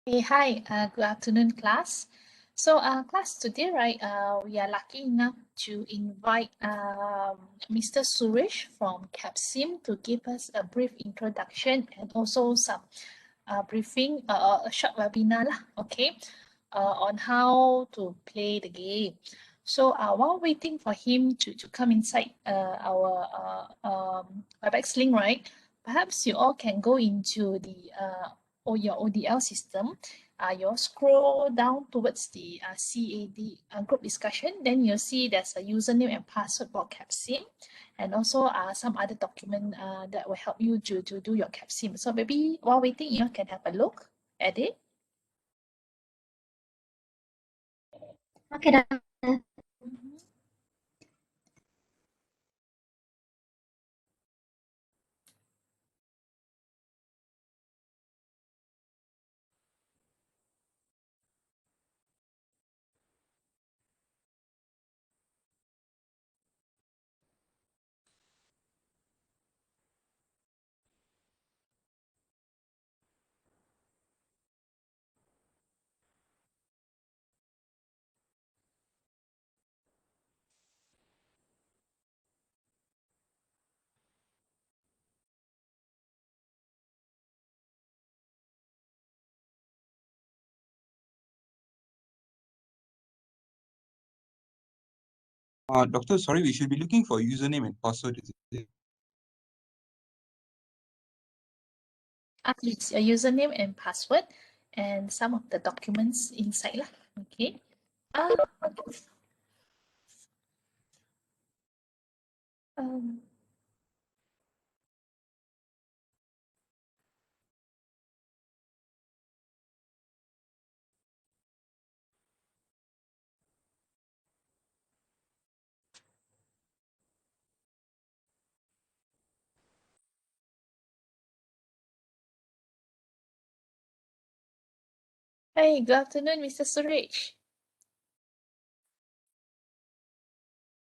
Hey, hi, good afternoon, class. So, class, today, right, we are lucky enough to invite Mr. Suresh from CAPSIM to give us a brief introduction and also some briefing, a short webinar, lah, okay, on how to play the game. So, while waiting for him to come inside our WebEx link, right, perhaps you all can go into the or your ODL system, you'll scroll down towards the CAD group discussion, then you'll see there's a username and password for CAPSIM, and also some other document that will help you to do your CAPSIM. So maybe while waiting, you can have a look at it. Okay, Doctor. Doctor, sorry, we should be looking for username and password. Is it? It's your username and password and some of the documents inside lah. Okay. Um, Hey, good afternoon, Mr. Suresh.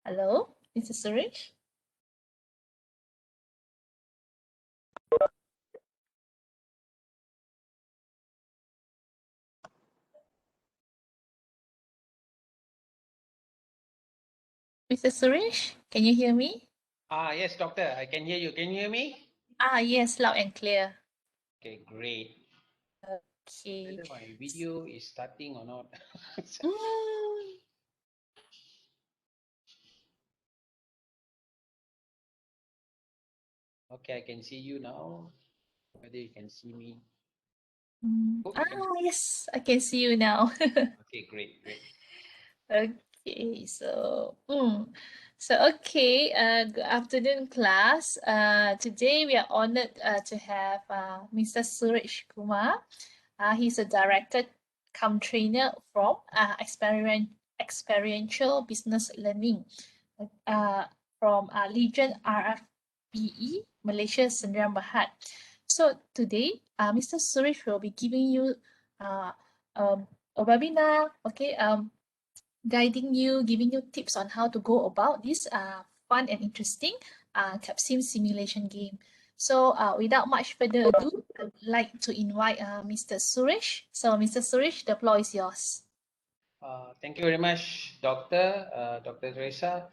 Hello, Mr. Suresh. Mr. Suresh, can you hear me? Yes, doctor, I can hear you. Can you hear me? Yes, loud and clear. Okay, great. Okay. Whether my video is starting or not. Okay, I can see you now. Whether you can see me. Yes, I can see you now. Okay, great. Okay. Okay, okay, good afternoon, class. Today we are honored to have Mr. Suresh Kumar. He's a director cum trainer from experiential business learning from Legion RFBE, Malaysia, Sdn Bhd. So today, Mr. Suresh will be giving you a webinar, okay, guiding you, giving you tips on how to go about this fun and interesting CAPSIM simulation game. So without much further ado, I would like to invite Mr. Suresh. So Mr. Suresh, the floor is yours. Thank you very much, Dr. Teresa.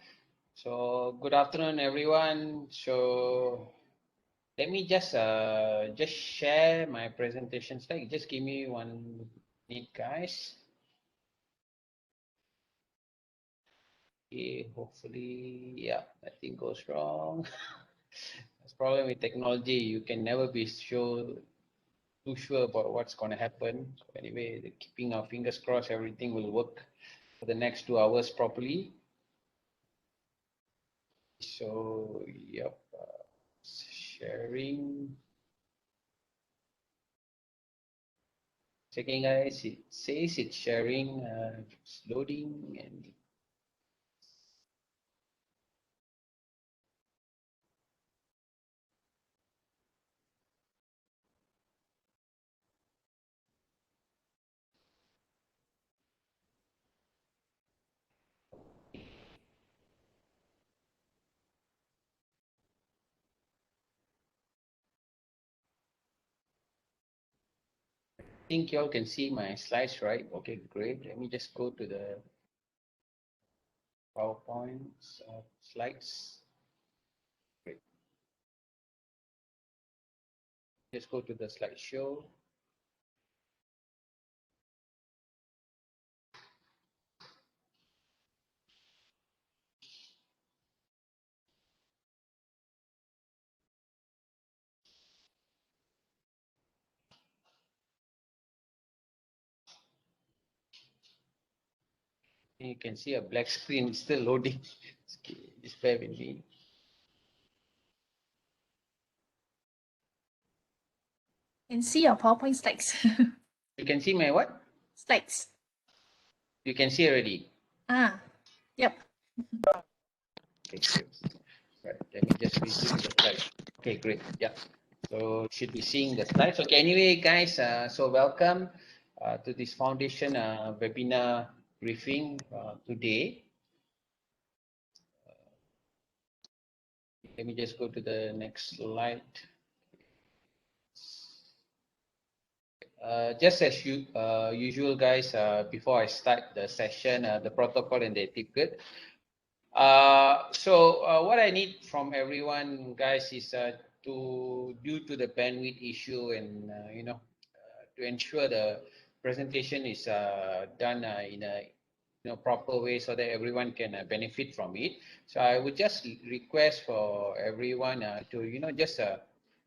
So good afternoon, everyone. So let me just share my presentation slide. Just give me 1 minute, guys. Okay, hopefully, yeah, nothing goes wrong. That's problem with technology. You can never be too sure about what's going to happen. So anyway, keeping our fingers crossed, everything will work for the next 2 hours properly. So, yep, sharing. Checking, guys. It says it's sharing, it's loading, and I think y'all can see my slides, right? Okay, great. Let me just go to the PowerPoint slides. Great. Just go to the slideshow. You can see a black screen still loading. Just bear with me. And see your PowerPoint slides. You can see my what? Slides. You can see already. Yep. Okay, great. Right. Let me just resume the slide. Okay, great. Yeah. So should be seeing the slides. Okay. Anyway, guys. So welcome to this foundation webinar briefing today. Let me just go to the next slide. Just as usual, guys, before I start the session, the protocol and the etiquette. What I need from everyone, guys, is due to the bandwidth issue and to ensure the presentation is done in a proper way so that everyone can benefit from it. So I would just request for everyone to just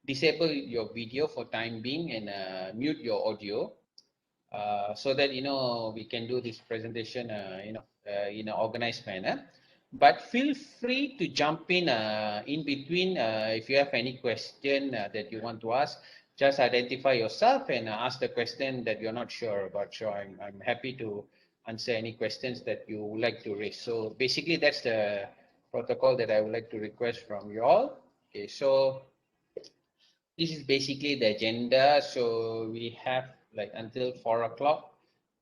disable your video for time being and mute your audio so that we can do this presentation in an organized manner. But feel free to jump in between if you have any question that you want to ask. Just identify yourself and ask the question that you're not sure about. So I'm happy to answer any questions that you would like to raise. So basically that's the protocol that I would like to request from you all. Okay, so this is basically the agenda. So we have like until 4 o'clock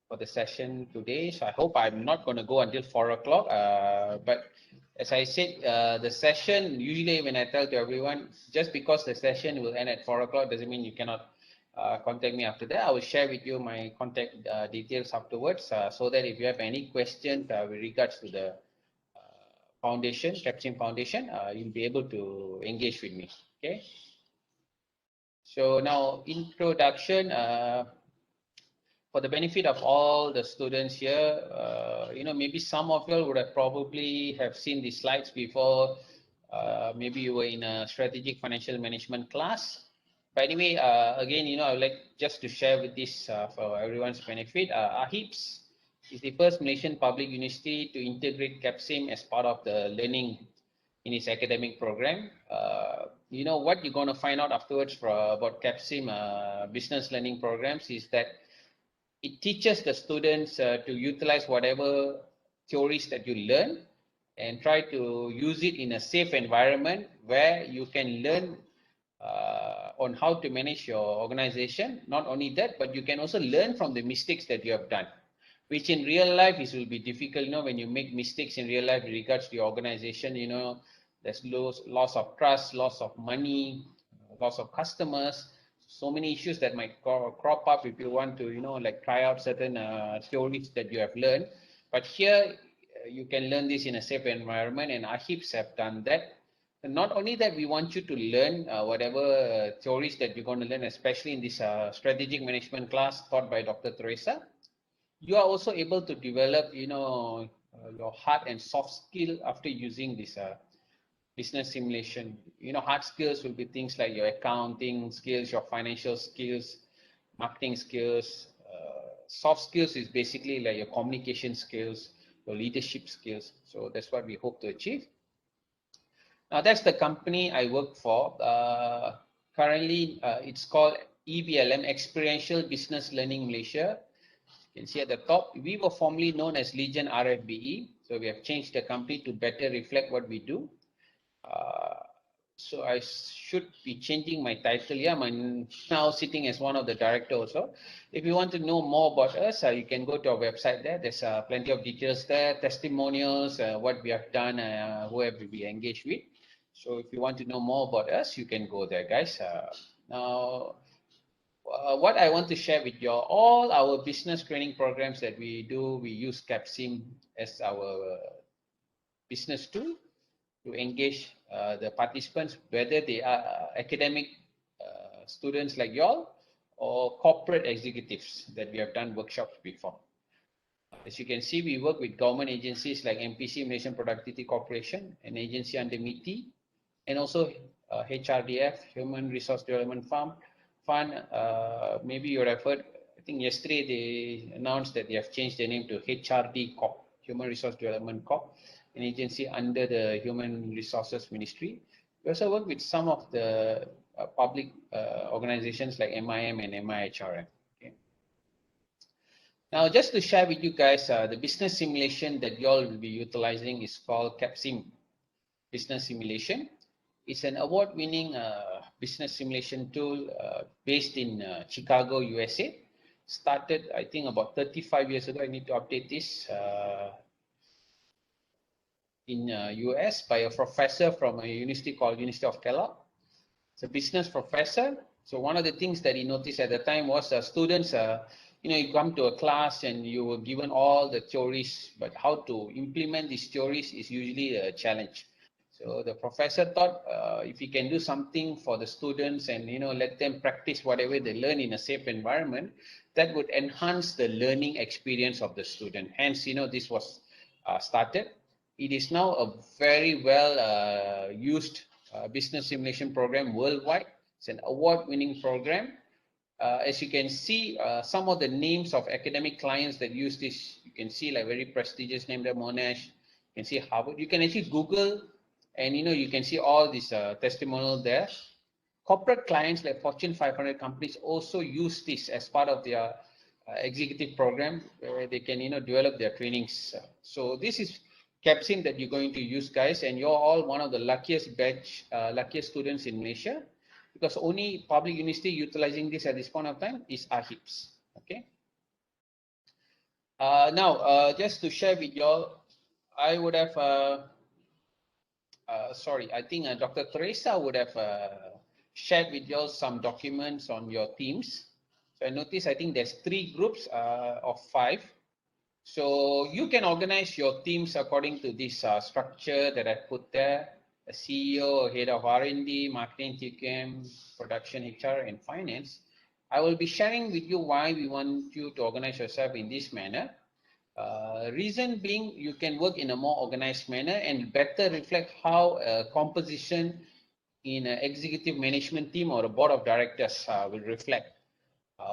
for the session today. So I hope I'm not going to go until 4 o'clock. But as I said, the session, usually when I tell to everyone, just because the session will end at 4 o'clock doesn't mean you cannot contact me after that. I will share with you my contact details afterwards so that if you have any questions with regards to the foundation, CAPSIM Foundation, you'll be able to engage with me. Okay. So now introduction, for the benefit of all the students here, maybe some of you would have probably have seen the slides before. Maybe you were in a strategic financial management class. But anyway, again, I would like just to share with this for everyone's benefit. AHIPS It's the first Malaysian public university to integrate CAPSIM as part of the learning in its academic program. You know what you're going to find out afterwards about CAPSIM business learning programs is that it teaches the students to utilize whatever theories that you learn and try to use it in a safe environment where you can learn on how to manage your organization. Not only that, but you can also learn from the mistakes that you have done, which in real life is will be difficult. You know, when you make mistakes in real life in regards to your organization, you know, there's loss of trust, loss of money, loss of customers, so many issues that might crop up if you want to, you know, like try out certain theories that you have learned. But here you can learn this in a safe environment, and AHIPs have done that. And not only that, we want you to learn whatever theories that you're going to learn, especially in this strategic management class taught by Dr. Teresa. You are also able to develop, you know, your hard and soft skill after using this business simulation. You know, hard skills will be things like your accounting skills, your financial skills, marketing skills. Soft skills is basically like your communication skills, your leadership skills. So that's what we hope to achieve. Now that's the company I work for. Currently, it's called EBLM, Experiential Business Learning Malaysia. You can see at the top, we were formerly known as Legion RFBE. So we have changed the company to better reflect what we do. So I should be changing my title. Yeah, I'm now sitting as one of the directors also. If you want to know more about us, you can go to our website there. There's plenty of details there, testimonials, what we have done, whoever we engaged with. So if you want to know more about us, you can go there, guys. Now, what I want to share with you all our business training programs that we do, we use CAPSIM as our business tool to engage the participants, whether they are academic students like y'all or corporate executives that we have done workshops before. As you can see, we work with government agencies like MPC, Malaysian Productivity Corporation, an agency under MITI, and also HRDF, Human Resource Development Fund. Maybe you have heard, I think yesterday they announced that they have changed their name to HRD Corp, Human Resource Development Corp, an agency under the Human Resources Ministry. We also work with some of the public organizations like MIM and MIHRM. Okay. Now, just to share with you guys, the business simulation that you all will be utilizing is called CAPSIM Business Simulation. It's an award-winning business simulation tool based in Chicago, USA. Started, I think, about 35 years ago. I need to update this. In US by a professor from a university called University of Kellogg. It's a business professor. So one of the things that he noticed at the time was students, you know, you come to a class and you were given all the theories, but how to implement these theories is usually a challenge. So the professor thought if he can do something for the students and, you know, let them practice whatever they learn in a safe environment, that would enhance the learning experience of the student. Hence, you know, this was started. It is now a very well used business simulation program worldwide. It's an award-winning program. As you can see, some of the names of academic clients that use this, you can see like very prestigious name there, Monash. You can see Harvard. You can actually Google, and you know you can see all these testimonials there. Corporate clients like Fortune 500 companies also use this as part of their executive program, where they can, you know, develop their trainings. So this is CAPSIM that you're going to use, guys, and you're all one of the luckiest batch, luckiest students in Malaysia, because only public university utilizing this at this point of time is AHIPS. Okay. Now, just to share with y'all, I would have, sorry, I think Dr. Teresa would have shared with y'all some documents on your teams. So I noticed, I think there's 3 groups of 5. So you can organize your teams according to this structure that I put there: a CEO, a head of R&D, marketing, TQM, production, HR, and finance. I will be sharing with you why we want you to organize yourself in this manner. Reason being, you can work in a more organized manner and better reflect how composition in an executive management team or a board of directors will reflect.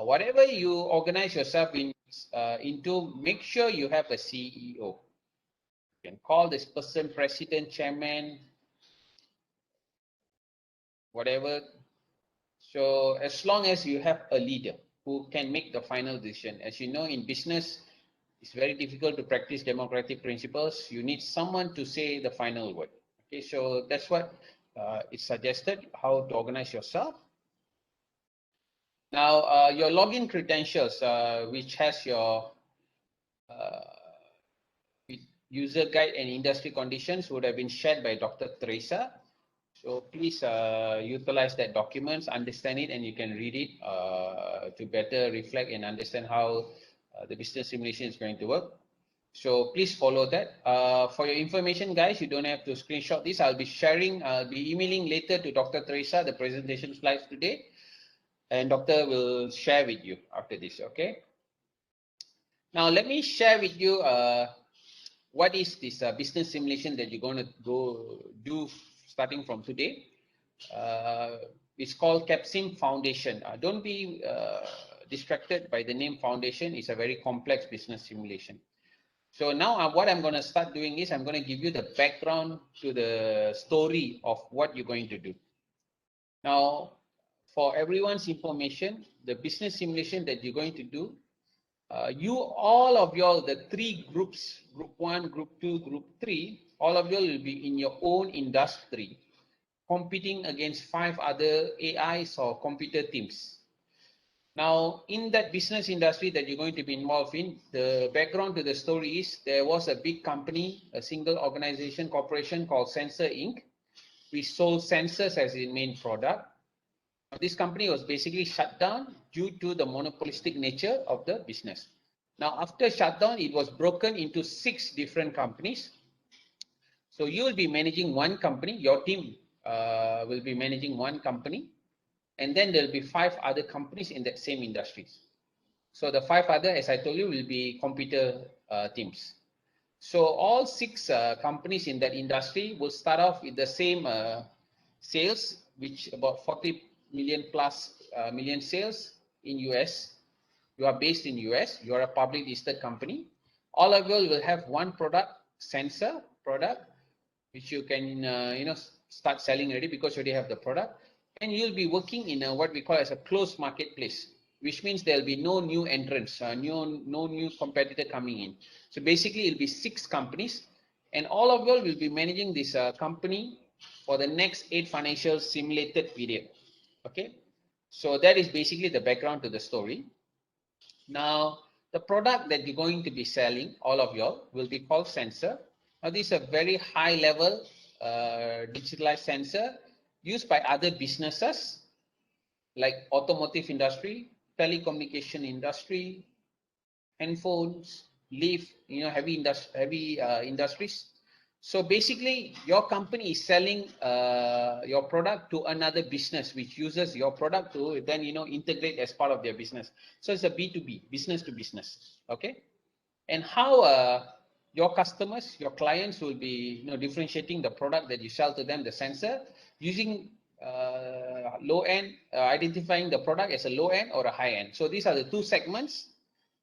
Whatever you organize yourself in, into, make sure you have a CEO. You can call this person president, chairman, whatever. So as long as you have a leader who can make the final decision. As you know, in business, it's very difficult to practice democratic principles. You need someone to say the final word. Okay, so that's what it's suggested, how to organize yourself. Now, your login credentials, which has your user guide and industry conditions, would have been shared by Dr. Teresa. So please utilize that documents, understand it, and you can read it to better reflect and understand how the business simulation is going to work. So please follow that. For your information, guys, you don't have to screenshot this. I'll be emailing later to Dr. Teresa the presentation slides today, and Doctor will share with you after this, okay? Now, let me share with you what is this business simulation that you're going to go do starting from today. It's called CAPSIM Foundation. Don't be distracted by the name Foundation. It's a very complex business simulation. So now what I'm going to start doing is I'm going to give you the background to the story of what you're going to do. Now, for everyone's information, the business simulation that you're going to do, all of y'all, the three groups, group 1, group 2, group 3, all of y'all will be in your own industry, competing against 5 other AIs or computer teams. Now, in that business industry that you're going to be involved in, the background to the story is there was a big company, a single organization corporation called Sensor Inc. We sold sensors as the main product. This company was basically shut down due to the monopolistic nature of the business. Now, after shutdown, it was broken into 6 different companies. So you will be managing one company, your team will be managing one company, and then there will be 5 other companies in that same industries. So the 5 other, as I told you, will be computer teams. So all 6 companies in that industry will start off with the same sales, which about 40 million plus million sales in US. You are based in US. You are a public listed company. All of you will have one product, sensor product, which you can start selling already because you already have the product. And you'll be working in what we call as a closed marketplace, which means there'll be no new entrants, no new competitor coming in. So basically, it'll be 6 companies, and all of you will be managing this company for the next 8 financial simulated period. Okay, so that is basically the background to the story. Now, the product that you're going to be selling, all of y'all, will be called sensor. Now, this is a very high level digitalized sensor used by other businesses like automotive industry, telecommunication industry, handphones, lift, heavy industries. So basically, your company is selling your product to another business which uses your product to then integrate as part of their business. So it's a B2B, business to business. Okay, and how your customers, your clients will be differentiating the product that you sell to them, the sensor, using low end, identifying the product as a low end or a high end. So these are the 2 segments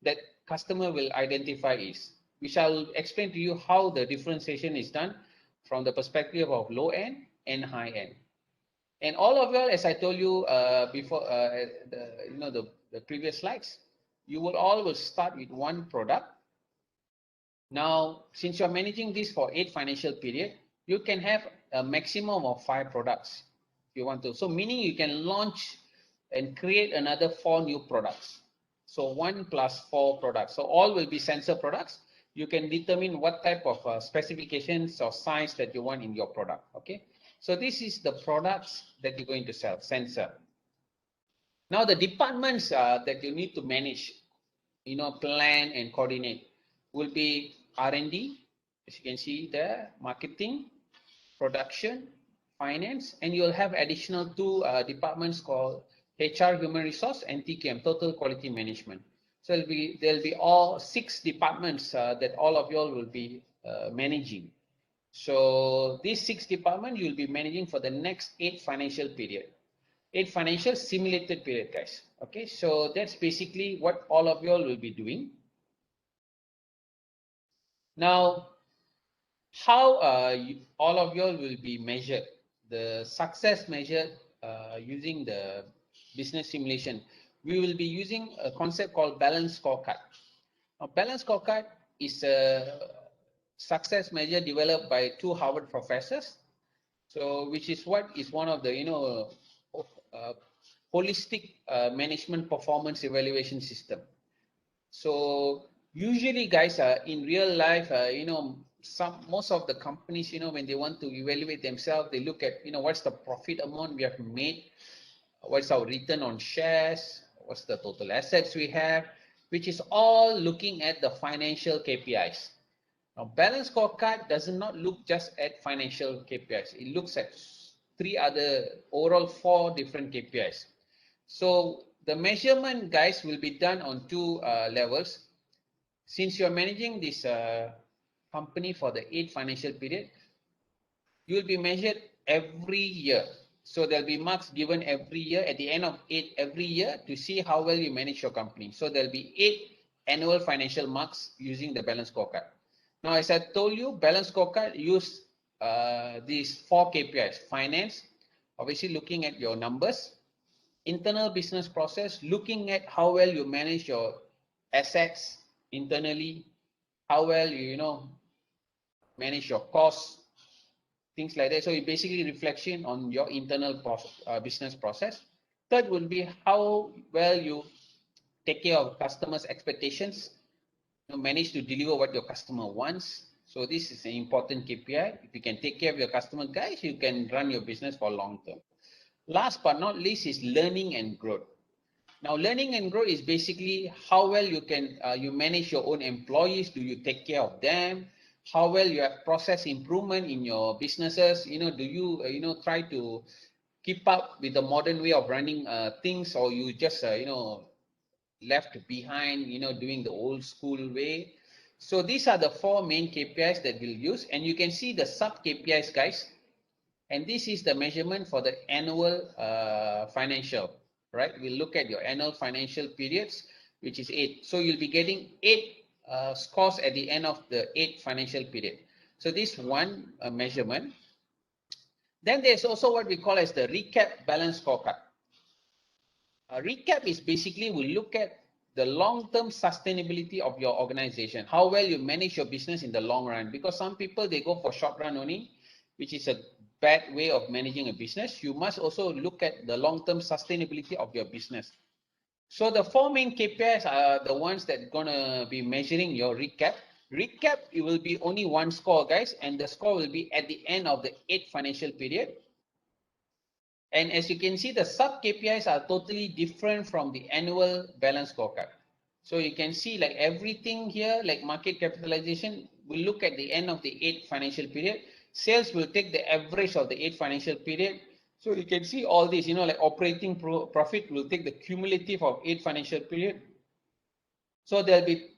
that customer will identify is, which I'll explain to you how the differentiation is done from the perspective of low end and high end. And all of you, as I told you before, the previous slides, you will all start with one product. Now, since you're managing this for 8 financial period, you can have a maximum of 5 products if you want to. So meaning you can launch and create another 4 new products. So 1 plus 4 products. So all will be sensor products. You can determine what type of specifications or size that you want in your product. Okay. So this is the products that you're going to sell, sensor. Now the departments that you need to manage, plan and coordinate will be R&D, as you can see there, marketing, production, finance, and you'll have additional 2 departments called HR, human resource, and TQM, total quality management. So there'll be all 6 departments that all of y'all will be managing. So these 6 departments you'll be managing for the next 8 financial period, 8 financial simulated period, guys. Okay, so that's basically what all of y'all will be doing. Now, how all of you all will be measured? The success measured using the business simulation. We will be using a concept called balance scorecard. A balance scorecard is a success measure developed by two Harvard professors. So, which is what is one of the uh, holistic management performance evaluation system. So usually, guys, in real life, most of the companies, when they want to evaluate themselves, they look at, what's the profit amount we have made, what's our return on shares, what's the total assets we have, which is all looking at the financial KPIs. Now, balance scorecard does not look just at financial KPIs. It looks at overall four different KPIs. So the measurement, guys, will be done on two levels. Since you're managing this company for the 8 financial period, you will be measured every year. So there'll be marks given every year at the end of 8 every year to see how well you manage your company. So there'll be 8 annual financial marks using the balance scorecard. Now, as I told you, balance scorecard use these 4 KPIs: finance, obviously looking at your numbers; internal business process, looking at how well you manage your assets internally, how well you manage your costs, things like that. So it basically reflection on your internal business process. Third will be how well you take care of customers' expectations, manage to deliver what your customer wants. So this is an important KPI. If you can take care of your customer, guys, you can run your business for long term. Last but not least is learning and growth. Now, learning and growth is basically how well you can you manage your own employees. Do you take care of them? How well you have process improvement in your businesses? Do you try to keep up with the modern way of running things, or you just left behind doing the old school way? So these are the 4 main KPIs that we'll use, and you can see the sub KPIs, guys. And this is the measurement for the annual financial, right? We'll look at your annual financial periods, which is 8. So you'll be getting 8 scores at the end of the 8 financial period. So this one measurement. Then there's also what we call as the recap balance scorecard. A recap is basically we look at the long-term sustainability of your organization, how well you manage your business in the long run. Because some people, they go for short run only, which is a bad way of managing a business. You must also look at the long-term sustainability of your business. So the 4 main KPIs are the ones that gonna be measuring your recap. Recap, it will be only 1 score, guys, and the score will be at the end of the 8th financial period. And as you can see, the sub KPIs are totally different from the annual balance scorecard. So you can see like everything here, like market capitalization, will look at the end of the 8th financial period. Sales will take the average of the 8th financial period. So you can see all this, like operating profit will take the cumulative of 8th financial period. So there'll be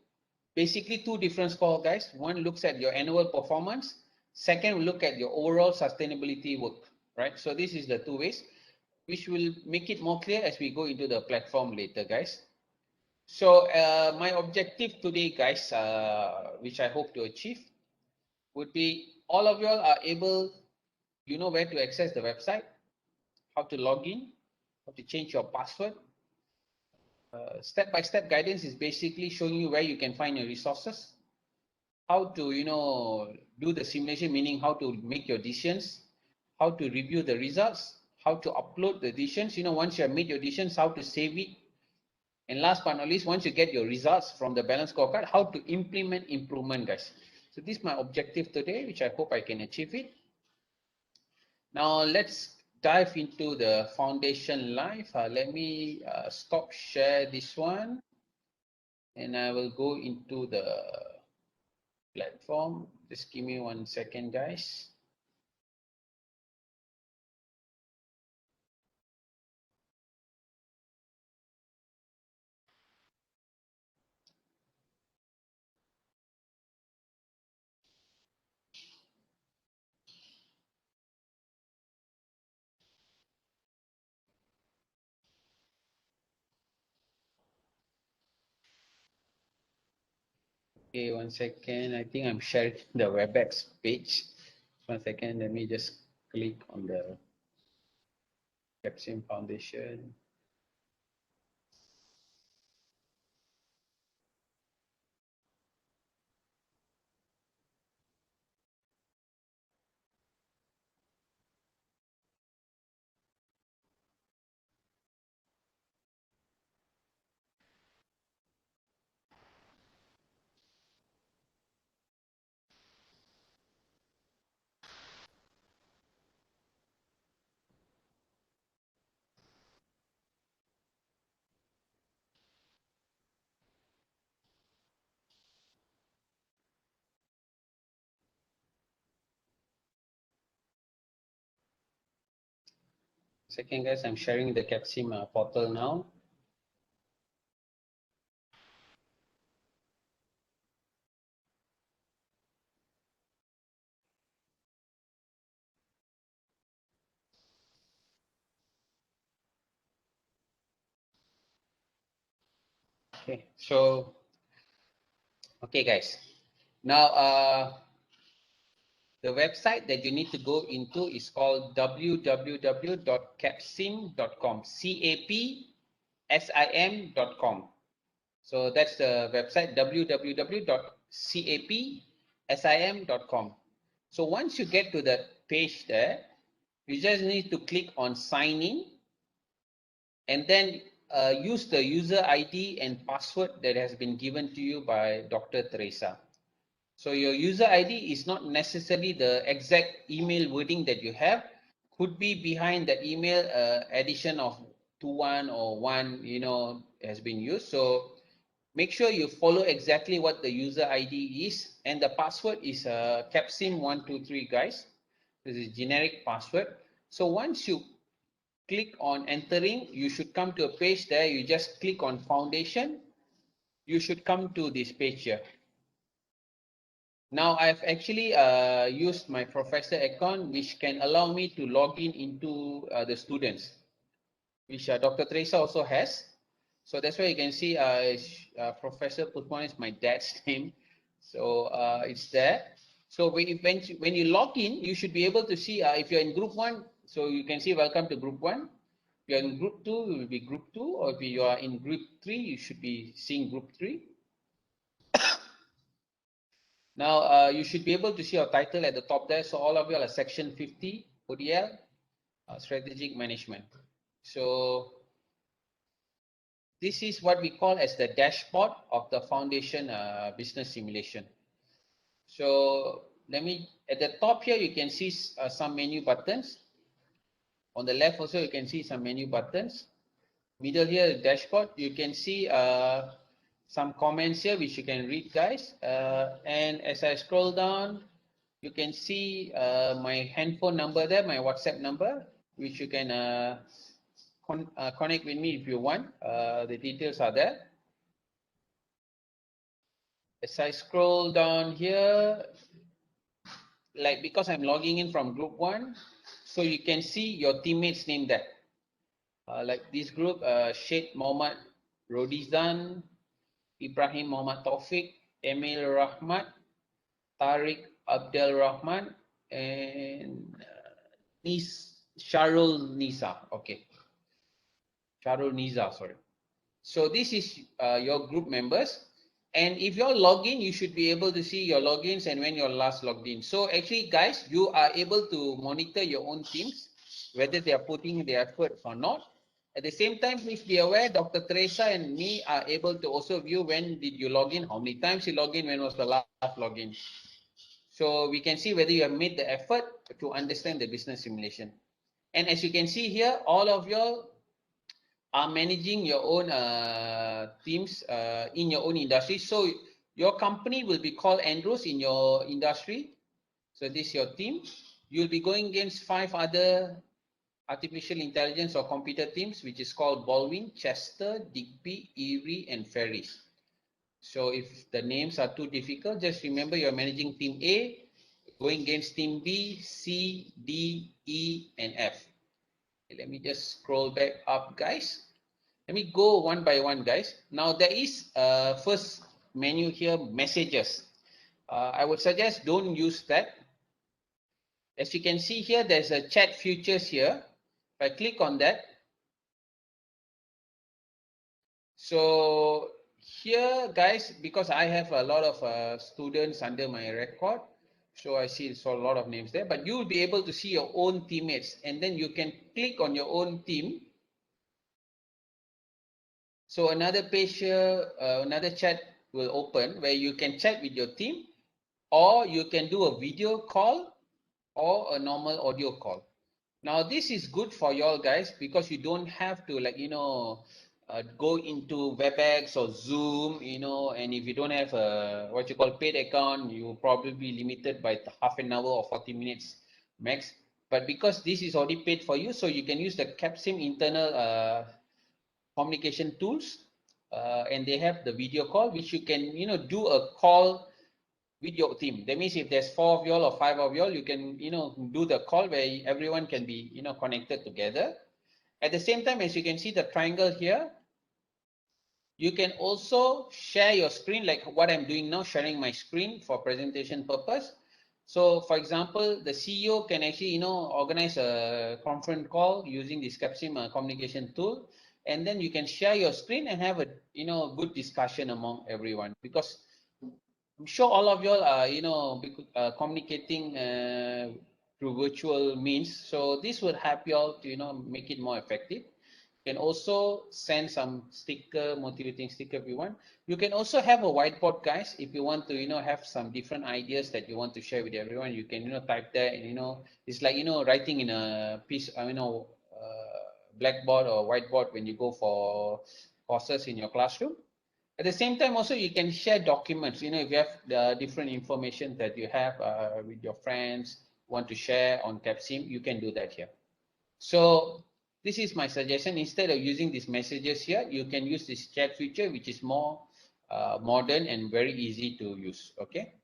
basically 2 different scores, guys. One looks at your annual performance. Second will look at your overall sustainability work, right? So this is the 2 ways, which will make it more clear as we go into the platform later, guys. So my objective today, guys, which I hope to achieve, would be all of you all are able, where to access the website, how to log in, how to change your password. Step-by-step guidance is basically showing you where you can find your resources, how to, do the simulation, meaning how to make your decisions, how to review the results, how to upload the decisions, once you have made your decisions, how to save it. And last but not least, once you get your results from the balance scorecard, how to implement improvement, guys. So this is my objective today, which I hope I can achieve it. Now let's dive into the foundation live. Let me stop share this one, and I will go into the platform. Just give me 1 second, guys. Okay, 1 second. I think I'm sharing the WebEx page. 1 second. Let me just click on the CAPSIM Foundation. Second, guys, I'm sharing the CAPSIM portal now. Okay, so, okay, guys. Now, the website that you need to go into is called www.capsim.com, CAPSIM.com. So that's the website, www.capsim.com. So once you get to the page there, you just need to click on sign in and then use the user ID and password that has been given to you by Dr. Teresa. So your user ID is not necessarily the exact email wording that you have. Could be behind that email addition of 21 or 1, has been used. So make sure you follow exactly what the user ID is, and the password is CAPSIM123, guys. This is generic password. So once you click on entering, you should come to a page there. You just click on foundation. You should come to this page here. Now I've actually used my professor account, which can allow me to log in into the students, which Dr. Teresa also has. So that's why you can see Professor Putman is my dad's name. So it's there. So when you log in, you should be able to see if you're in group 1, so you can see welcome to group 1. If you're in group 2, it will be group 2, or if you are in group 3, you should be seeing group 3. Now, you should be able to see your title at the top there. So all of you are section 50, ODL, strategic management. So this is what we call as the dashboard of the foundation business simulation. So at the top here, you can see some menu buttons. On the left also, you can see some menu buttons. Middle here, dashboard, you can see some comments here, which you can read, guys. And as I scroll down, you can see my handphone number there, my WhatsApp number, which you can connect with me if you want. The details are there. As I scroll down here, like because I'm logging in from group 1, so you can see your teammates name there. Like this group, Sheikh Mohammed Rodizan, Ibrahim Muhammad Taufik, Emil Rahmat, Tariq Abdel Rahman, and Sharul Nisa. Okay. Sharul Nisa, sorry. So this is your group members. And if you're logged in, you should be able to see your logins and when you're last logged in. So actually, guys, you are able to monitor your own teams, whether they are putting the effort or not. At the same time, please be aware, Dr. Teresa and me are able to also view when did you log in, how many times you log in, when was the last login. So we can see whether you have made the effort to understand the business simulation. And as you can see here, all of you are managing your own teams in your own industry. So your company will be called Andros in your industry. So this is your team. You'll be going against 5 other artificial intelligence or computer teams, which is called Baldwin, Chester, Digby, Erie, and Ferris. So if the names are too difficult, just remember you're managing team A, going against team B, C, D, E, and F. Okay, let me just scroll back up, guys. Let me go one by one, guys. Now there is first menu here, messages. I would suggest don't use that. As you can see here, there's a chat features here. If I click on that, so here guys, because I have a lot of students under my record, so I see a lot of names there, but you will be able to see your own teammates, and then you can click on your own team. So another page here, another chat will open where you can chat with your team, or you can do a video call or a normal audio call. Now this is good for y'all guys because you don't have to go into WebEx or Zoom, and if you don't have a what you call paid account, you probably be limited by half an hour or 40 minutes max. But because this is already paid for you, so you can use the CAPSIM internal communication tools, and they have the video call, which you can do a call with your team. That means if there's 4 of y'all or 5 of y'all, you can do the call where everyone can be connected together. At the same time, as you can see the triangle here, you can also share your screen like what I'm doing now, sharing my screen for presentation purpose. So for example, the CEO can actually organize a conference call using this CAPSIM communication tool, and then you can share your screen and have a good discussion among everyone, because I'm sure all of y'all are communicating through virtual means, so this would help y'all to make it more effective. You can also send some motivating sticker if you want. You can also have a whiteboard, guys, if you want to have some different ideas that you want to share with everyone. You can type there, and it's like writing in a piece blackboard or whiteboard when you go for courses in your classroom. At the same time, also you can share documents. If you have the different information that you have with your friends, want to share on CAPSIM, you can do that here. So this is my suggestion. Instead of using these messages here, you can use this chat feature, which is more modern and very easy to use. Okay.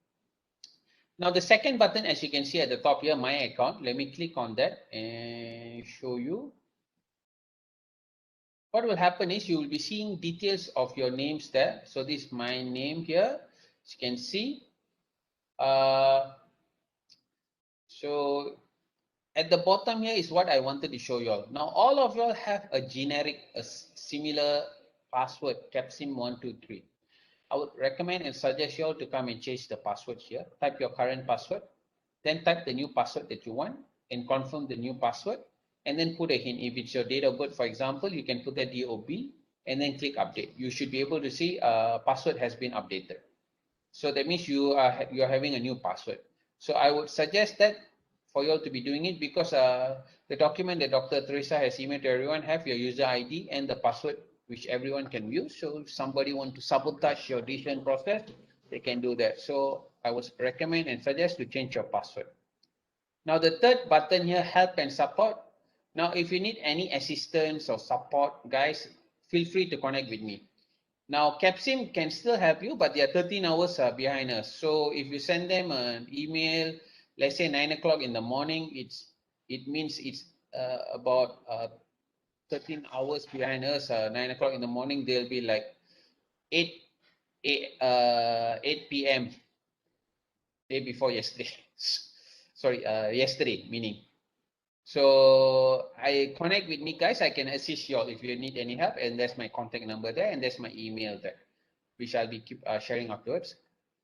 Now the second button, as you can see at the top here, my account. Let me click on that and show you. What will happen is you will be seeing details of your names there. So this is my name here, as you can see. So at the bottom here is what I wanted to show you all. Now all of you all have a generic, a similar password, CAPSIM123. I would recommend and suggest you all to come and change the password here. Type your current password, then type the new password that you want and confirm the new password, and then put a hint. If it's your date of birth, for example, you can put the DOB and then click update. You should be able to see password has been updated. So that means you are having a new password. So I would suggest that for you all to be doing it, because the document that Dr. Teresa has emailed to everyone have your user ID and the password which everyone can use. So if somebody want to sabotage your decision process, they can do that. So I would recommend and suggest to change your password. Now the third button here, help and support. Now if you need any assistance or support, guys, feel free to connect with me. Now CAPSIM can still help you, but they are 13 hours behind us. So if you send them an email, let's say 9 o'clock in the morning, it means it's about 13 hours behind us. 9 o'clock in the morning, they'll be like 8 p.m. day before yesterday. Sorry, yesterday meaning. So I connect with me, guys. I can assist you all if you need any help, and that's my contact number there, and that's my email there, which I'll be sharing afterwards.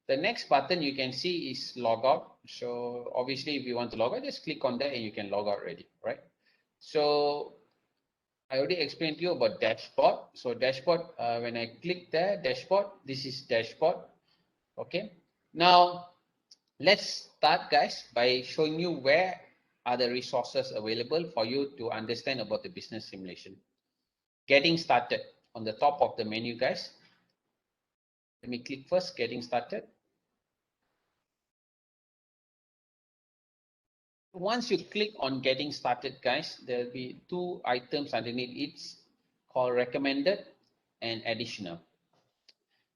The next button you can see is log out. So obviously, if you want to log out, just click on that and you can log out already, right? So I already explained to you about dashboard. So dashboard, when I click there, dashboard, this is dashboard. Okay. Now let's start, guys, by showing you where are the resources available for you to understand about the business simulation. Getting started on the top of the menu, guys. Let me click first, getting started. Once you click on getting started, guys, there'll be 2 items underneath. It's called recommended and additional.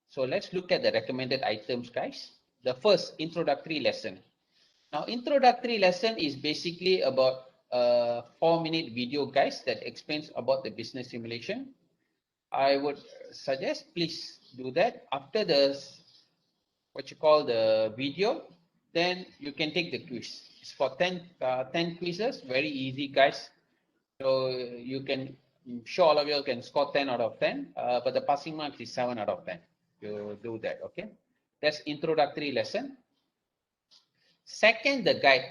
So let's look at the recommended items, guys. The first, introductory lesson. Now, introductory lesson is basically about a 4-minute video, guys, that explains about the business simulation. I would suggest please do that. After the what you call the video, then you can take the quiz. It's for 10 quizzes, very easy, guys. So you can, I'm sure all of you can score 10 out of 10, but the passing mark is 7 out of 10. You do that, okay? That's introductory lesson. Second, the guide.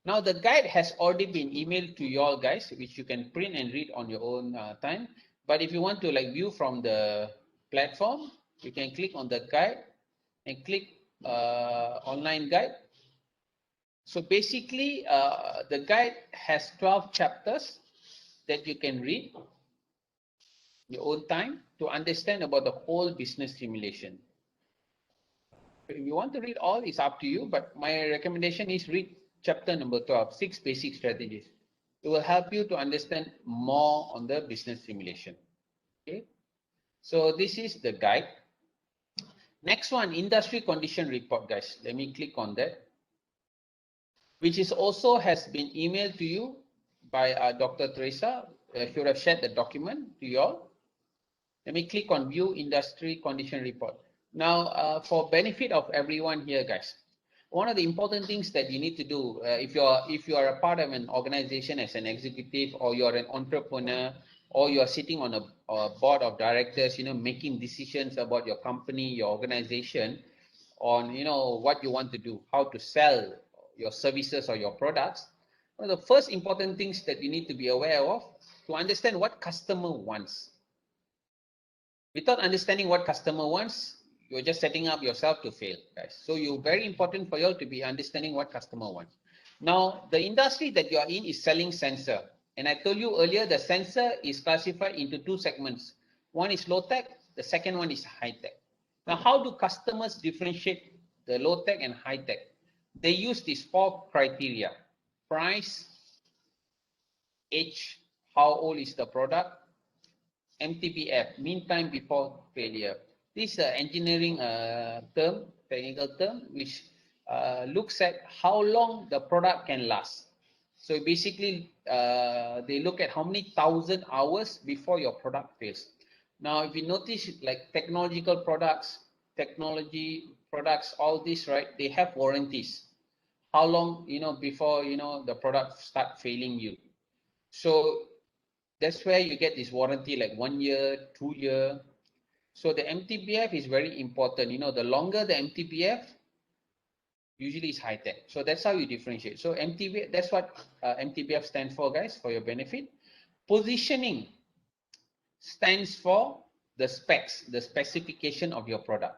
Now the guide has already been emailed to you all guys, which you can print and read on your own time. But if you want to like view from the platform, you can click on the guide and click online guide. So basically, the guide has 12 chapters that you can read your own time to understand about the whole business simulation. If you want to read all, it's up to you, but my recommendation is read chapter number 12, 6 basic strategies. It will help you to understand more on the business simulation. Okay, so this is the guide. Next one, industry condition report, guys. Let me click on that, which is also has been emailed to you by Dr. Teresa. She would have shared the document to you all. Let me click on view industry condition report. Now, for benefit of everyone here, guys, one of the important things that you need to do if you are a part of an organization as an executive, or you're an entrepreneur, or you are sitting on a board of directors, you know, making decisions about your company, your organization, on, you know, what you want to do, how to sell your services or your products. One of the first important things that you need to be aware of, to understand what customer wants. Without understanding what customer wants, you're just setting up yourself to fail, guys. So you're very important for you all to be understanding what customer wants. Now, the industry that you are in is selling sensor. And I told you earlier, the sensor is classified into two segments. One is low tech, the second one is high tech. Now, how do customers differentiate the low tech and high tech? They use these 4 criteria: price, age, how old is the product, MTBF, mean time before failure. This is an engineering term, technical term, which looks at how long the product can last. So basically, they look at how many thousand hours before your product fails. Now, if you notice, like technological products, all this, right? They have warranties. How long, you know, before, you know, the product start failing you. So that's where you get this warranty, like 1 year, 2 year. So the MTBF is very important. You know, the longer the MTBF, usually is high tech. So that's how you differentiate. So MTBF, that's what MTBF stands for, guys, for your benefit. Positioning stands for the specs, the specification of your product.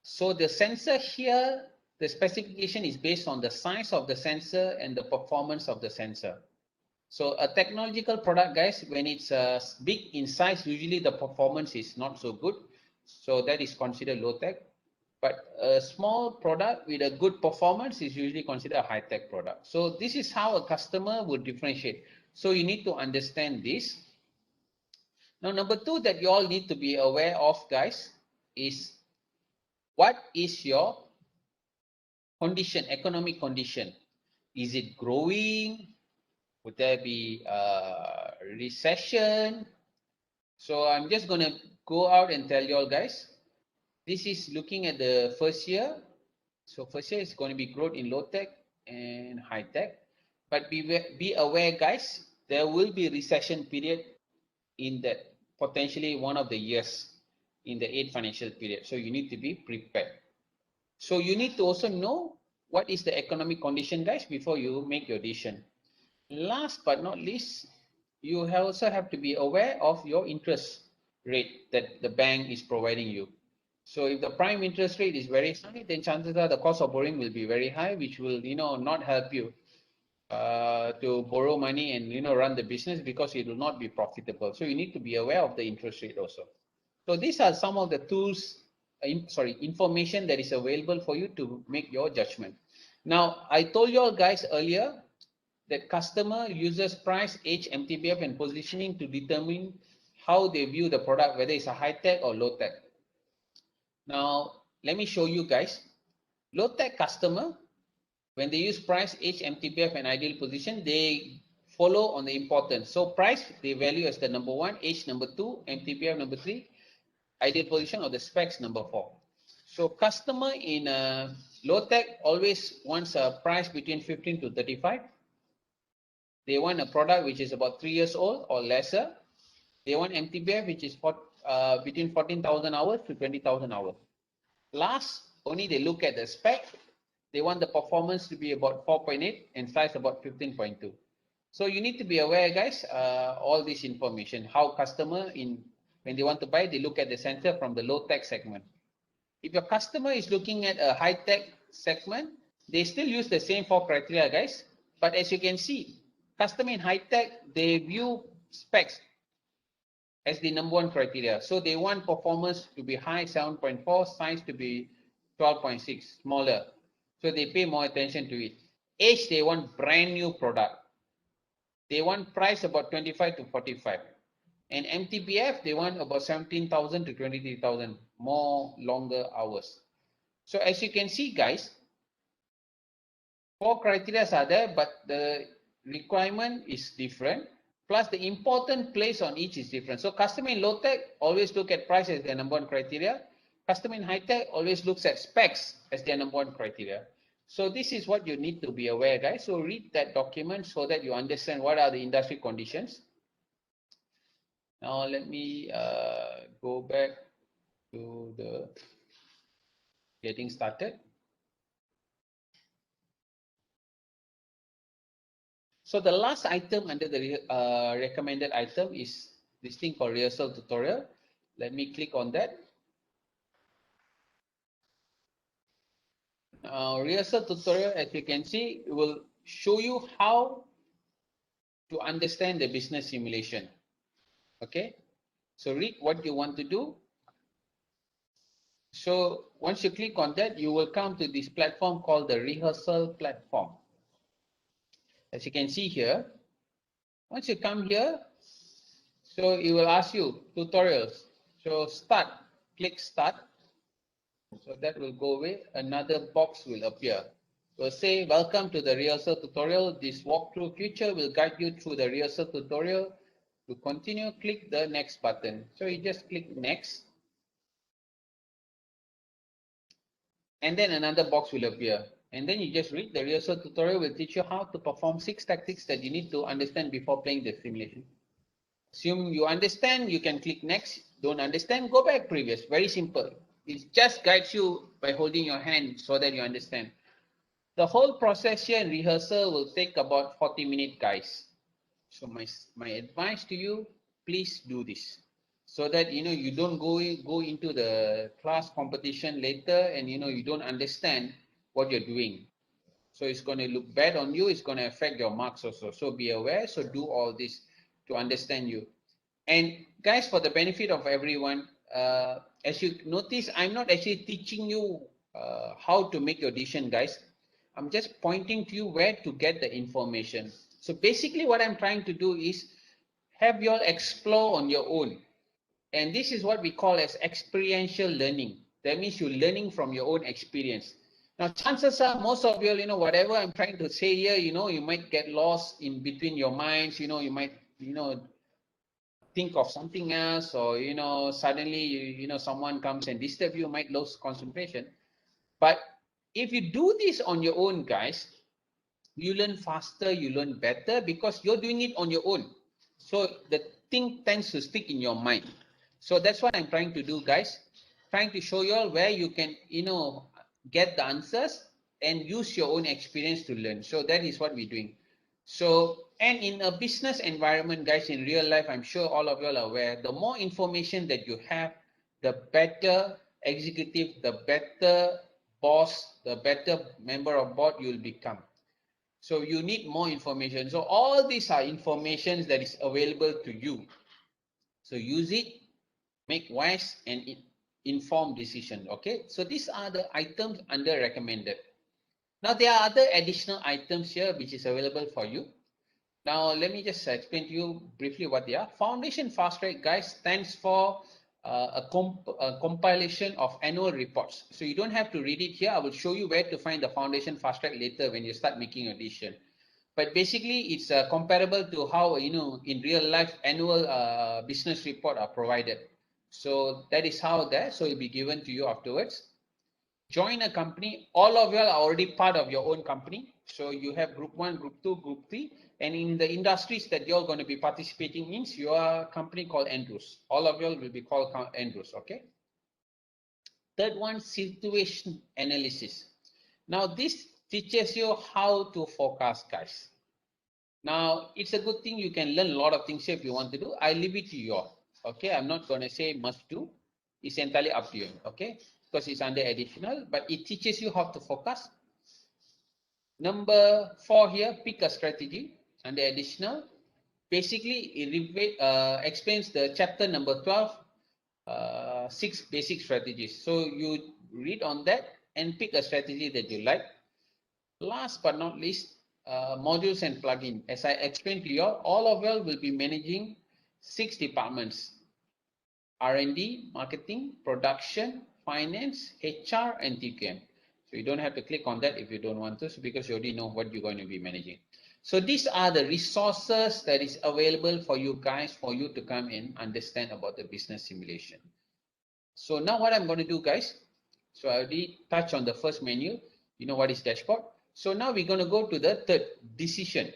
So the sensor here, the specification is based on the size of the sensor and the performance of the sensor. So a technological product, guys, when it's big in size, usually the performance is not so good. So that is considered low tech. But a small product with a good performance is usually considered a high tech product. So this is how a customer would differentiate. So you need to understand this. Now, number 2 that you all need to be aware of, guys, is what is your condition, economic condition? Is it growing? Would there be a recession? So I'm just going to go out and tell you all, guys, this is looking at the first year. So first year is going to be growth in low tech and high tech. But be aware, guys, there will be recession period in that potentially one of the years in the 8th financial period. So you need to be prepared. So you need to also know what is the economic condition, guys, before you make your decision. Last but not least, you also have to be aware of your interest rate that the bank is providing you. So if the prime interest rate is very high, then chances are the cost of borrowing will be very high, which will, you know, not help you to borrow money and, you know, run the business, because it will not be profitable. So you need to be aware of the interest rate also. So these are some of the tools, information that is available for you to make your judgment. Now, I told you all guys earlier that customer uses price, age, MTBF, and positioning to determine how they view the product, whether it's a high tech or low tech. Now, let me show you guys. Low tech customer, when they use price, age, MTBF, and ideal position, they follow on the importance. So price, they value as the number 1, age number 2, MTBF number 3, ideal position or the specs number 4. So customer in low tech always wants a price between 15 to 35. They want a product which is about 3 years old or lesser. They want MTBF which is between 14,000 hours to 20,000 hours. Last, only they look at the spec. They want the performance to be about 4.8 and size about 15.2. So you need to be aware, guys, all this information, how customer when they want to buy, they look at the sensor from the low tech segment. If your customer is looking at a high tech segment, they still use the same 4 criteria, guys. But as you can see, customer in high tech, they view specs as the number 1 criteria. So they want performance to be high, 7.4, size to be 12.6, smaller. So they pay more attention to it. Age, they want brand new product. They want price about 25 to 45. And MTBF, they want about 17,000 to 23,000, more longer hours. So as you can see, guys, 4 criteria are there, but the requirement is different. Plus the important place on each is different. So customer in low tech always look at price as their number 1 criteria. Customer in high tech always looks at specs as their number 1 criteria. So this is what you need to be aware, guys. So read that document so that you understand what are the industry conditions. Now let me go back to the getting started. So the last item under the recommended item is this thing called rehearsal tutorial. Let me click on that. Rehearsal tutorial, as you can see, will show you how to understand the business simulation. Okay, so read what you want to do. So once you click on that, you will come to this platform called the rehearsal platform. As you can see here, once you come here, so it will ask you tutorials. So start, click start. So that will go away. Another box will appear. We'll say, welcome to the rehearsal tutorial. This walkthrough feature will guide you through the rehearsal tutorial. To continue, click the next button. So you just click next. And then another box will appear. And then you just read the rehearsal tutorial will teach you how to perform 6 tactics that you need to understand before playing the simulation. Assume you understand, you can click next. Don't understand, go back previous. Very simple. It just guides you by holding your hand so that you understand. The whole process here in rehearsal will take about 40 minutes, guys. So my advice to you, please do this so that you don't go into the class competition later and you don't understand what you're doing. So it's going to look bad on you. It's going to affect your marks also. So be aware. So do all this to understand you. And guys, for the benefit of everyone, as you notice, I'm not actually teaching you how to make your decision, guys. I'm just pointing to you where to get the information. So basically what I'm trying to do is have you all explore on your own. And this is what we call as experiential learning. That means you're learning from your own experience. Now, chances are most of you, whatever I'm trying to say here, you might get lost in between your minds. You might, think of something else, or suddenly someone comes and disturb you, might lose concentration. But if you do this on your own, guys, you learn faster, you learn better because you're doing it on your own. So the thing tends to stick in your mind. So that's what I'm trying to do, guys. Trying to show you all where you can get the answers and use your own experience to learn. So that is what we're doing. So, and in a business environment, guys, in real life, I'm sure all of you are aware, the more information that you have, the better executive, the better boss, the better member of board you'll become. So you need more information. So all these are informations that is available to you. So use it, make wise and informed decision. Okay. So these are the items under recommended. Now there are other additional items here which is available for you. Now, let me just explain to you briefly what they are. Foundation Fast Track, guys, stands for a compilation of annual reports. So you don't have to read it here. I will show you where to find the Foundation Fast Track later when you start making your decision. But basically, it's comparable to how, in real life, annual business report are provided. So that is how that. So it will be given to you afterwards. join a company, all of you are already part of your own company. So you have group 1, group 2, group 3, and in the industries that you're going to be participating in, your company called Andrews. All of you will be called Andrews, okay? Third one, situation analysis. Now this teaches you how to forecast, guys. Now it's a good thing you can learn a lot of things here if you want to do. I leave it to you all. Okay, I'm not going to say must do. It's entirely up to you. Okay, because it's under additional, but it teaches you how to forecast. Number 4 here, pick a strategy under additional. Basically, it explains the chapter number 12, 6 basic strategies. So you read on that and pick a strategy that you like. Last but not least, modules and plugin. As I explained to you all of you will be managing 6 departments: R&D, marketing, production, finance, HR, and TQM. So you don't have to click on that if you don't want to, because you already know what you're going to be managing. So these are the resources that is available for you guys, for you to come and understand about the business simulation. So now what I'm going to do, guys, so I already touched on the first menu. You know what is dashboard. So now we're going to go to the third, decision.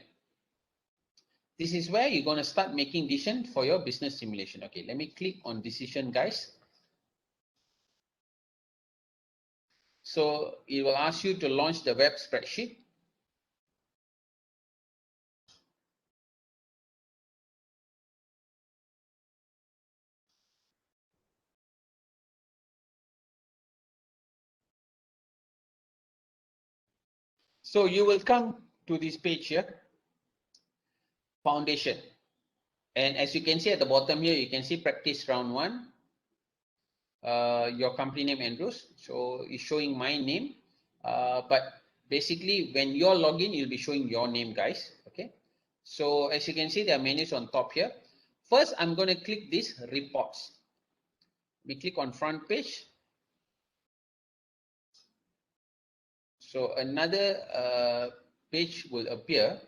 This is where you're going to start making decision for your business simulation. Okay, let me click on decision, guys. So it will ask you to launch the web spreadsheet. So you will come to this page here, foundation. And as you can see at the bottom here, you can see practice round 1. Your company name Andrews. So it's showing my name. But basically when you're login, you'll be showing your name, guys. Okay. So as you can see, there are menus on top here. First, I'm going to click this reports. We click on front page. So another page will appear.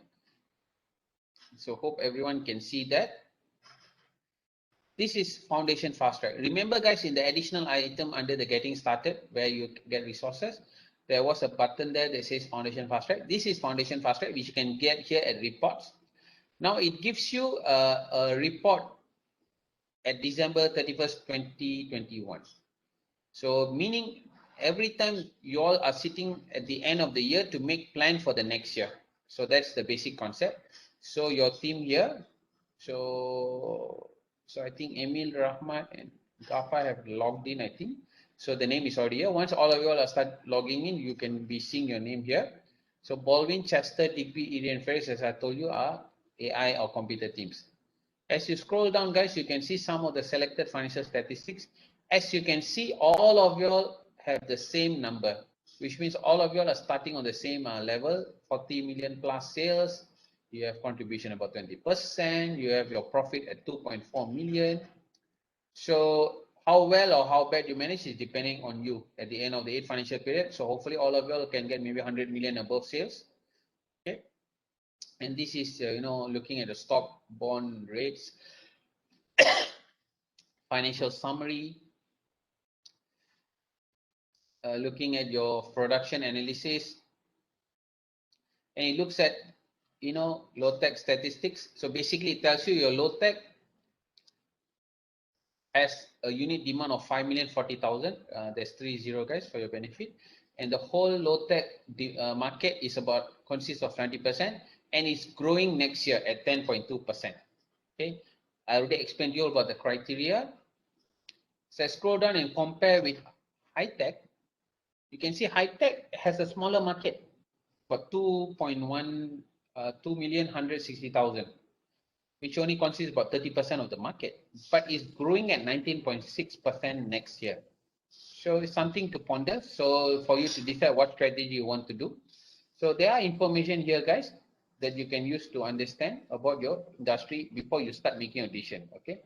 So hope everyone can see that. This is foundation fast track. Remember, guys, in the additional item under the getting started where you get resources, there was a button there that says foundation fast track. This is foundation fast track, which you can get here at reports. Now it gives you a report at December 31st, 2021. So meaning every time you all are sitting at the end of the year to make plan for the next year. So that's the basic concept. So your team here. So I think Emil, Rahmat, and Gafa have logged in, I think. So the name is already here. Once all of you all are start logging in, you can be seeing your name here. So Baldwin, Chester, Digby, Irian, Ferris, as I told you, are AI or computer teams. As you scroll down, guys, you can see some of the selected financial statistics. As you can see, all of you all have the same number, which means all of you all are starting on the same level, 40 million plus sales. You have contribution about 20%. You have your profit at 2.4 million. So how well or how bad you manage is depending on you at the end of the 8 financial period. So hopefully all of you all can get maybe 100 million above sales. Okay. And this is, looking at the stock bond rates, financial summary, looking at your production analysis, and it looks at, low tech statistics. So basically it tells you your low tech has a unit demand of 5,040,000. There's 30 guys for your benefit. And the whole low tech market is consists of 20% and it's growing next year at 10.2%. Okay. I already explained to you about the criteria. So I scroll down and compare with high tech. You can see high tech has a smaller market for 2,160,000, which only consists about 30% of the market, but is growing at 19.6% next year. So it's something to ponder. So for you to decide what strategy you want to do. So there are information here, guys, that you can use to understand about your industry before you start making a decision. Okay.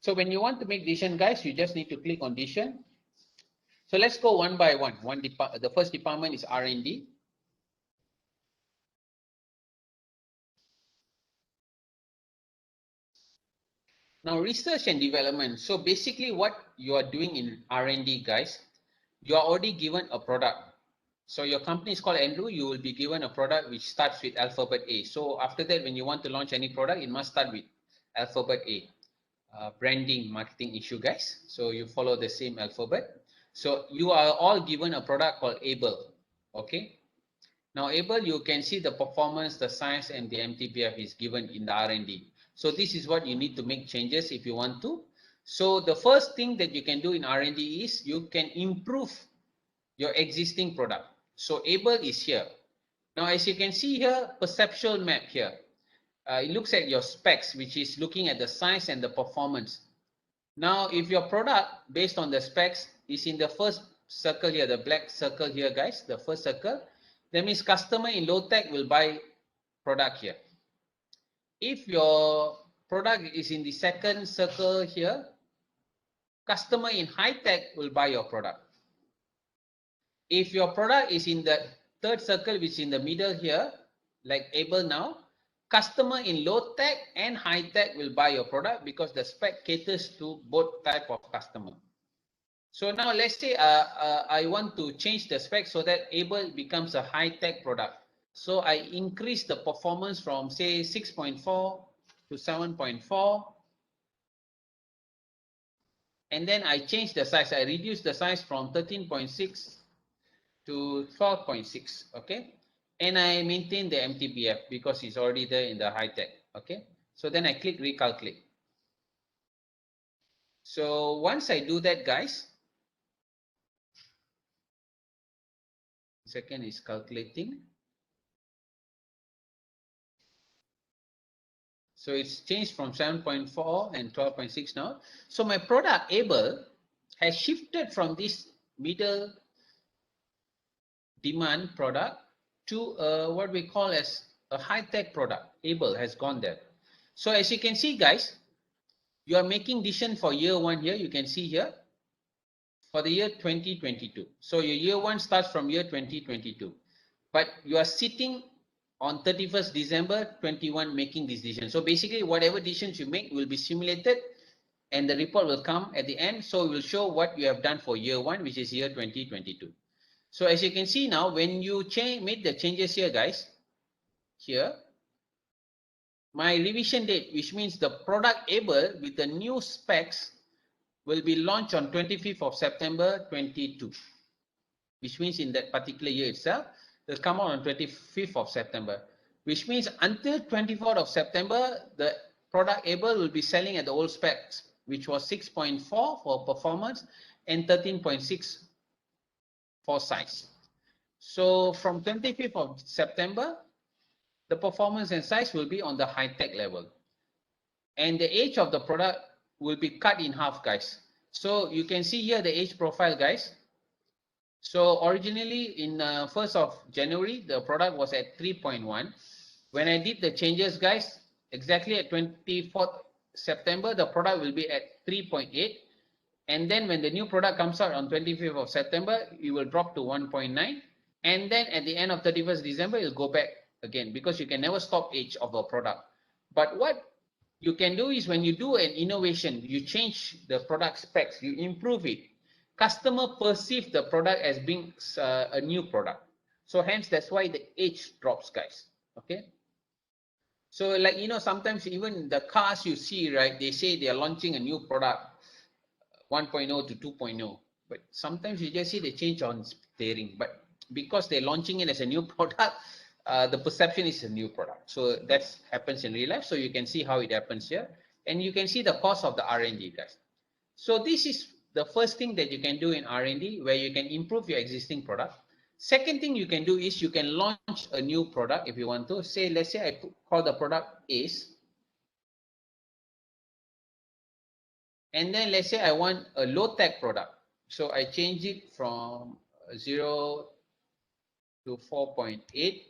So when you want to make decision, guys, you just need to click on decision. So let's go one by one. The first department is R&D. Now, research and development. So basically what you are doing in R&D, guys, you are already given a product. So your company is called Andrew, you will be given a product which starts with alphabet A. So after that, when you want to launch any product, it must start with alphabet A. Branding, marketing issue, guys. So you follow the same alphabet. So you are all given a product called Able. Okay. Now Able, you can see the performance, the size, and the MTBF is given in the R&D. So this is what you need to make changes if you want to. So the first thing that you can do in R&D is you can improve your existing product. So Able is here. Now, as you can see here, perceptual map here. It looks at your specs, which is looking at the size and the performance. Now, if your product based on the specs is in the first circle here, the black circle here, guys, the first circle, that means customer in low tech will buy product here. If your product is in the second circle here, customer in high tech will buy your product. If your product is in the third circle, which is in the middle here, like Able now, customer in low tech and high tech will buy your product because the spec caters to both type of customer. So now let's say I want to change the spec so that Able becomes a high tech product. So I increase the performance from say 6.4 to 7.4. And then I change the size. I reduce the size from 13.6 to 12.6, okay? And I maintain the MTBF because it's already there in the high tech, okay? So then I click recalculate. So once I do that, guys, second is calculating. So it's changed from 7.4 and 12.6 now. So my product Able has shifted from this middle demand product to what we call as a high-tech product. Able has gone there. So as you can see, guys, you are making decision for year one here. You can see here for the year 2022. So your year one starts from year 2022. But you are sitting on 31st December 21 making this decision. So basically whatever decisions you make will be simulated and the report will come at the end. So it will show what you have done for year one, which is year 2022. So as you can see now, when you made the changes here, guys, here, my revision date, which means the product Able with the new specs will be launched on 25th of September 22, which means in that particular year itself, it will come out on 25th of September, which means until 24th of September, the product Able will be selling at the old specs, which was 6.4 for performance and 13.6 for size. So from 25th of September, the performance and size will be on the high-tech level. And the age of the product will be cut in half, guys. So you can see here the age profile, guys. So originally in 1st of January, the product was at 3.1. When I did the changes, guys, exactly at 24th September, the product will be at 3.8. And then when the new product comes out on 25th of September, it will drop to 1.9. And then at the end of 31st December, it'll go back again because you can never stop age of a product. But what you can do is when you do an innovation, you change the product specs, you improve it. Customer perceive the product as being a new product. So hence, that's why the age drops, guys. Okay. So like, sometimes even the cars you see, right, they say they are launching a new product, 1.0 to 2.0. But sometimes you just see the change on steering. But because they're launching it as a new product, the perception is a new product. So that happens in real life. So you can see how it happens here. And you can see the cost of the R&D, guys. So this is the first thing that you can do in R&D, where you can improve your existing product. Second thing you can do is you can launch a new product if you want to. Say, let's say I call the product ACE. And then let's say I want a low-tech product. So I change it from 0 to 4.8.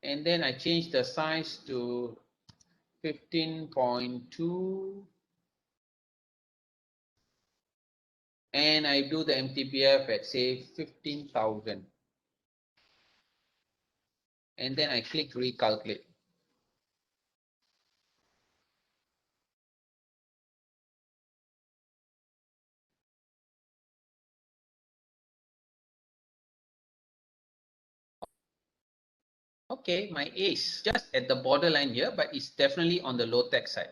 And then I change the size to 15.2. And I do the MTBF at say 15,000. And then I click recalculate. okay, my ACE just at the borderline here, but it's definitely on the low tech side.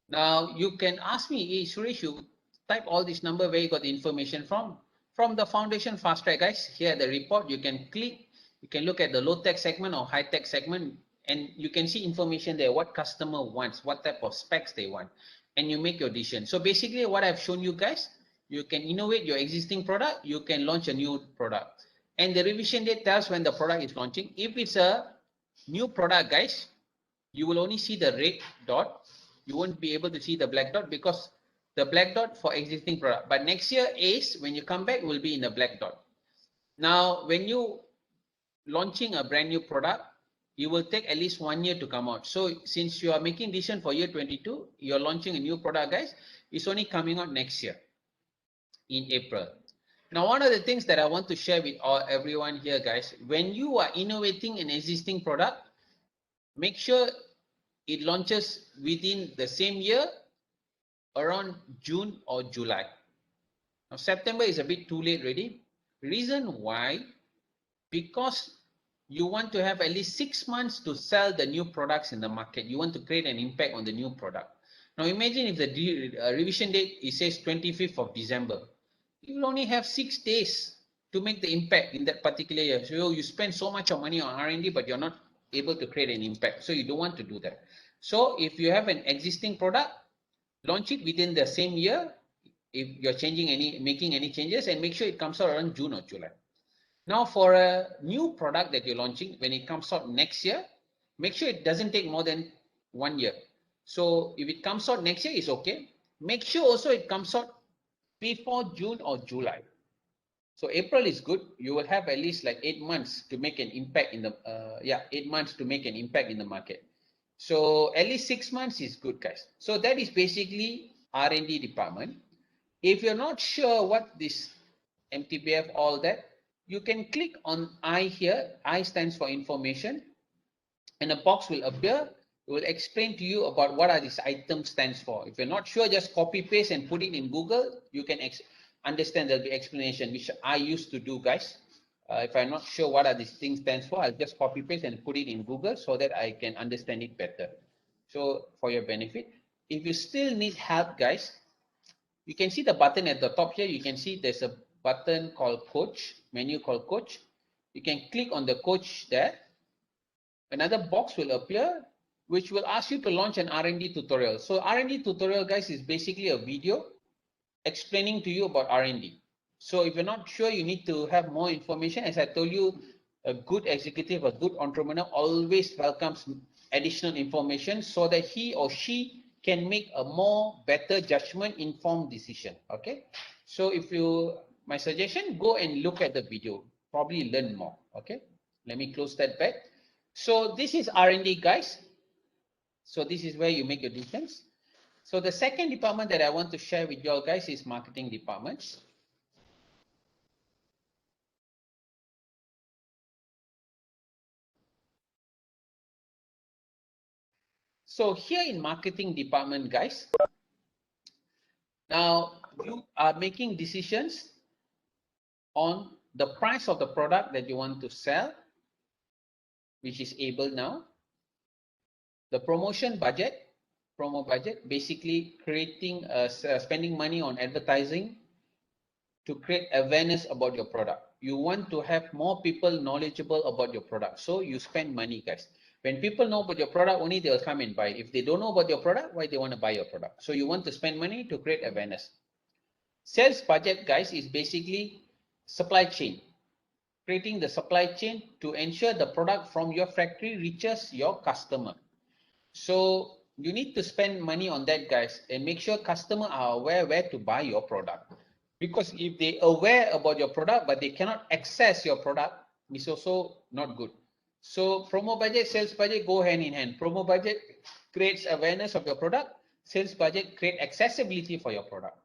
Now you can ask me, hey, Suresh, you type all this number where you got the information from. From the Foundation Fast Track, guys. Here the report, you can click, you can look at the low tech segment or high tech segment, and you can see information there, what customer wants, what type of specs they want, and you make your decision. So basically what I've shown you guys, you can innovate your existing product, you can launch a new product. And the revision date tells when the product is launching. If it's a new product, guys, you will only see the red dot. You won't be able to see the black dot because the black dot for existing product. But next year, ACE, when you come back, will be in the black dot. Now, when you launching a brand new product, it will take at least 1 year to come out. So since you are making decision for year 22, you're launching a new product, guys, it's only coming out next year in April. Now, one of the things that I want to share with everyone here, guys, when you are innovating an existing product, make sure it launches within the same year around June or July. Now, September is a bit too late already. Reason why? Because you want to have at least 6 months to sell the new products in the market. You want to create an impact on the new product. Now, imagine if the revision date, it says 25th of December. You will only have 6 days to make the impact in that particular year. So you spend so much of money on R&D, but you're not able to create an impact. So you don't want to do that. So if you have an existing product, launch it within the same year. If you're making any changes, and make sure it comes out around June or July. Now, for a new product that you're launching, when it comes out next year, make sure it doesn't take more than 1 year. So if it comes out next year, it's okay. Make sure also it comes out before June or July. So April is good. You will have at least like 8 months to make an impact in the 8 months to make an impact in the market. So at least 6 months is good, guys. So that is basically R&D department. If you're not sure what this MTBF, all that, you can click on I here. I stands for information, and a box will appear. It will explain to you about what are these items stands for. If you're not sure, just copy paste and put it in Google. You can understand there'll be explanation, which I used to do, guys. If I'm not sure what are these things stands for, I'll just copy paste and put it in Google so that I can understand it better. So for your benefit, if you still need help, guys, you can see the button at the top here. You can see there's a button called coach, menu called coach. You can click on the coach there. Another box will appear, which will ask you to launch an R&D tutorial. So R&D tutorial, guys, is basically a video explaining to you about R&D. So if you're not sure, you need to have more information. As I told you, a good executive, a good entrepreneur always welcomes additional information so that he or she can make a better judgment, informed decision. Okay. So my suggestion, go and look at the video, probably learn more. Okay. Let me close that back. So this is R&D, guys. So this is where you make your decisions. So the second department that I want to share with you all, guys, is marketing departments. So here in marketing department, guys, now you are making decisions on the price of the product that you want to sell, which is able now. The promotion budget, promo budget, basically creating, spending money on advertising to create awareness about your product. You want to have more people knowledgeable about your product. So you spend money, guys. When people know about your product, only they will come and buy. If they don't know about your product, why they want to buy your product? So you want to spend money to create awareness. Sales budget, guys, is basically supply chain. Creating the supply chain to ensure the product from your factory reaches your customer. So you need to spend money on that, guys, and make sure customers are aware where to buy your product. Because if they aware about your product, but they cannot access your product, it's also not good. So promo budget, sales budget go hand in hand. Promo budget creates awareness of your product. Sales budget create accessibility for your product.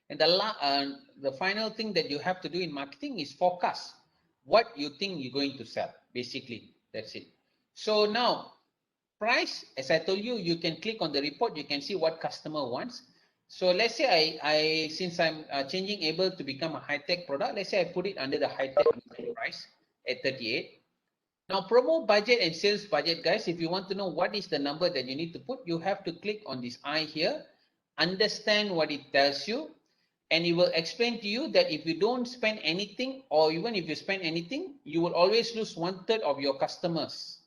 And the final thing that you have to do in marketing is forecast what you think you're going to sell. Basically, that's it. So now, price, as I told you, you can click on the report. You can see what customer wants. So let's say since I'm changing able to become a high-tech product, let's say I put it under the high-tech price at 38. Now, promo budget and sales budget, guys, if you want to know what is the number that you need to put, you have to click on this I here, understand what it tells you, and it will explain to you that if you don't spend anything, or even if you spend anything, you will always lose 1/3 of your customers.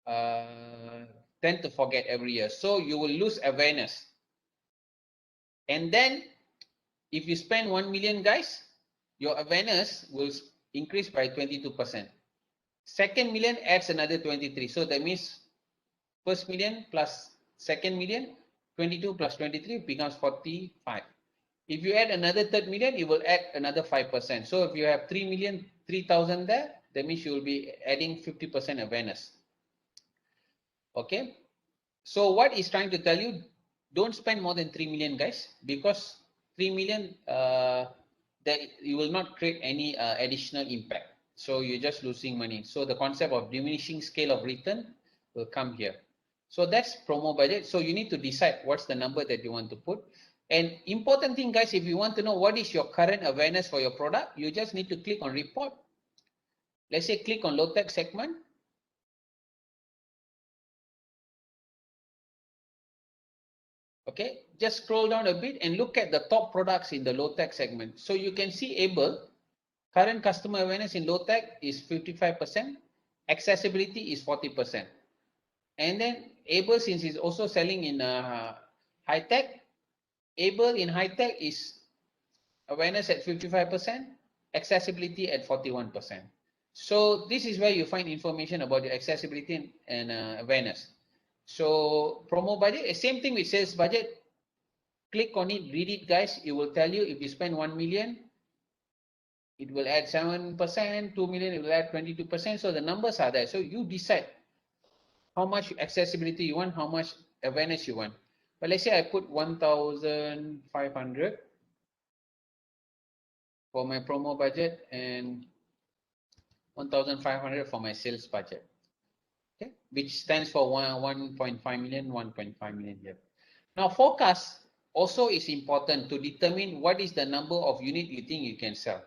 Tend to forget every year. So you will lose awareness. And then if you spend 1 million, guys, your awareness will increase by 22%. Second million adds another 23. So that means first million plus second million, 22 plus 23 becomes 45. If you add another third million, it will add another 5%. So if you have 3 million, 3,000 there, that means you will be adding 50% awareness. Okay. So what is trying to tell you, don't spend more than 3 million, guys, because 3 million, that you will not create any additional impact. So you're just losing money. So the concept of diminishing scale of return will come here. So that's promo budget. So you need to decide what's the number that you want to put. And important thing, guys, if you want to know what is your current awareness for your product, you just need to click on report. Let's say click on low-tech segment. Okay, just scroll down a bit and look at the top products in the low-tech segment. So you can see Able, current customer awareness in low-tech is 55%, accessibility is 40%. And then Able, since it's also selling in high-tech, Able in high-tech is awareness at 55%, accessibility at 41%. So this is where you find information about your accessibility and awareness. So promo budget, same thing with sales budget. Click on it, read it, guys. It will tell you if you spend 1 million, it will add 7%, 2 million, it will add 22%. So the numbers are there. So you decide how much accessibility you want, how much awareness you want. But let's say I put 1,500 for my promo budget and 1,500 for my sales budget. Okay, which stands for 1.5 million, 1.5 million here. Now, forecast also is important to determine what is the number of unit you think you can sell.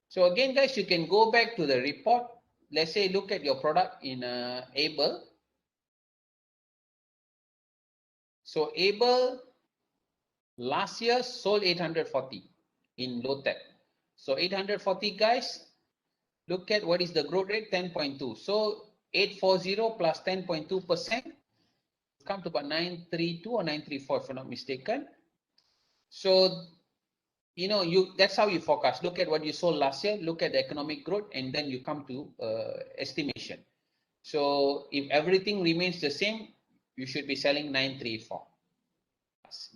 So again, guys, you can go back to the report. Let's say look at your product in Able. So Able last year sold 840 in low tech. So 840, guys, look at what is the growth rate, 10.2. So 840 plus 10.2% come to about 932 or 934 if I'm not mistaken. So you know, that's how you forecast. Look at what you sold last year, look at the economic growth, and then you come to estimation. So if everything remains the same, you should be selling 934.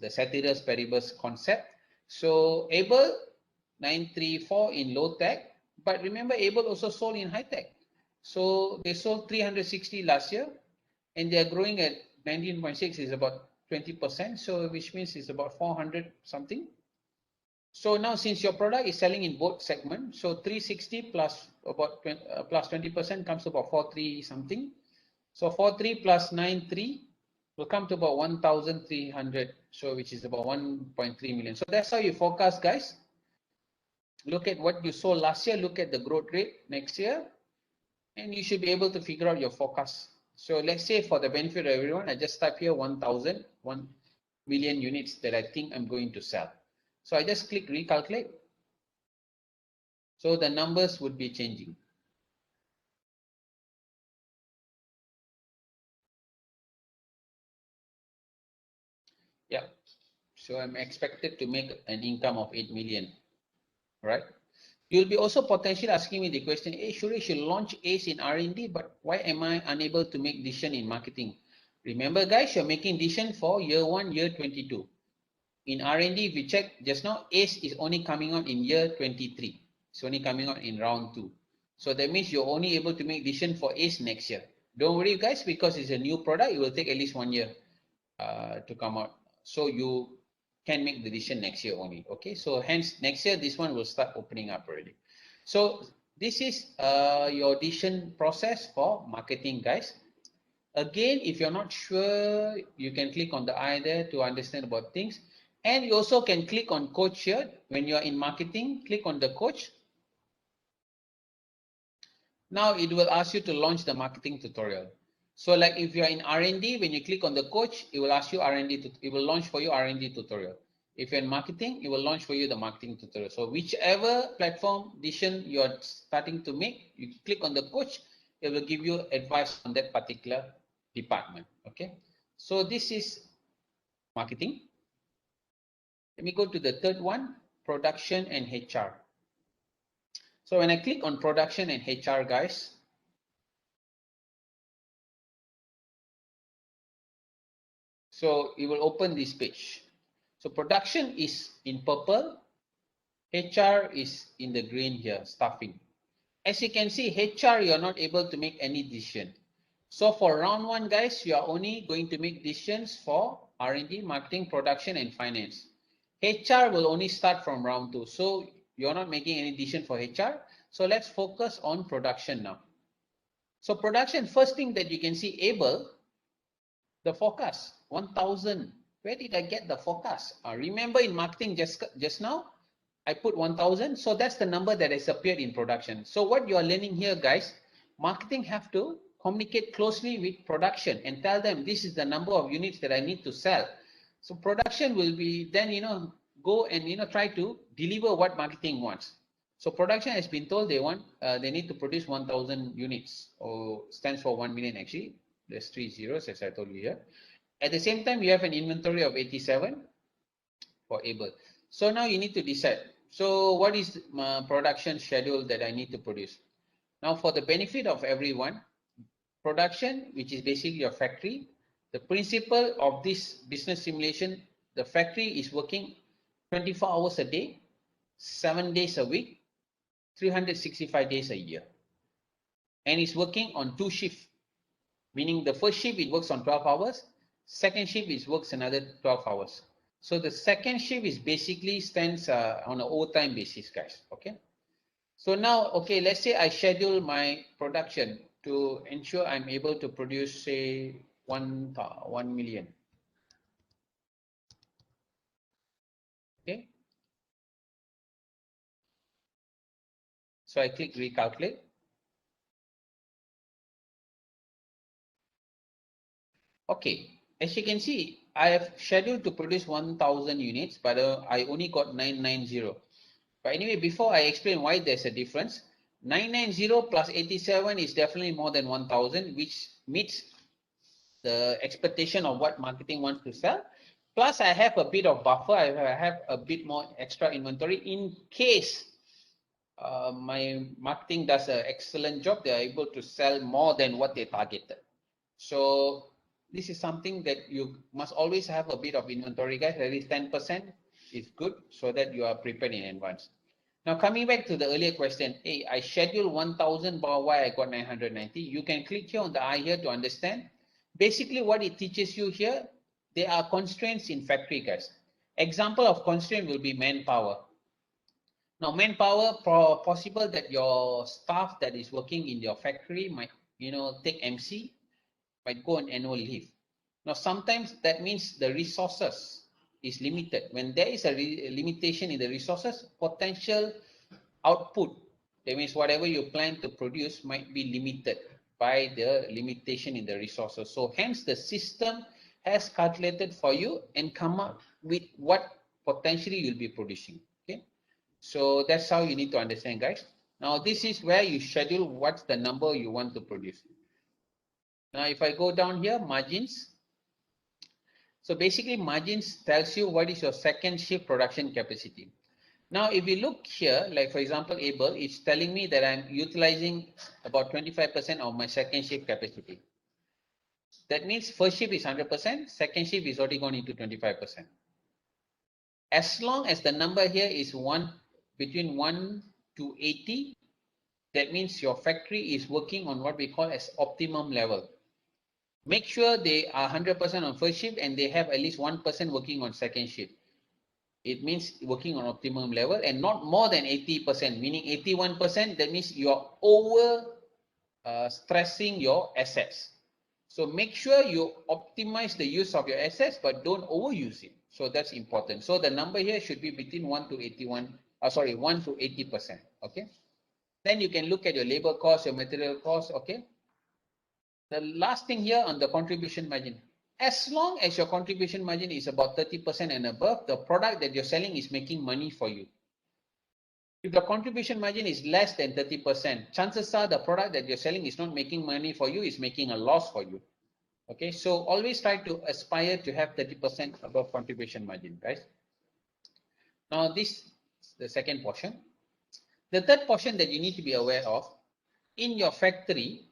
The ceteris paribus concept. So Able 934 in low tech, but remember Able also sold in high tech. So they sold 360 last year, and they are growing at 19.6 is about 20%. So which means it's about 400 something. So now since your product is selling in both segments, so 360 plus about 20% comes to about 43 something. So 43 plus 93 will come to about 1,300. So which is about 1.3 million. So that's how you forecast, guys. Look at what you sold last year, look at the growth rate next year, and you should be able to figure out your forecast. So let's say for the benefit of everyone, I just type here 1 million units that I think I'm going to sell. So I just click recalculate. So the numbers would be changing. Yeah. So I'm expected to make an income of 8 million, right? You'll be also potentially asking me the question, hey, Suresh, you launch ACE in R&D, but why am I unable to make decision in marketing? Remember, guys, you're making decision for year 1, year 22. In R&D, if you check just now, ACE is only coming out in year 23. It's only coming out in round 2. So that means you're only able to make decision for ACE next year. Don't worry, guys, because it's a new product, it will take at least 1 year to come out. So you can make the decision next year only. Okay, so hence next year this one will start opening up already. So this is your decision process for marketing, guys. Again, if you're not sure, you can click on the I there to understand about things. And you also can click on coach here. When you're in marketing, click on the coach. Now it will ask you to launch the marketing tutorial. So like if you're in R&D, when you click on the coach, it will ask you R&D, it will launch for you R&D tutorial. If you're in marketing, it will launch for you the marketing tutorial. So whichever platform decision you're starting to make, you click on the coach, it will give you advice on that particular department. Okay. So this is marketing. Let me go to the third one, production and HR. So when I click on production and HR, guys, so it will open this page. So production is in purple, HR is in the green here, staffing. As you can see, HR, you're not able to make any decision. So for round one, guys, you are only going to make decisions for R&D, marketing, production, and finance. HR will only start from round two. So you're not making any decision for HR. So let's focus on production now. So production, first thing that you can see, able, the forecast, 1,000. Where did I get the forecast? Remember in marketing just now, I put 1,000. So that's the number that has appeared in production. So what you are learning here, guys, marketing have to communicate closely with production and tell them this is the number of units that I need to sell. So production will be then, go and, try to deliver what marketing wants. So production has been told they need to produce 1,000 units, or stands for 1 million actually. There's 3 zeros as I told you here. At the same time, you have an inventory of 87 for able. So now you need to decide. So what is my production schedule that I need to produce? Now for the benefit of everyone, production, which is basically your factory, the principle of this business simulation, the factory is working 24 hours a day, 7 days a week, 365 days a year. And it's working on 2 shifts, meaning the first shift it works on 12 hours, second shift it works another 12 hours. So the second shift is basically stands on an overtime basis, guys. Okay. So now, okay, let's say I schedule my production to ensure I'm able to produce, say, 1 million. Okay. So I click recalculate. Okay. As you can see, I have scheduled to produce 1,000 units, but I only got 990. But anyway, before I explain why there's a difference, 990 plus 87 is definitely more than 1,000, which meets the expectation of what marketing wants to sell. Plus, I have a bit of buffer. I have a bit more extra inventory in case my marketing does an excellent job. They are able to sell more than what they targeted. So this is something that you must always have a bit of inventory, guys. At least 10% is good so that you are prepared in advance. Now, coming back to the earlier question, hey, I scheduled 1,000, but why I got 990? You can click here on the eye here to understand. Basically, what it teaches you here, there are constraints in factory, guys. Example of constraint will be manpower. Now, manpower, possible that your staff that is working in your factory might, take MC, might go on annual leave. Now, sometimes that means the resources is limited. When there is a limitation in the resources, potential output, that means whatever you plan to produce might be limited by the limitation in the resources. So hence the system has calculated for you and come up with what potentially you'll be producing. Okay. So that's how you need to understand, guys. Now this is where you schedule what's the number you want to produce. Now if I go down here, margins. So basically margins tells you what is your second shift production capacity. Now, if you look here, like for example, able, it's telling me that I'm utilizing about 25% of my second shift capacity. That means first shift is 100%, second shift is already gone into 25%. As long as the number here is between 1 to 80, that means your factory is working on what we call as optimum level. Make sure they are 100% on first shift and they have at least 1% working on second shift. It means working on optimum level and not more than 80%, meaning 81%, that means you're over stressing your assets. So make sure you optimize the use of your assets, but don't overuse it. So that's important. So the number here should be between 1 to 80%. Okay. Then you can look at your labor cost, your material cost, okay? The last thing here on the contribution margin. As long as your contribution margin is about 30% and above, the product that you're selling is making money for you. If the contribution margin is less than 30%, chances are the product that you're selling is not making money for you, is making a loss for you. Okay, so always try to aspire to have 30% above contribution margin, guys. Now this is the second portion. The third portion that you need to be aware of, in your factory,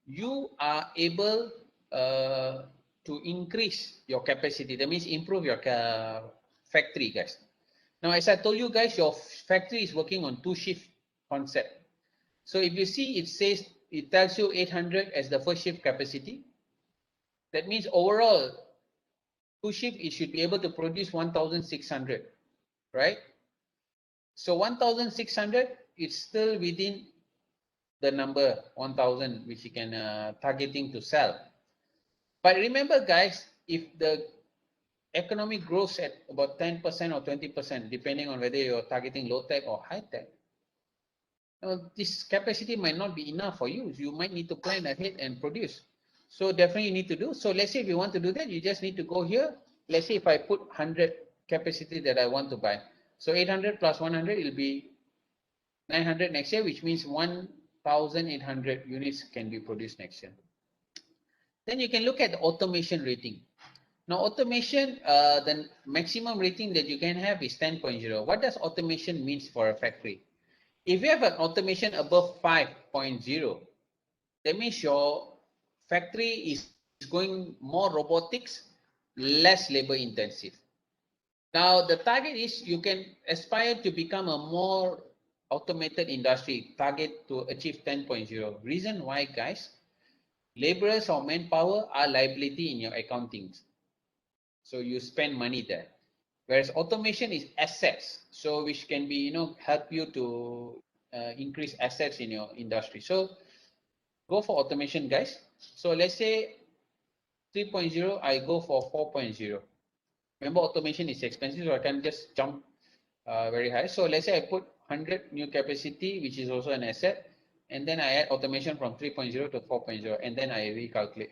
you are able to increase your capacity. That means improve your factory, guys. Now, as I told you guys, your factory is working on two shift concept. So if you see, it tells you 800 as the first shift capacity. That means overall, two shift, it should be able to produce 1,600, right? So 1,600, it's still within the number 1,000, which you can targeting to sell. But remember, guys, if the economic grows at about 10% or 20%, depending on whether you're targeting low tech or high tech, this capacity might not be enough for you. You might need to plan ahead and produce. So definitely you need to do. So let's say if you want to do that, you just need to go here. Let's say if I put 100 capacity that I want to buy. So 800 plus 100 will be 900 next year, which means 1,800 units can be produced next year. Then you can look at the automation rating. Now automation, the maximum rating that you can have is 10.0. What does automation means for a factory? If you have an automation above 5.0, that means your factory is going more robotics, less labor intensive. Now the target is you can aspire to become a more automated industry, target to achieve 10.0. Reason why, guys? Laborers or manpower are liability in your accounting. So you spend money there. Whereas automation is assets, so which can be, help you to increase assets in your industry. So go for automation, guys. So let's say 3.0, I go for 4.0. Remember, automation is expensive, so I can just jump very high. So let's say I put 100 new capacity, which is also an asset, and then I add automation from 3.0 to 4.0, and then I recalculate.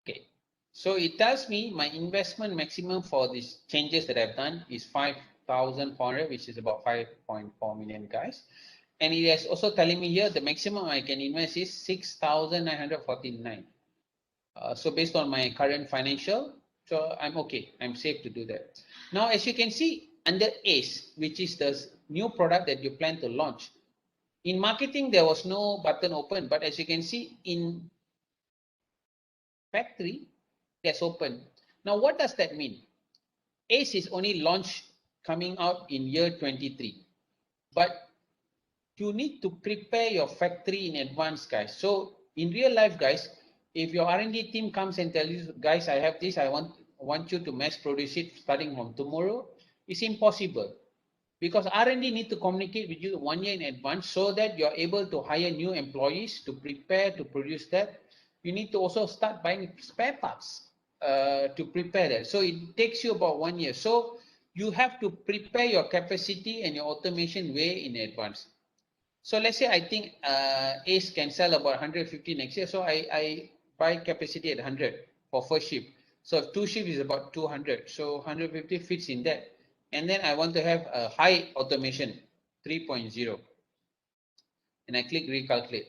Okay, so it tells me my investment maximum for these changes that I've done is 5,400, which is about 5.4 million, guys. And it is also telling me here the maximum I can invest is 6,949. So based on my current financial, so I'm okay. I'm safe to do that. Now, as you can see under ACE, which is the new product that you plan to launch. In marketing, there was no button open, but as you can see in factory, that's open. Now, what does that mean? ACE is only launched coming out in year 23, but you need to prepare your factory in advance, guys. So in real life, guys, if your R&D team comes and tells you, guys, I have this, I want you to mass produce it starting from tomorrow, it's impossible. Because R&D need to communicate with you 1 year in advance so that you're able to hire new employees to prepare to produce that. You need to also start buying spare parts to prepare that. So it takes you about 1 year. So you have to prepare your capacity and your automation way in advance. So let's say I think ACE can sell about 150 next year. So I buy capacity at 100 for first shift. So two shift is about 200. So 150 fits in that. And then I want to have a high automation 3.0. And I click recalculate.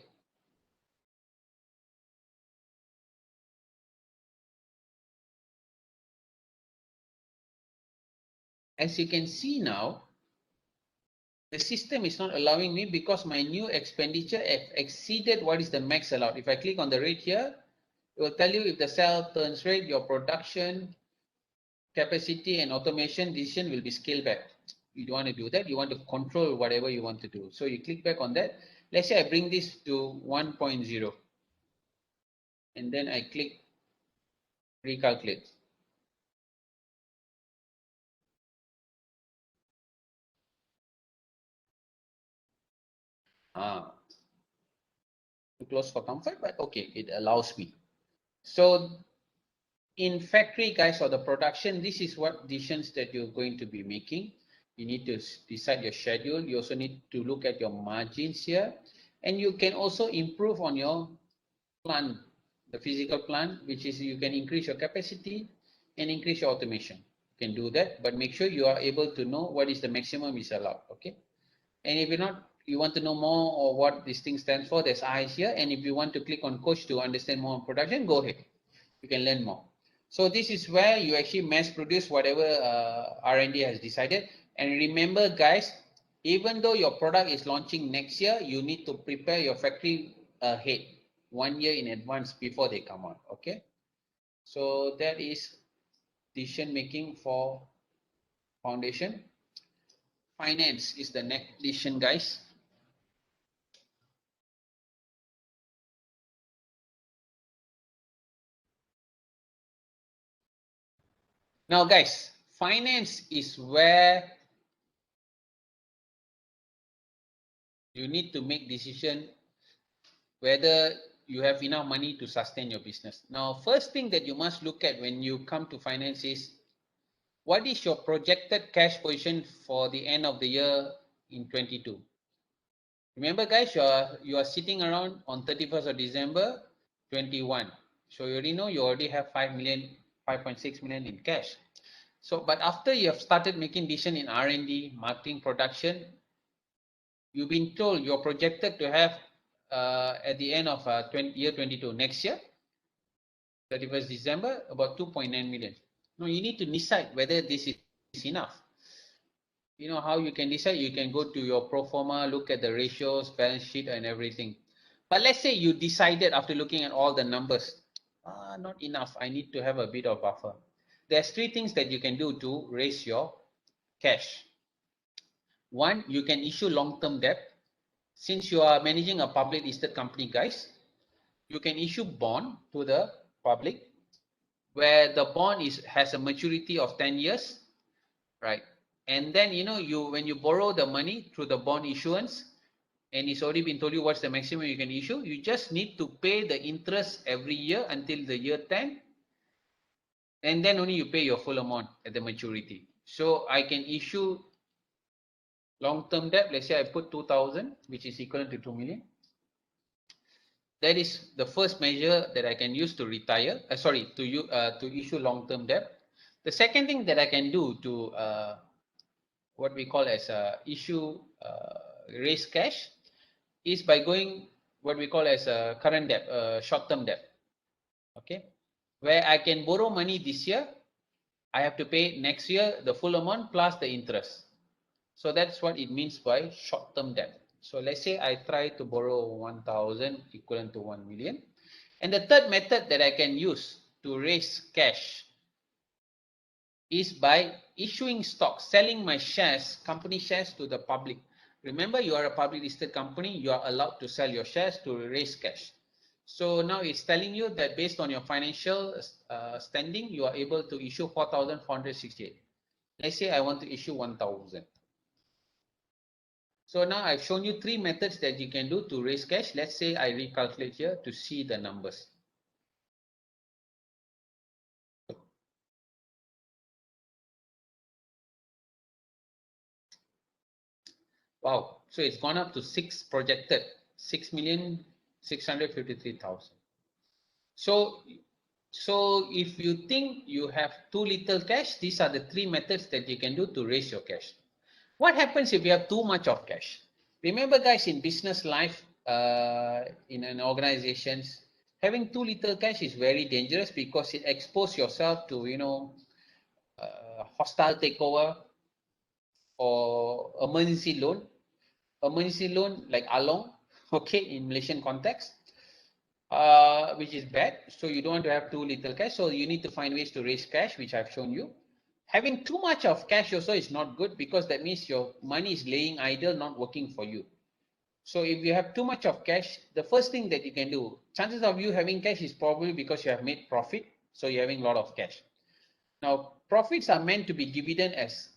As you can see now, the system is not allowing me because my new expenditure have exceeded what is the max allowed. If I click on the rate here, it will tell you if the cell turns red, your production capacity and automation decision will be scaled back. You don't want to do that. You want to control whatever you want to do. So you click back on that. Let's say I bring this to 1.0 and then I click recalculate. To close for comfort, but okay, it allows me. So in factory, guys, or the production, this is what decisions that you're going to be making. You need to decide your schedule. You also need to look at your margins here, and you can also improve on your plant, the physical plant, which is you can increase your capacity and increase your automation. You can do that, but make sure you are able to know what is the maximum is allowed. Okay. And if you're not, you want to know more or what this thing stands for, there's eyes here. And if you want to click on coach to understand more on production, go ahead. You can learn more. So this is where you actually mass produce whatever R&D has decided. And remember, guys, even though your product is launching next year, you need to prepare your factory ahead, 1 year in advance before they come out. Okay. So that is decision making for foundation. Finance is the next decision, guys. Now, guys, finance is where you need to make decision whether you have enough money to sustain your business. Now, first thing that you must look at when you come to finance is what is your projected cash position for the end of the year in 22. Remember, guys, you are sitting around on 31st of December 21. So you already know you already have 5 million, 5.6 million in cash. So, but after you have started making decision in R&D, marketing, production, you've been told you're projected to have at the end of year 22, next year, 31st December, about 2.9 million. No, you need to decide whether this is enough. You know how you can decide? You can go to your pro forma, look at the ratios, balance sheet and everything. But let's say you decided after looking at all the numbers, not enough, I need to have a bit of buffer. There's three things that you can do to raise your cash. One, you can issue long-term debt. Since you are managing a public listed company, guys, you can issue bond to the public where the bond has a maturity of 10 years, right? And then, when you borrow the money through the bond issuance, and it's already been told you what's the maximum you can issue, you just need to pay the interest every year until the year 10, and then only you pay your full amount at the maturity. So I can issue long-term debt. Let's say I put 2,000, which is equivalent to 2 million. That is the first measure that I can use to retire. To issue long-term debt. The second thing that I can do to what we call as issue raise cash is by going what we call as a current debt, short-term debt. Okay, where I can borrow money this year, I have to pay next year the full amount plus the interest. So that's what it means by short-term debt. So let's say I try to borrow 1,000 equivalent to 1 million. And the third method that I can use to raise cash is by issuing stocks, selling my shares, company shares to the public. Remember, you are a public listed company, you are allowed to sell your shares to raise cash. So now it's telling you that based on your financial standing, you are able to issue 4,468. Let's say I want to issue 1,000. So now I've shown you three methods that you can do to raise cash. Let's say I recalculate here to see the numbers. Wow, so it's gone up to projected 6,653,000. So if you think you have too little cash, these are the three methods that you can do to raise your cash. What happens if you have too much of cash? Remember, guys, in business life, in an organizations, having too little cash is very dangerous because it exposes yourself to, hostile takeover or emergency loan. Emergency loan like Along, okay, in Malaysian context, which is bad. So you don't want to have too little cash. So you need to find ways to raise cash, which I've shown you. Having too much of cash also is not good because that means your money is laying idle, not working for you. So if you have too much of cash, the first thing that you can do, chances of you having cash is probably because you have made profit. So you're having a lot of cash. Now, profits are meant to be given as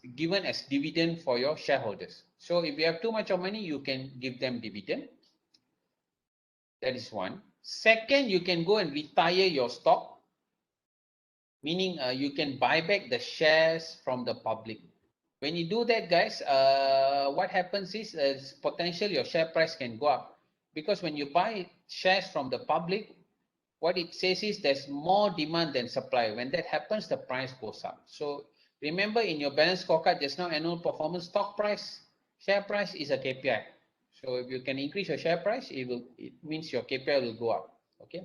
dividend for your shareholders. So if you have too much of money, you can give them dividend. That is one. Second, you can go and retire your stock, meaning you can buy back the shares from the public. When you do that, guys, what happens is potential your share price can go up, because when you buy shares from the public, what it says is there's more demand than supply. When that happens, the price goes up. So remember, in your balance scorecard just now, annual performance, stock price, share price is a KPI. So if you can increase your share price, it means your KPI will go up. Okay.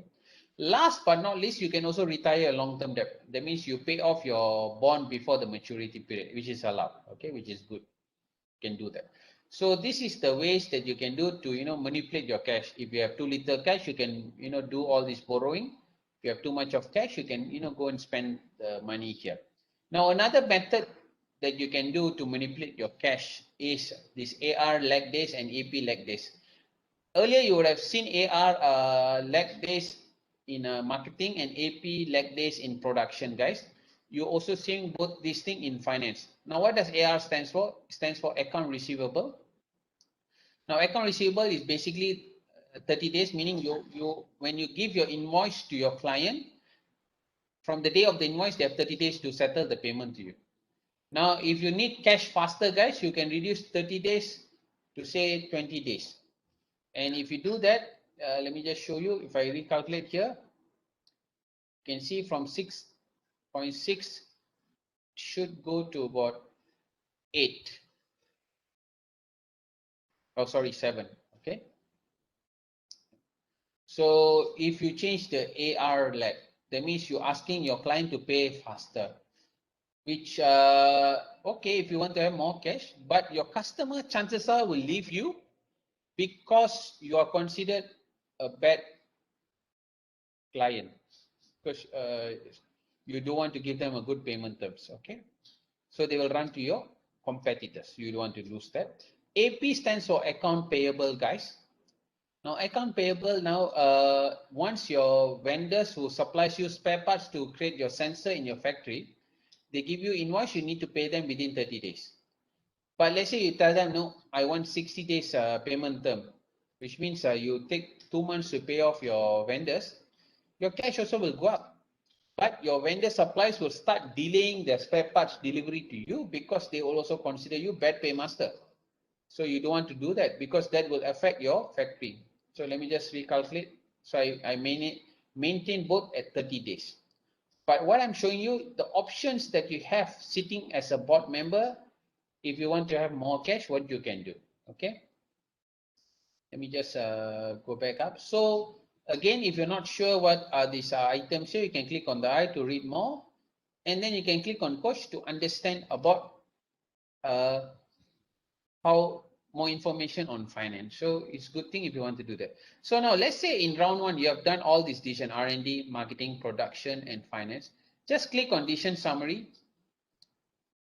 Last but not least, you can also retire a long-term debt. That means you pay off your bond before the maturity period, which is allowed. Okay, which is good. You can do that. So this is the ways that you can do to manipulate your cash. If you have too little cash, you can do all this borrowing. If you have too much of cash, you can go and spend the money here. Now another method that you can do to manipulate your cash is this AR lag days and AP lag days. Earlier you would have seen AR lag days in marketing and AP lag days in production, guys. You also seeing both these things in finance. Now what does AR stands for? It stands for account receivable. Now account receivable is basically 30 days, meaning you when you give your invoice to your client, from the day of the invoice, they have 30 days to settle the payment to you. Now, if you need cash faster, guys, you can reduce 30 days to say 20 days. And if you do that, let me just show you. If I recalculate here, you can see from 6.6 should go to about 8. Oh, sorry, 7. Okay. So if you change the AR lag, that means you're asking your client to pay faster. Which, okay, if you want to have more cash, but your customer, chances are, will leave you because you are considered a bad client, because you don't want to give them a good payment terms. Okay, so they will run to your competitors. You don't want to lose that. AP stands for account payable, guys. Now account payable, once your vendors who supplies you spare parts to create your sensor in your factory, they give you invoice, you need to pay them within 30 days. But let's say you tell them, no, I want 60 days payment term, which means you take 2 months to pay off your vendors, your cash also will go up. But your vendor supplies will start delaying their spare parts delivery to you, because they will also consider you bad paymaster. So you don't want to do that, because that will affect your factory. So let me just recalculate. So I maintain both at 30 days. But what I'm showing you, the options that you have sitting as a board member, if you want to have more cash, what you can do. Okay. Let me just go back up. So again, if you're not sure what are these items here, you can click on the I to read more. And then you can click on coach to understand about how more information on finance. So it's a good thing if you want to do that. So now let's say in round 1, you have done all these decision, R&D, marketing, production, and finance. Just click on decision summary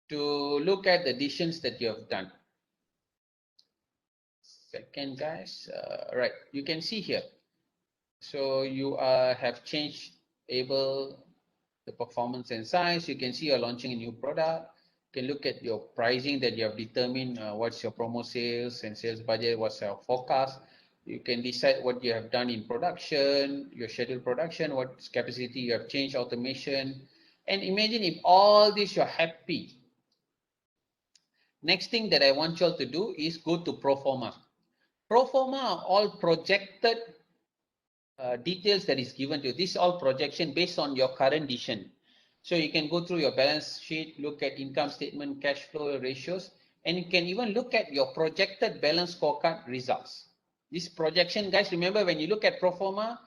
to look at the decisions that you have done. Second, guys, right, you can see here. So you have changed able the performance and size. You can see you're launching a new product. You can look at your pricing that you have determined, what's your promo sales and sales budget, what's your forecast. You can decide what you have done in production, your scheduled production, what capacity you have changed, automation. And imagine if all this you're happy. Next thing that I want you all to do is go to pro forma. Pro forma are all projected details that is given to you. This is all projection based on your current decision. So you can go through your balance sheet, look at income statement, cash flow ratios, and you can even look at your projected balance scorecard results. This projection, guys, remember when you look at pro forma,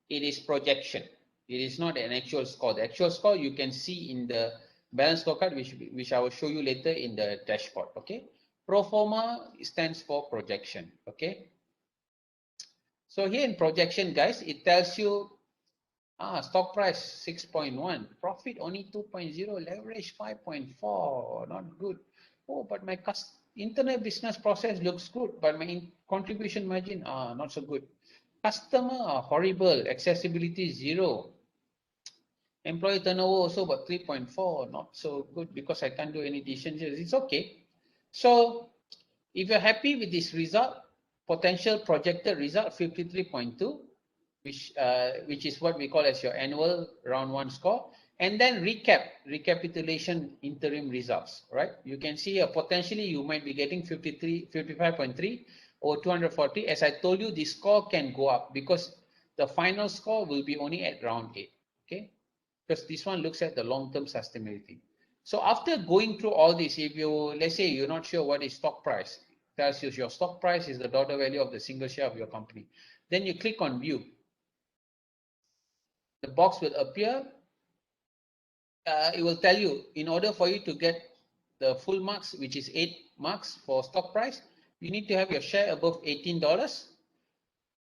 it is projection. It is not an actual score. The actual score you can see in the balance scorecard, which I will show you later in the dashboard. Okay. Pro forma stands for projection. Okay. So here in projection, guys, it tells you stock price 6.1, profit only 2.0, leverage 5.4, not good. Oh, but my internal business process looks good, but my contribution margin not so good. Customer horrible, accessibility 0. Employee turnover also about 3.4, not so good because I can't do any decisions. It's okay. So if you're happy with this result, potential projected result 53.2, which is what we call as your annual round one score, and then recapitulation interim results, right? You can see potentially you might be getting 55.3 or 240. As I told you, the score can go up because the final score will be only at round 8, okay? Because this one looks at the long-term sustainability. So after going through all this, if you, let's say you're not sure what is stock price, tells you your stock price is the dollar value of the single share of your company. Then you click on view. The box will appear. It will tell you in order for you to get the full marks, which is 8 marks for stock price, you need to have your share above $18.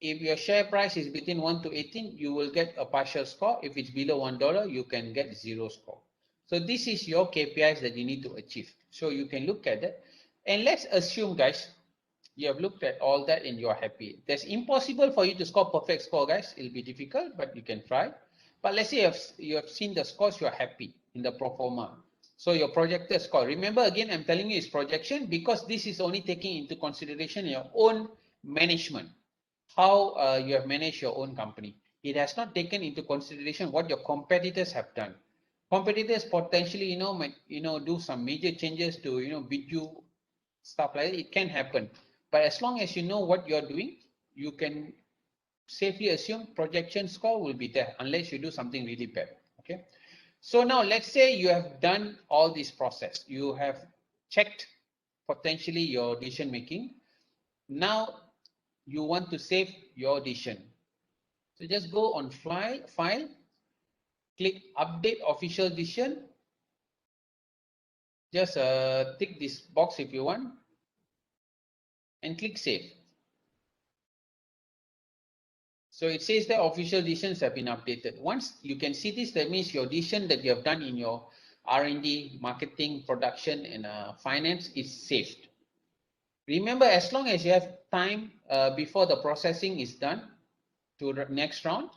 If your share price is between 1 to 18, you will get a partial score. If it's below $1, you can get 0 score. So this is your KPIs that you need to achieve. So you can look at that. And let's assume, guys, you have looked at all that and you're happy. That's impossible for you to score perfect score, guys. It'll be difficult, but you can try. But let's say you have seen the scores, you're happy in the pro forma. So your projected score. Remember, again, I'm telling you it's projection because this is only taking into consideration your own management, how you have managed your own company. It has not taken into consideration what your competitors have done. Competitors potentially, might, do some major changes to, beat you, stuff like that. It can happen. But as long as you know what you're doing, you can safely assume projection score will be there unless you do something really bad. Okay. So now let's say you have done all this process. You have checked potentially your decision making. Now you want to save your decision. So just go on file, click update official decision. Just tick this box if you want and click save. So it says that official decisions have been updated. Once you can see this, that means your decision that you have done in your R&D, marketing, production, and finance is saved. Remember, as long as you have time before the processing is done to the next round,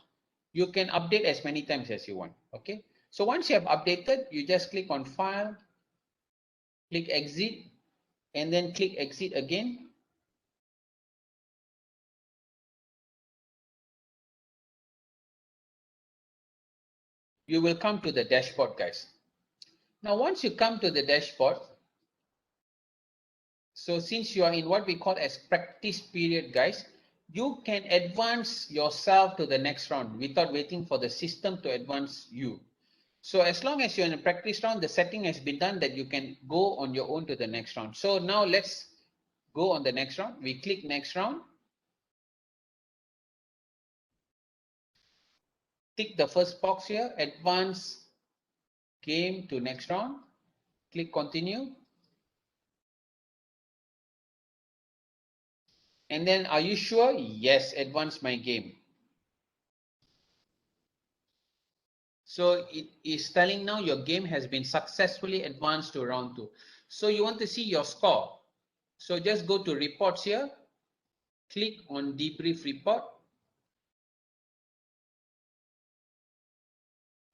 you can update as many times as you want. Okay. So once you have updated, you just click on File, click Exit, and then click Exit again. You will come to the dashboard, guys. Now, once you come to the dashboard, so since you are in what we call as practice period, guys, you can advance yourself to the next round without waiting for the system to advance you. So as long as you're in a practice round, the setting has been done that you can go on your own to the next round. So now let's go on the next round. We click next round. Tick the first box here, advance game to next round. Click continue. And then are you sure? Yes, advance my game. So it is telling now your game has been successfully advanced to round 2. So you want to see your score. So just go to reports here. Click on debrief report.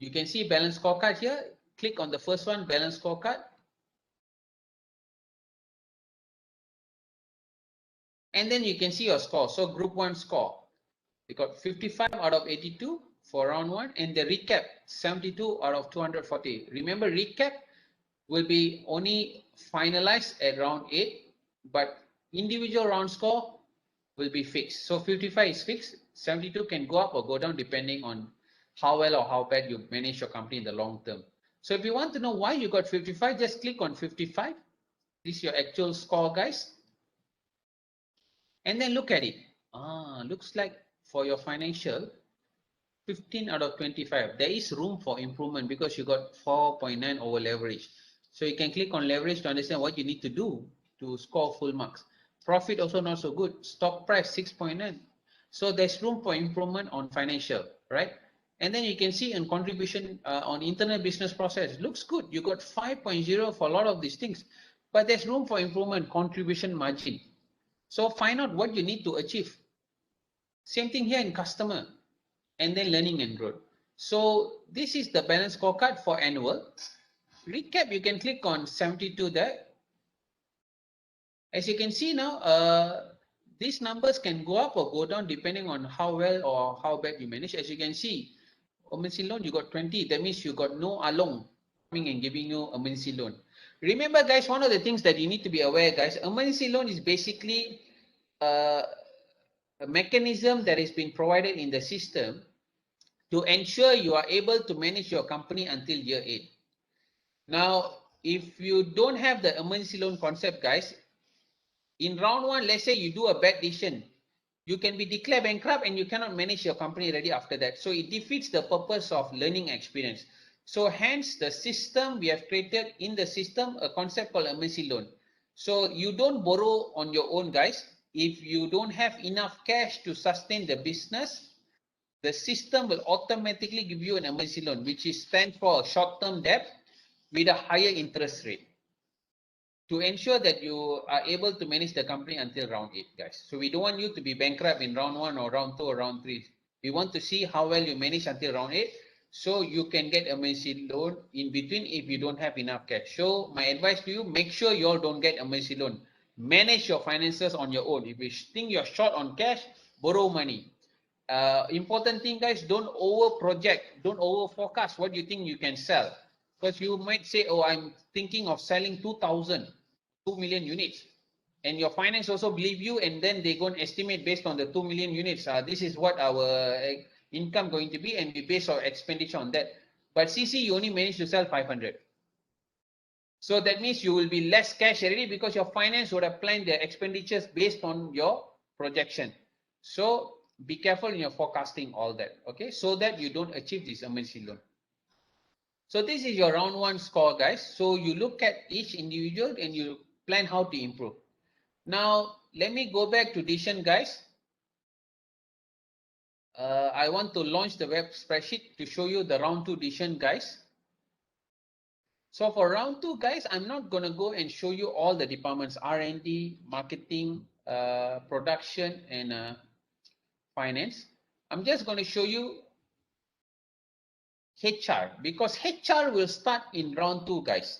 You can see balance scorecard here. Click on the first one, balance scorecard. And then you can see your score. So group 1 score. We got 55 out of 82 for round 1. And the recap, 72 out of 240. Remember, recap will be only finalized at round 8. But individual round score will be fixed. So 55 is fixed. 72 can go up or go down depending on how well or how bad you manage your company in the long term. So if you want to know why you got 55, just click on 55. This is your actual score, guys. And then look at it. Looks like for your financial, 15 out of 25. There is room for improvement because you got 4.9 over leverage. So you can click on leverage to understand what you need to do to score full marks. Profit also not so good. Stock price 6.9. So there's room for improvement on financial, right? And then you can see in contribution on internal business process. Looks good. You got 5.0 for a lot of these things. But there's room for improvement, contribution margin. So find out what you need to achieve. Same thing here in customer and then learning and growth. So this is the balance scorecard for annual. Recap, you can click on 72 there. As you can see now, these numbers can go up or go down depending on how well or how bad you manage. As you can see, emergency loan, you got 20. That means you got no along coming and giving you emergency loan. Remember, guys, one of the things that you need to be aware, guys, emergency loan is basically a mechanism that has been provided in the system to ensure you are able to manage your company until year 8. Now, if you don't have the emergency loan concept, guys, in round 1, let's say you do a bad decision, you can be declared bankrupt and you cannot manage your company already after that. So it defeats the purpose of learning experience. So hence the system, we have created in the system a concept called emergency loan. So you don't borrow on your own, guys. If you don't have enough cash to sustain the business, the system will automatically give you an emergency loan, which is stands for a short-term debt with a higher interest rate, to ensure that you are able to manage the company until round 8, guys. So we don't want you to be bankrupt in round 1 or round 2 or round 3. We want to see how well you manage until round 8, so you can get emergency loan in between if you don't have enough cash. So my advice to you, make sure you all don't get emergency loan. Manage your finances on your own. If you think you're short on cash, borrow money. Important thing, guys, don't over project, don't over forecast what you think you can sell. Because you might say, oh, I'm thinking of selling 2 million units. And your finance also believe you, and then they go and estimate based on the 2 million units. This is what our income going to be, and we base our expenditure on that. But CC, you only managed to sell 500. So that means you will be less cash already because your finance would have planned their expenditures based on your projection. So be careful in your forecasting all that, okay? So that you don't achieve this emergency loan. So this is your round 1 score, guys. So you look at each individual and you plan how to improve. Now, let me go back to decision, guys. I want to launch the web spreadsheet to show you the round 2 decision, guys. So for round 2, guys, I'm not going to go and show you all the departments, R&D, marketing, production, and finance. I'm just going to show you HR, because HR will start in round 2, guys.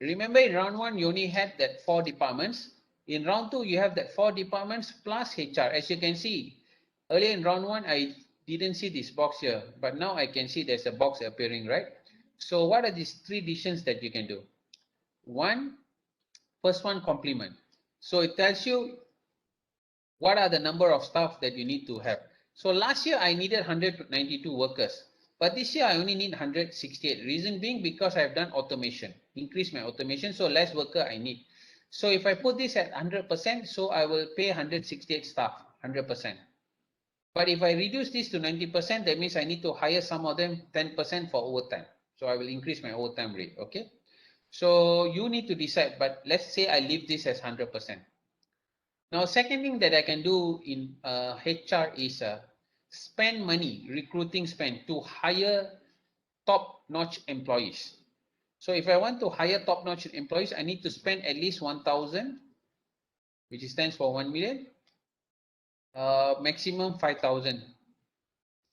Remember, in round 1, you only had that 4 departments. In round 2, you have that 4 departments plus HR. As you can see, earlier in round 1, I didn't see this box here, but now I can see there's a box appearing, right? So what are these 3 decisions that you can do? First one, complement. So it tells you what are the number of staff that you need to have. So last year I needed 192 workers, but this year I only need 168. Reason being because I've done automation, increase my automation, so less worker I need. So if I put this at 100%, so I will pay 168 staff, 100%. But if I reduce this to 90%, that means I need to hire some of them 10% for overtime. So I will increase my overtime rate, okay? So you need to decide, but let's say I leave this as 100%. Now, second thing that I can do in HR is spend money, recruiting spend to hire top-notch employees. So if I want to hire top-notch employees, I need to spend at least 1,000, which stands for 1 million, maximum 5,000.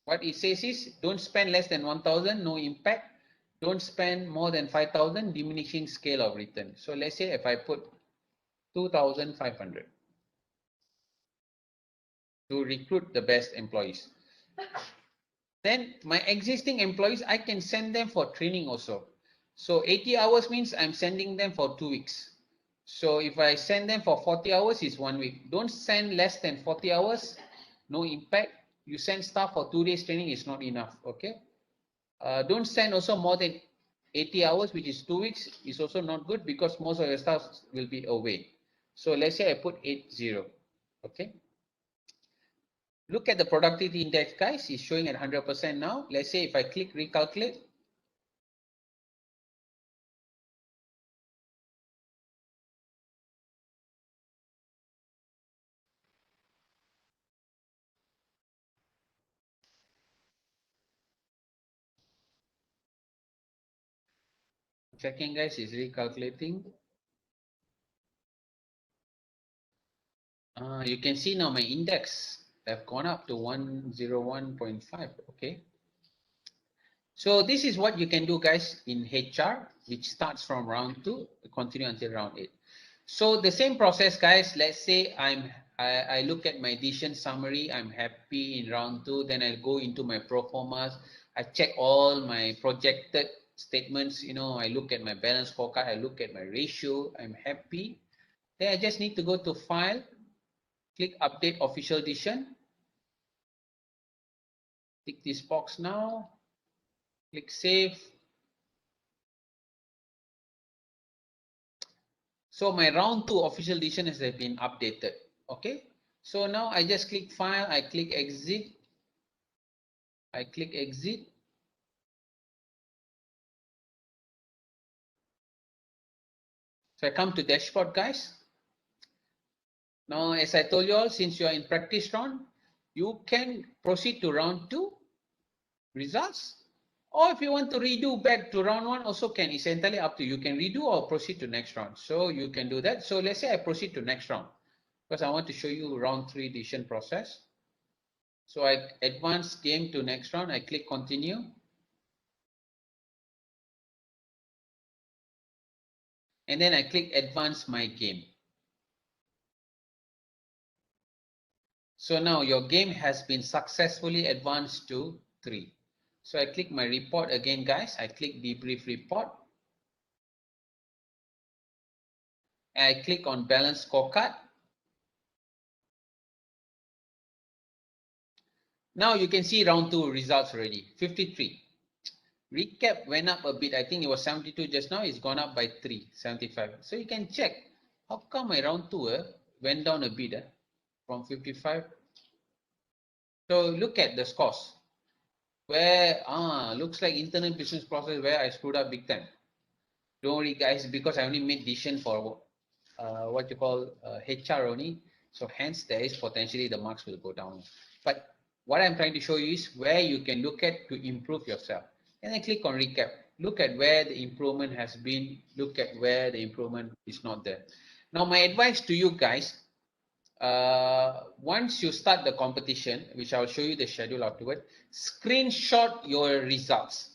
What it says is don't spend less than 1,000, no impact. Don't spend more than 5,000, diminishing scale of return. So let's say if I put 2,500 to recruit the best employees. Then my existing employees, I can send them for training also. So 80 hours means I'm sending them for 2 weeks. So if I send them for 40 hours, it's 1 week. Don't send less than 40 hours, no impact. You send staff for 2 days training is not enough, okay? Don't send also more than 80 hours, which is 2 weeks, is also not good because most of your staff will be away. So let's say I put 80, okay? Look at the productivity index, guys. It's showing at 100% now. Let's say if I click recalculate, checking, guys, is recalculating. You can see now my index have gone up to 101.5. Okay. So this is what you can do, guys, in HR, which starts from round 2, continue until round 8. So the same process, guys. Let's say I look at my decision summary. I'm happy in round 2. Then I'll go into my pro formas. I check all my projected statements. You know, I look at my balance scorecard. I look at my ratio. I'm happy. Then I just need to go to File, click Update Official Decision. Tick this box now. Click Save. So my round 2 official decision has been updated. Okay. So now I just click File. I click Exit. I click Exit. So I come to dashboard, guys. Now, as I told you all, since you are in practice round, you can proceed to round 2 results. Or if you want to redo back to round 1 also can. It's entirely up to you. You can redo or proceed to next round. So you can do that. So let's say I proceed to next round because I want to show you round 3 decision process. So I advance game to next round. I click continue. And then I click advance my game. So now your game has been successfully advanced to 3. So I click my report again, guys. I click debrief report. And I click on balance scorecard. Now you can see round 2 results already, 53. Recap went up a bit. I think it was 72 just now. It's gone up by 3, 75. So you can check how come my round 2 went down a bit from 55. So look at the scores. Where looks like internal business process where I screwed up big time. Don't worry, guys, because I only made decision for what you call HR only. So hence there is potentially the marks will go down. But what I'm trying to show you is where you can look at to improve yourself. And then click on recap. Look at where the improvement has been. Look at where the improvement is not there. Now my advice to you guys, once you start the competition, which I'll show you the schedule afterward, screenshot your results.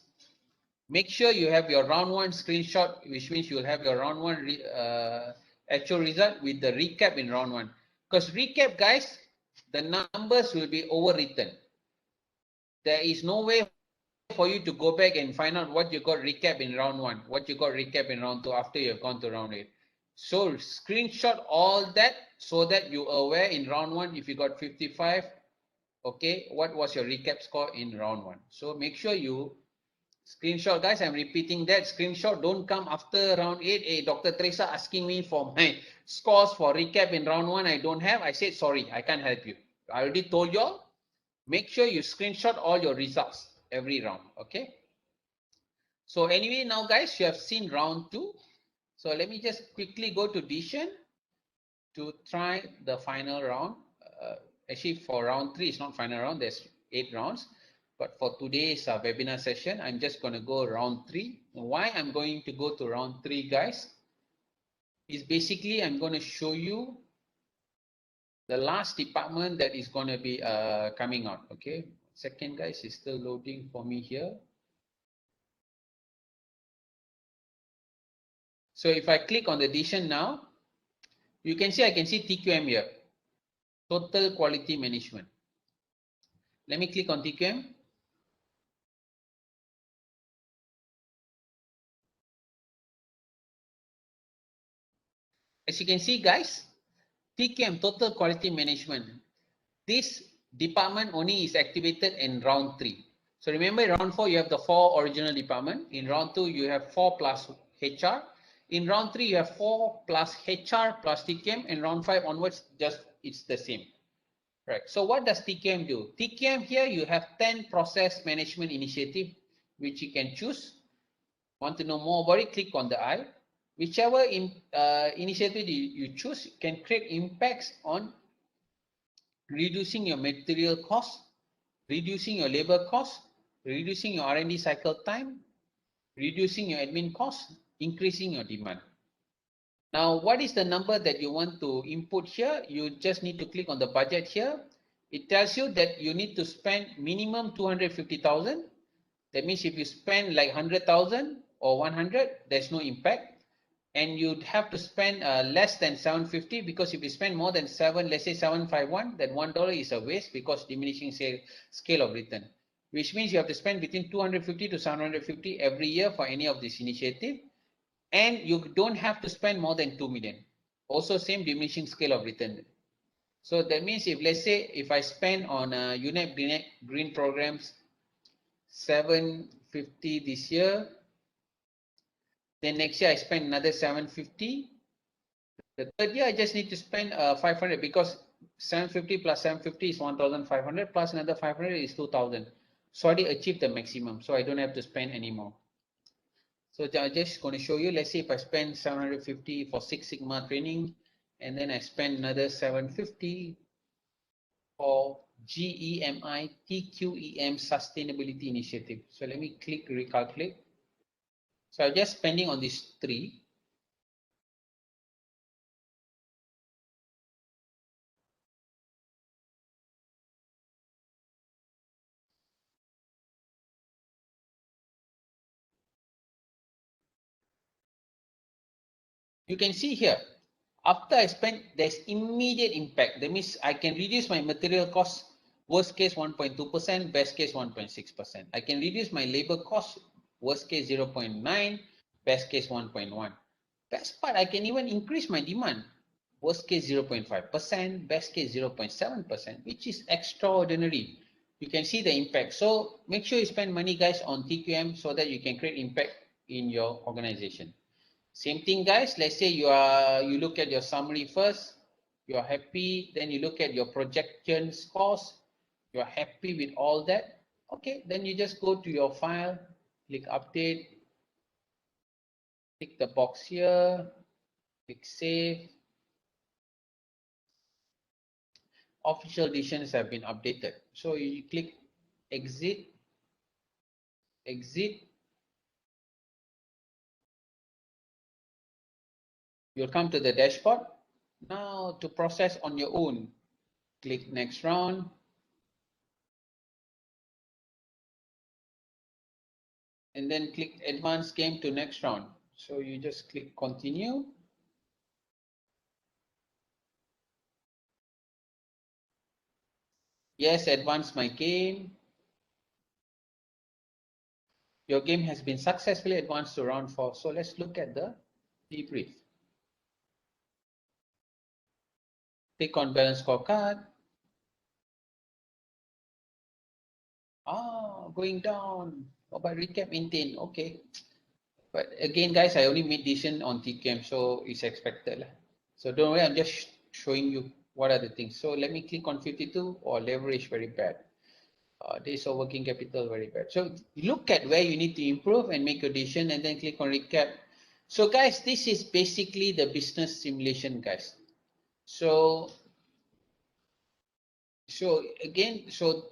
Make sure you have your round 1 screenshot, which means you'll have your round 1 actual result with the recap in round 1. Because recap, guys, the numbers will be overwritten. There is no way for you to go back and find out what you got recap in round 1, what you got recap in round 2 after you have gone to round 8. So screenshot all that so that you are aware in round 1 if you got 55, okay, what was your recap score in round 1. So make sure you screenshot, guys. I'm repeating that. Screenshot don't come after round 8. Hey, Dr. Teresa asking me for my scores for recap in round 1. I don't have. I said, sorry, I can't help you. I already told you all. Make sure you screenshot all your results every round. Okay. So anyway, now guys, you have seen round 2. So let me just quickly go to decision to try the final round. Actually, for round 3, it's not final round. There's 8 rounds. But for today's webinar session, I'm just going to go round 3. Why I'm going to go to round 3, guys, is basically I'm going to show you the last department that is going to be coming out. Okay, second, guys, is still loading for me here. So if I click on the decision now, you can see I can see TQM here, total quality management. Let me click on TQM. As you can see, guys, TQM, total quality management. This department only is activated in round 3. So remember, in round 4, you have the 4 original department. In round 2, you have 4 plus HR. In round 3, you have 4 plus HR plus TQM. In round 5 onwards, just it's the same. Right. So what does TQM do? TQM here, you have 10 process management initiative, which you can choose. Want to know more about it? Click on the I. Whichever initiative you choose can create impacts on reducing your material cost, reducing your labor cost, reducing your R&D cycle time, reducing your admin cost, increasing your demand. Now, what is the number that you want to input here? You just need to click on the budget here. It tells you that you need to spend minimum 250,000. That means if you spend like 100,000 or 100, there's no impact. and you'd have to spend less than 750, because if you spend more than 7, let's say 751, then $1 is a waste because diminishing scale of return, which means you have to spend between 250 to 750 every year for any of this initiative, and you don't have to spend more than 2 million. Also same diminishing scale of return. So that means if let's say if I spend on UNEP green programs 750 this year, then next year I spend another 750. The third year I just need to spend 500, because 750 plus 750 is 1,500 plus another 500 is 2,000. So I already achieved the maximum, so I don't have to spend anymore. So I'm just going to show you. Let's say if I spend 750 for Six Sigma training, and then I spend another 750 for GEMI TQEM Sustainability Initiative. So let me click recalculate. So I'm just spending on these three. You can see here, after I spend, there's immediate impact. That means I can reduce my material costs, worst case 1.2%, best case 1.6%. I can reduce my labor costs, worst case 0.9, best case 1.1. Best part, I can even increase my demand, worst case 0.5%, best case 0.7%, which is extraordinary. You can see the impact. So make sure you spend money, guys, on TQM so that you can create impact in your organization. Same thing, guys. Let's say you look at your summary first, you're happy, then you look at your projection scores, you're happy with all that. Okay, then you just go to your file, click update, tick the box here, click save. Official editions have been updated. So you click exit, exit. You'll come to the dashboard. Now to process on your own, click next round. And then click advanced game to next round. So you just click continue. Yes, advance my game. Your game has been successfully advanced to round 4. So let's look at the debrief. Click on balance scorecard. Going down. Oh, by recap maintain. Okay. But again, guys, I only made decision on TQM, so it's expected. So don't worry, I'm just showing you what are the things. So let me click on 52 or leverage very bad. Days of working capital very bad. So look at where you need to improve and make your decision, and then click on recap. So guys, this is basically the business simulation, guys. So again,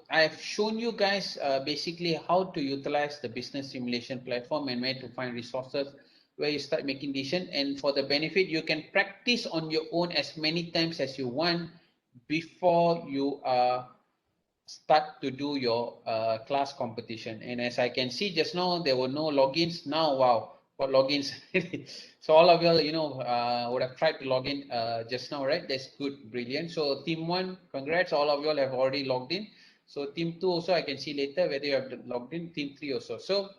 I've shown you guys basically how to utilize the business simulation platform and where to find resources, where you start making decision. And for the benefit, you can practice on your own as many times as you want before you start to do your class competition. And as I can see just now, there were no logins. Now, wow, got logins. So all of you, would have tried to log in just now, right? That's good, brilliant. So team 1, congrats, all of you all have already logged in. So team 2 also, I can see later whether you have logged in. Team 3 also. So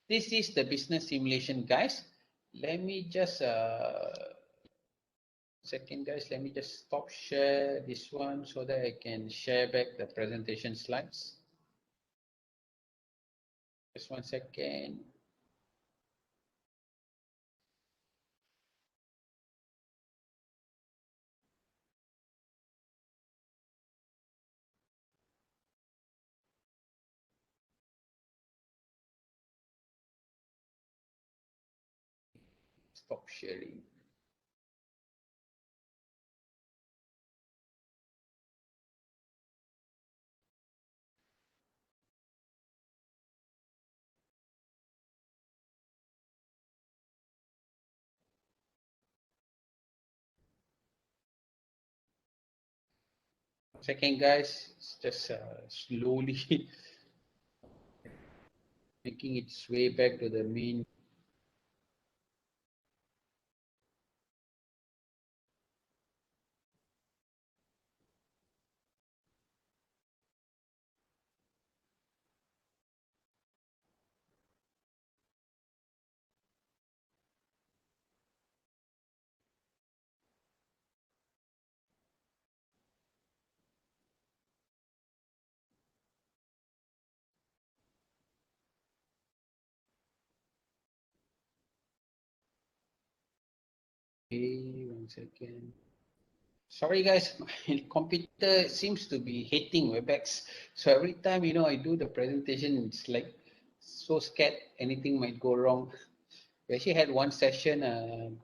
this is the business simulation, guys. Let me just second, guys, let me just stop share this one so that I can share back the presentation slides. Just 1 second. Stop sharing. Second, guys, it's just slowly making its way back to the main. Okay, 1 second. Sorry guys, my computer seems to be hating WebEx. So every time, I do the presentation, it's like so scared anything might go wrong. We actually had one session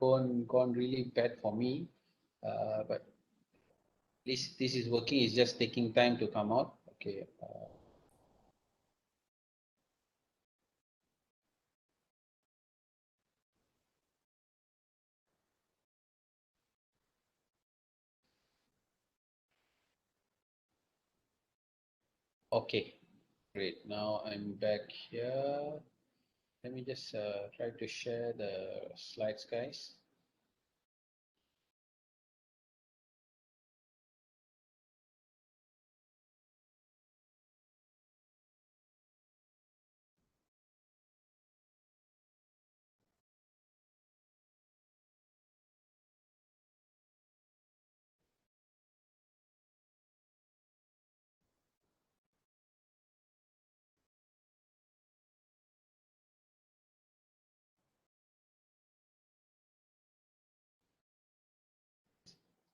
gone really bad for me. But this is working, it's just taking time to come out. Okay. Okay, great. Now I'm back here. Let me just try to share the slides, guys.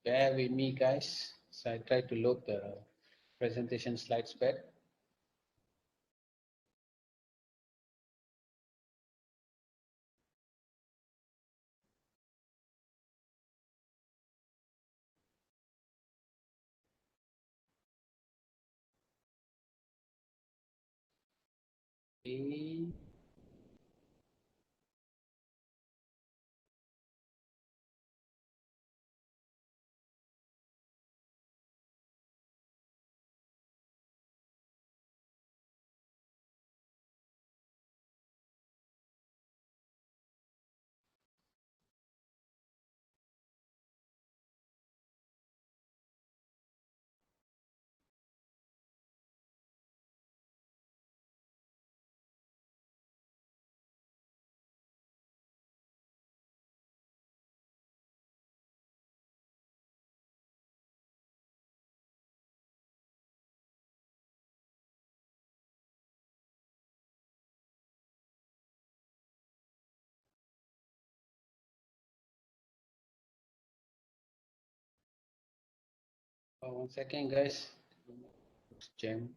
Bear with me, guys. So I try to load the presentation slides back. Okay. Oh, 1 second, guys. Jam.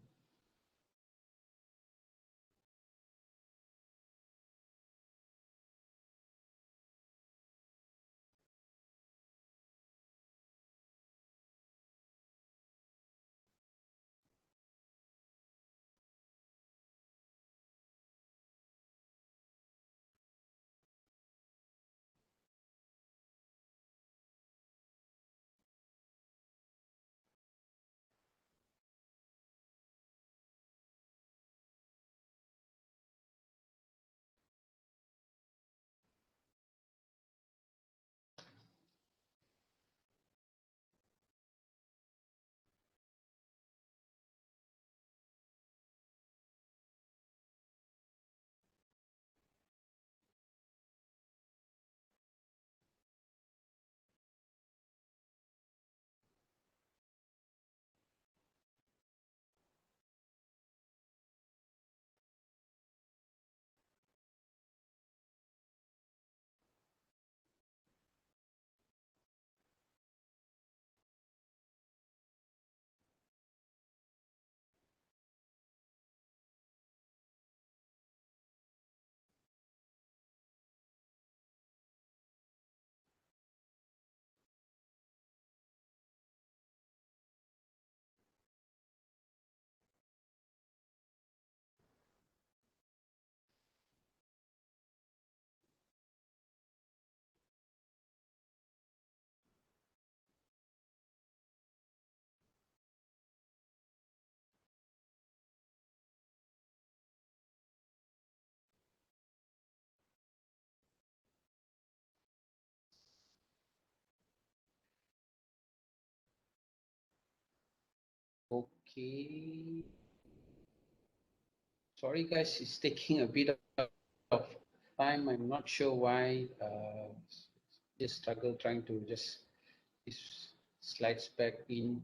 Okay. Sorry, guys, it's taking a bit of time. I'm not sure why. Just struggle trying to just this slides back in.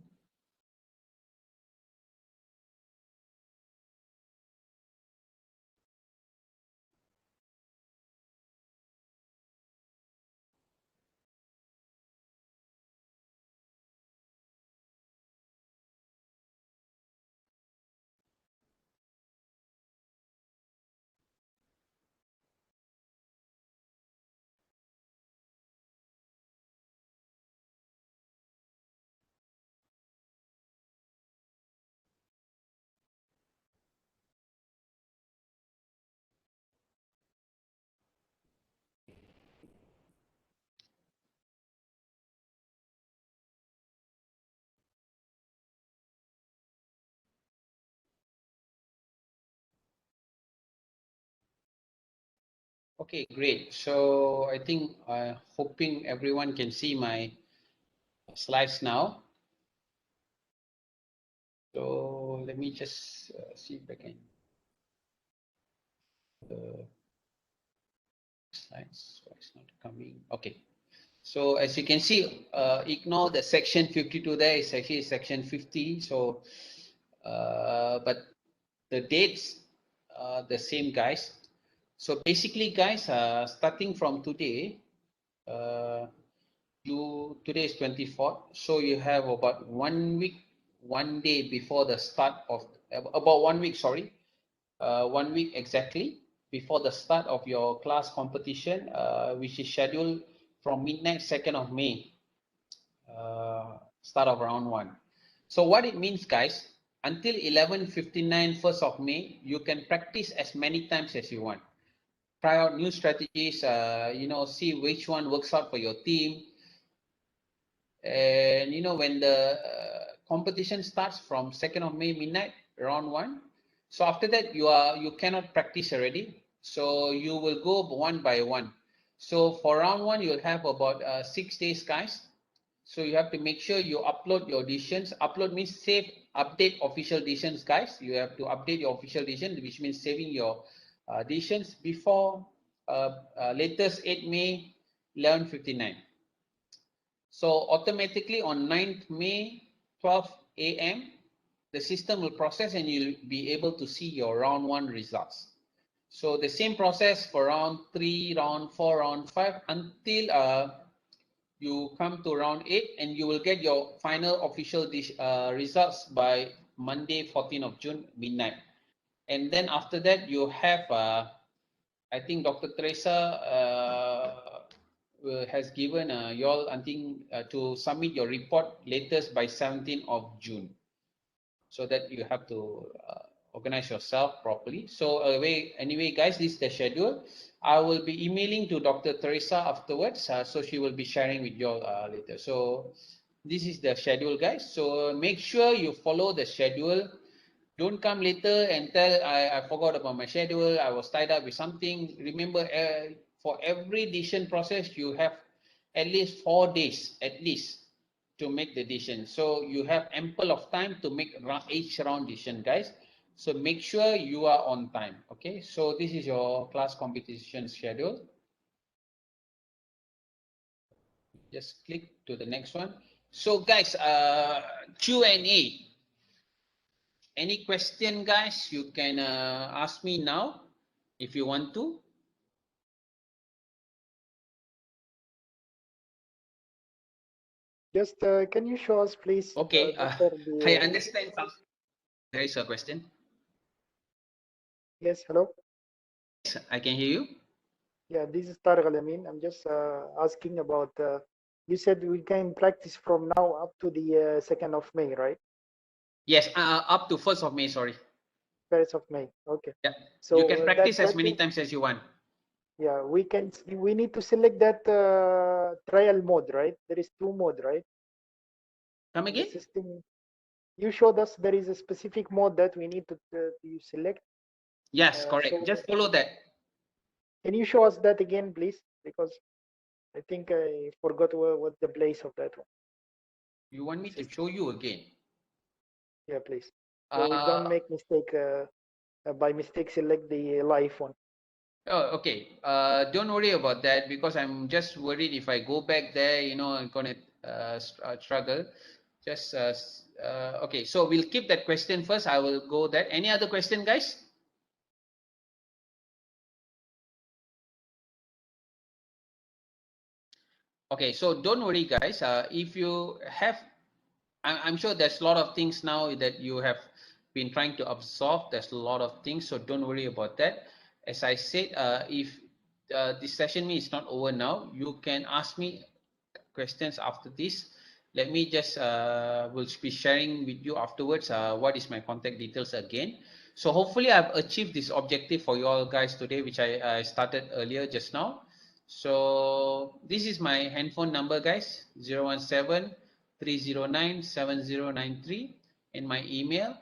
Okay, great. So I think hoping everyone can see my slides now. So let me just see if I can. Slides, so it's not coming. Okay. So as you can see, ignore the section 52 there. It's actually section 50. So, but the dates are the same, guys. So basically, guys, starting from today, today is 24th. So you have about 1 week, 1 day before the start of, about 1 week, sorry, 1 week exactly before the start of your class competition, which is scheduled from midnight 2nd of May, start of round one. So what it means, guys, until 11:59 1st of May, you can practice as many times as you want. Try out new strategies, see which one works out for your team. And when the competition starts from 2nd of May midnight, round one. So after that, you cannot practice already. So you will go one by one. So for round one, you'll have about 6 days, guys. So you have to make sure you upload your decisions. Upload means save, update official decisions, guys. You have to update your official decision, which means saving your decisions before latest 8 May 11:59. So automatically on 9th May 12 a.m., the system will process and you'll be able to see your round one results. So the same process for round 3, round 4, round 5 until you come to round 8 and you will get your final official results by Monday 14th of June midnight. And then after that you have I think Dr. Teresa has given you all until to submit your report latest by 17th of June, so that you have to organize yourself properly. So anyway, guys, this is the schedule. I will be emailing to Dr. Teresa afterwards, so she will be sharing with you all later. So this is the schedule, guys. So make sure you follow the schedule. Don't come later and tell I forgot about my schedule. I was tied up with something. Remember, for every decision process, you have at least 4 days, at least, to make the decision. So you have ample of time to make each round decision, guys. So make sure you are on time. Okay. So this is your class competition schedule. Just click to the next one. So guys, Q&A. Any question, guys, you can ask me now if you want to. Just can you show us, please, Okay, Doctor? I understand there is a question. Yes, hello. Yes, I can hear you. Yeah, this is Tariq Alamin. I'm just asking about. You said we can practice from now up to the 2nd of May, right? Yes, up to 1st of May, sorry. 1st of May. Okay. Yeah, So you can practice that as many times as you want. Yeah, we need to select that trial mode, right? There is 2 mode, right? Come In the again? system, you showed us there is a specific mode that we need to select. Yes, correct. So Just follow that. can you show us that again, please? Because I think I forgot what the place of that one. You want me to show you again? Yeah, please. So we don't Uh, make mistake by mistake select the live one. oh, okay. Don't worry about that, because I'm just worried if I go back there, I'm gonna struggle. Just okay. So we'll keep that question first. I will go there. Any other question, guys? Okay, so don't worry, guys. If you have, I'm sure there's a lot of things now that you have been trying to absorb. There's a lot of things, so don't worry about that. As I said, if this session is not over now, you can ask me questions after this. Let me just will be sharing with you afterwards what is my contact details again. So hopefully I've achieved this objective for you all guys today, which I started earlier just now. So this is my handphone number, guys, 017-309-7093, and my email.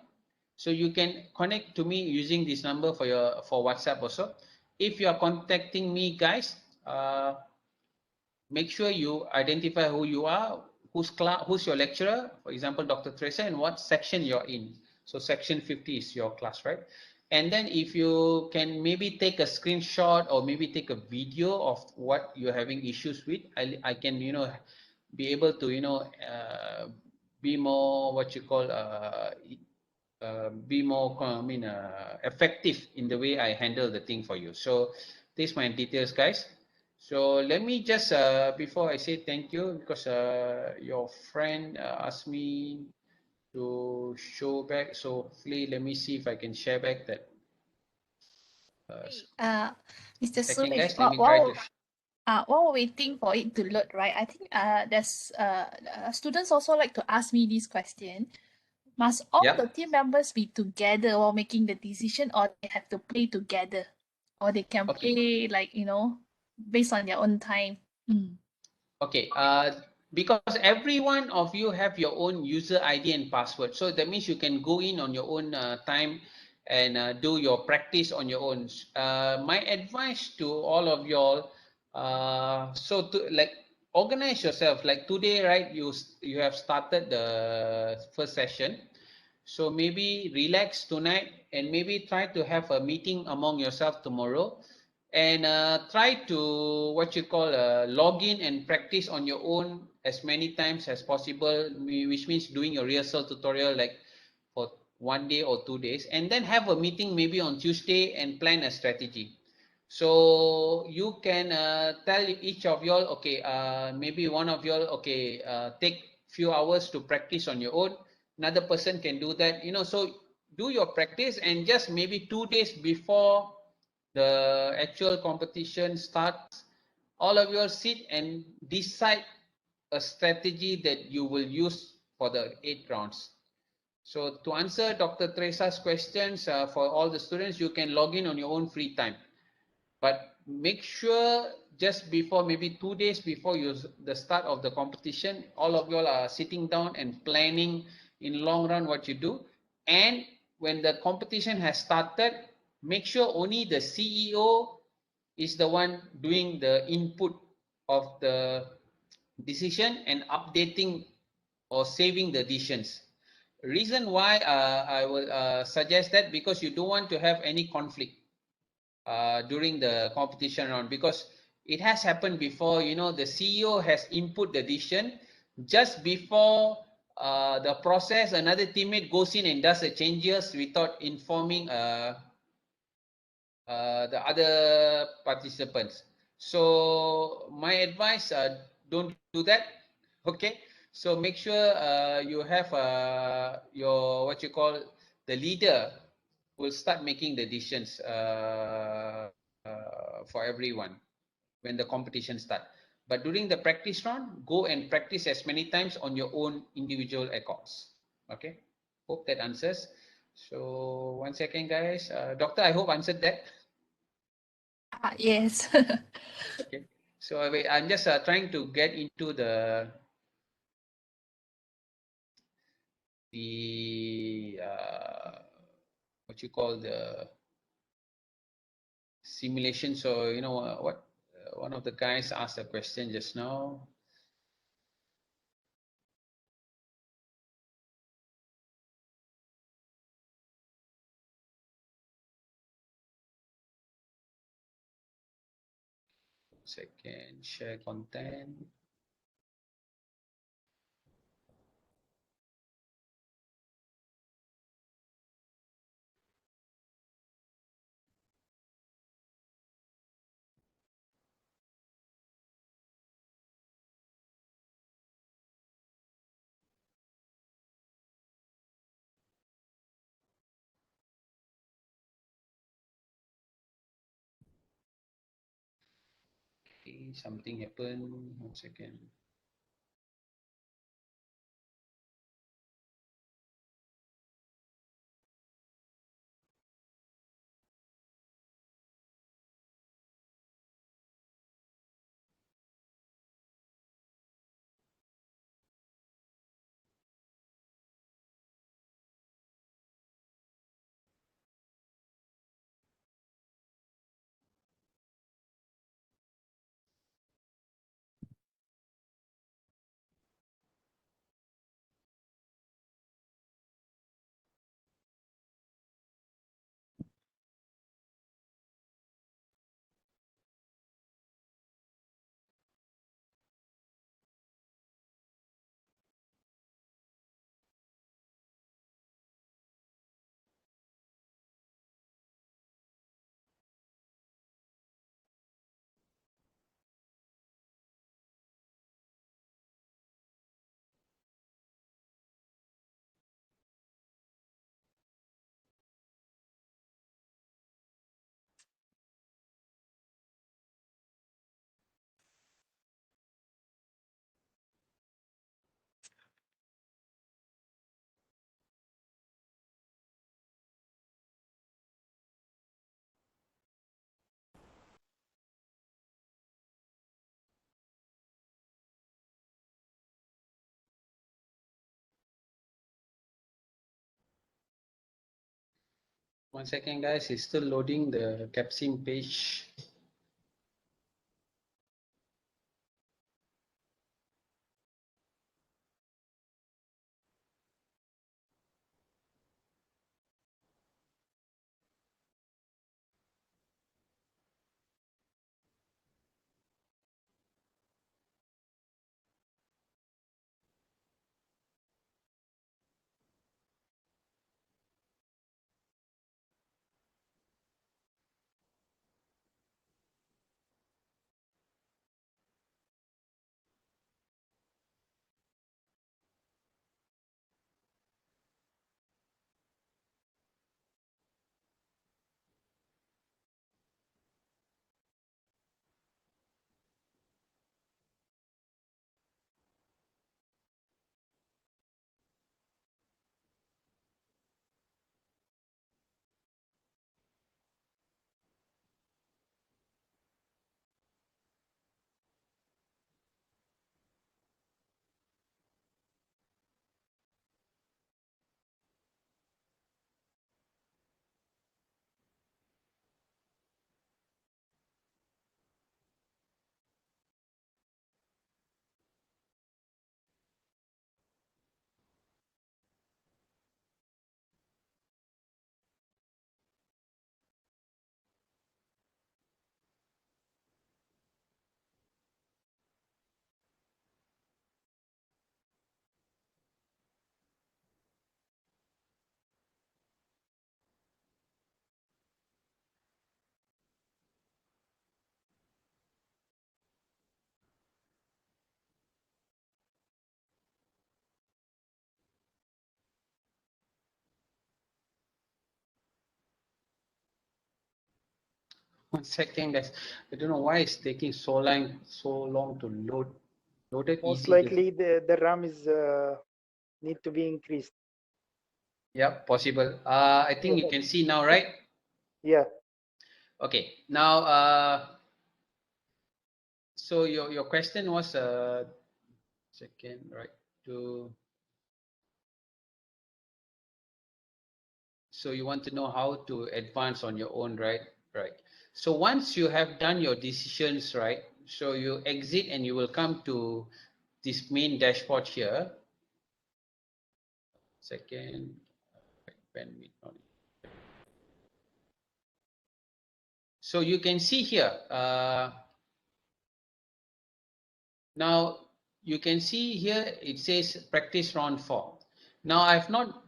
So you can connect to me using this number for WhatsApp also. if you are contacting me, guys, make sure you identify who you are, who's your lecturer, for example, Dr. Teresa, and what section you're in. So section 50 is your class, right? And then if you can maybe take a screenshot or maybe take a video of what you're having issues with, I can, be able to, be more, what you call, be more, effective in the way I handle the thing for you. So this is my details, guys. So let me just, before I say thank you, because your friend asked me to show back. So hopefully, let me see if I can share back that. Mr. Second, Suresh, guys, let me try to. while waiting for it to load, right? I think there's students also like to ask me this question. Must all the team members be together while making the decision, or they have to play together, or they can Okay. play like based on their own time? Okay, because every one of you have your own user ID and password. So that means you can go in on your own time and do your practice on your own. My advice to all of y'all, so to like organize yourself. Like today, right? You have started the first session. So maybe relax tonight and maybe try to have a meeting among yourself tomorrow and try to what you call log in and practice on your own as many times as possible, which means doing a rehearsal tutorial like for 1 day or 2 days, and then have a meeting maybe on Tuesday and plan a strategy. So you can tell each of y'all, okay, maybe one of y'all, okay, take few hours to practice on your own. Another person can do that, so do your practice and just maybe 2 days before the actual competition starts, all of you all sit and decide a strategy that you will use for the 8 rounds. So to answer Dr. Teresa's questions, for all the students, you can log in on your own free time. But make sure just before, maybe 2 days before the start of the competition, all of you all are sitting down and planning in long run what you do. And when the competition has started, make sure only the CEO is the one doing the input of the decision and updating or saving the decisions. Reason why I will suggest that, because you don't want to have any conflict during the competition round, because it has happened before. The CEO has input the decision just before the process. Another teammate goes in and does the changes without informing the other participants. So my advice, don't do that. Okay, so make sure you have your, what you call, the leader will start making the decisions for everyone when the competition start. But during the practice round, go and practice as many times on your own individual accounts. Okay, hope that answers. So 1 second, guys. Doctor, I hope answered that. Yes. Okay, so wait, I'm just trying to get into the what you call the simulation. So what one of the guys asked a question just now. Second, share content. Okay, something happened. 1 second. 1 second, guys. It's still loading the CAPSIM page. One second, guys. I don't know why it's taking so long to load. Loaded Most easy. likely the RAM is need to be increased. Yeah, possible. I think you can see now, right? Yeah. Okay. Now, so your question was second, right? To So you want to know how to advance on your own, right? Right. So once you have done your decisions, right? So you exit and you will come to this main dashboard here. Second, bandwidth. So you can see here. Now you can see here it says practice round 4. Now I've not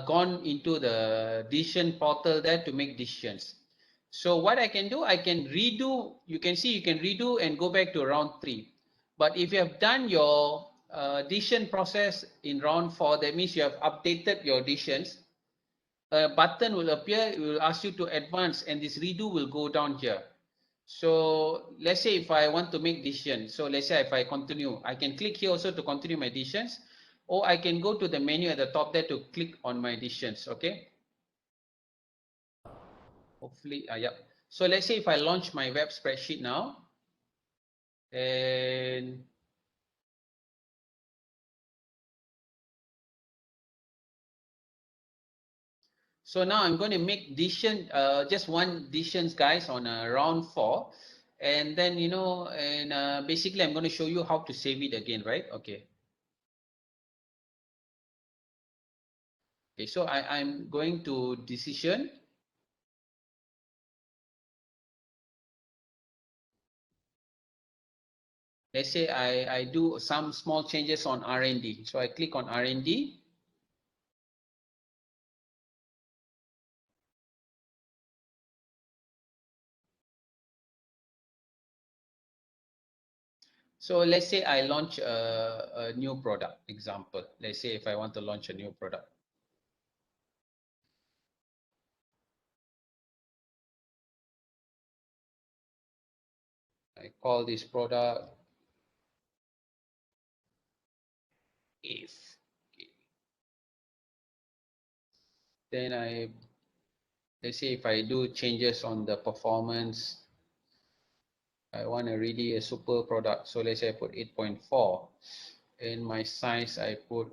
gone into the decision portal there to make decisions. So what I can do, I can redo. You can see you can redo and go back to round 3. But if you have done your decision process in round 4, that means you have updated your decisions. A button will appear. It will ask you to advance, and this redo will go down here. So let's say if I want to make decision, so let's say if I continue, I can click here also to continue my decisions, or I can go to the menu at the top there to click on my decisions. Okay. Hopefully, yeah. So let's say if I launch my web spreadsheet now, and so now I'm going to make decision, just one decisions, guys, on round 4, and then basically I'm going to show you how to save it again, right? Okay. Okay, so I'm going to decision. Let's say I do some small changes on R&D. So I click on R&D. So let's say I launch a new product, example. Let's say if I want to launch a new product. I call this product if. Okay. Then let's say if I do changes on the performance, I want to really a super product. So let's say I put 8.4. In my size, I put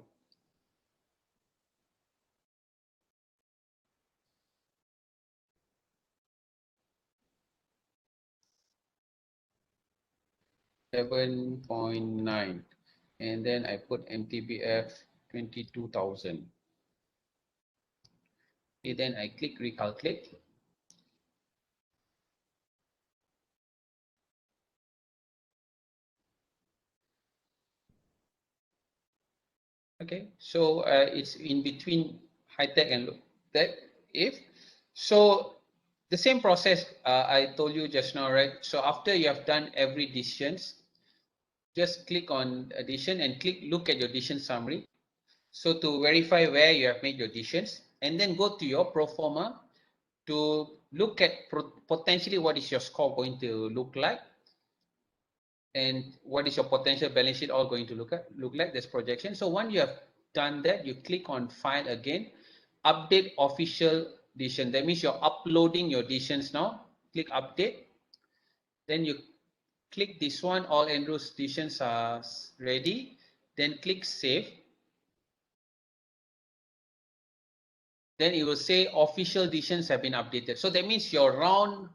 7.9, and then I put MTBF 22,000. Okay, then I click recalculate. Okay, so it's in between high tech and low tech. If so, the same process I told you just now, right? So after you have done every decisions, just click on addition and look at your decision summary. So to verify where you have made your decisions, and then go to your pro forma to look at potentially what is your score going to look like, and what is your potential balance sheet all going to look like this projection. So once you have done that, you click on file again, update official decision. That means you're uploading your decisions now. Click update, then you click this one, all Andrew's decisions are ready, then click save. Then it will say official decisions have been updated. So that means your round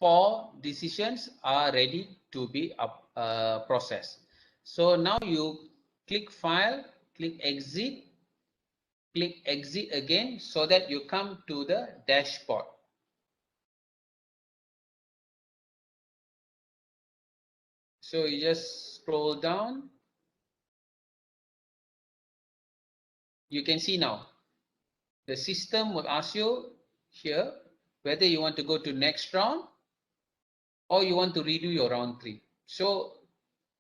4 decisions are ready to be processed. So now you click file, click exit again, so that you come to the dashboard. So you just scroll down. You can see now the system will ask you here whether you want to go to next round or you want to redo your round 3. So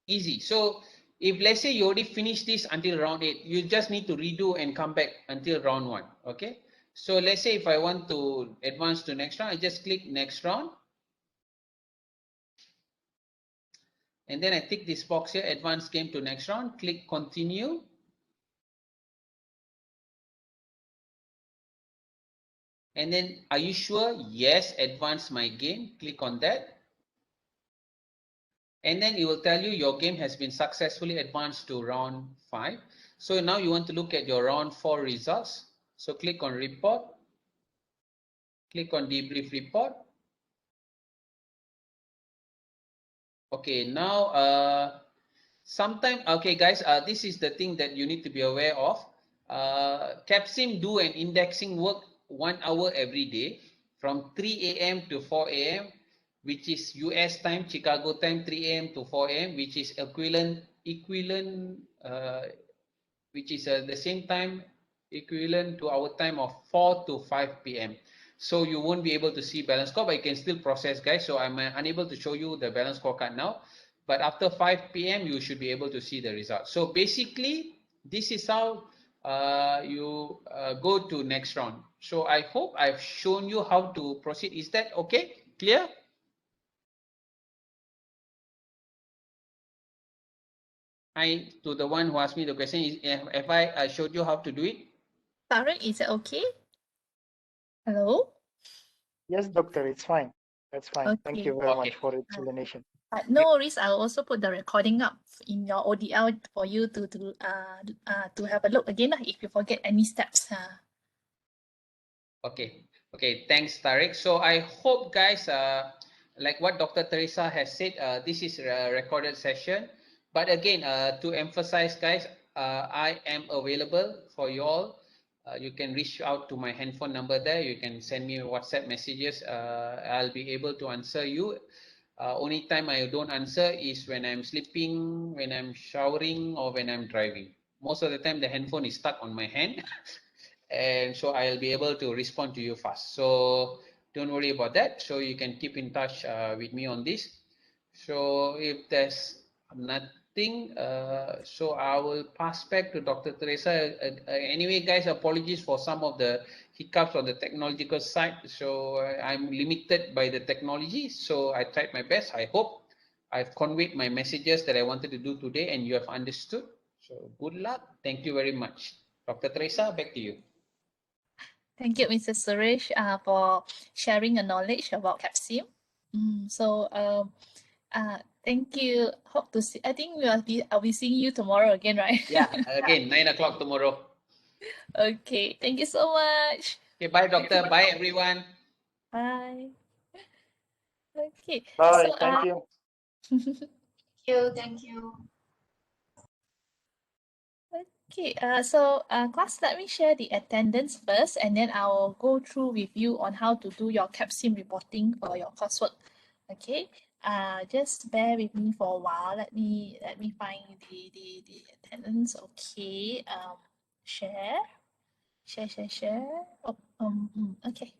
easy. So if let's say you already finished this until round 8, you just need to redo and come back until round 1. Okay. So let's say if I want to advance to next round, I just click next round. And then I tick this box here, advance game to next round, click continue. And then, are you sure? Yes, advance my game, click on that. And then it will tell you your game has been successfully advanced to round 5. So now you want to look at your round 4 results. So click on report, click on debrief report. Okay, now okay guys, this is the thing that you need to be aware of. CAPSIM do an indexing work 1 hour every day from 3 a.m. to 4 a.m., which is US time, Chicago time, 3 a.m. to 4 a.m., which is which is the same time equivalent to our time of 4 to 5 p.m. So you won't be able to see balance score, but you can still process, guys. So I'm unable to show you the balance scorecard now, but after 5 p.m. you should be able to see the results. So basically, this is how you go to next round. So I hope I've shown you how to proceed. Is that okay? Clear? To the one who asked me the question, have I showed you how to do it? Tarek, is it okay? Hello? Yes, doctor, it's fine. That's fine. Thank Okay. you very Okay. much for the explanation. No worries. I'll also put the recording up in your ODL for you to have a look again if you forget any steps. Okay, thanks, Tariq. So I hope, guys, like what Dr. Teresa has said, this is a recorded session. But again, to emphasize, guys, I am available for you all. You can reach out to my handphone number there. You can send me WhatsApp messages. I'll be able to answer you. Only time I don't answer is when I'm sleeping, when I'm showering, or when I'm driving. Most of the time, the handphone is stuck on my hand. And so I'll be able to respond to you fast. So don't worry about that. So you can keep in touch with me on this. So if there's nothing, so I will pass back to Dr. Teresa. Anyway, guys, apologies for some of the hiccups on the technological side. So I'm limited by the technology. So I tried my best. I hope I've conveyed my messages that I wanted to do today and you have understood. So good luck. Thank you very much. Dr. Teresa, back to you. Thank you, Mr. Suresh, for sharing your knowledge about CAPSIM. Thank you. Hope to see. I think I'll be seeing you tomorrow again, right? Yeah, again, 9 o'clock tomorrow. Okay. Thank you so much. Okay, bye, doctor. Bye, everyone. Bye. Okay. Bye. So Thank you. Thank you. Okay, class, let me share the attendance first, and then I will go through with you on how to do your CAPSIM reporting for your coursework. Okay, just bear with me for a while. Let me find the attendance. Okay, share. Oh, okay.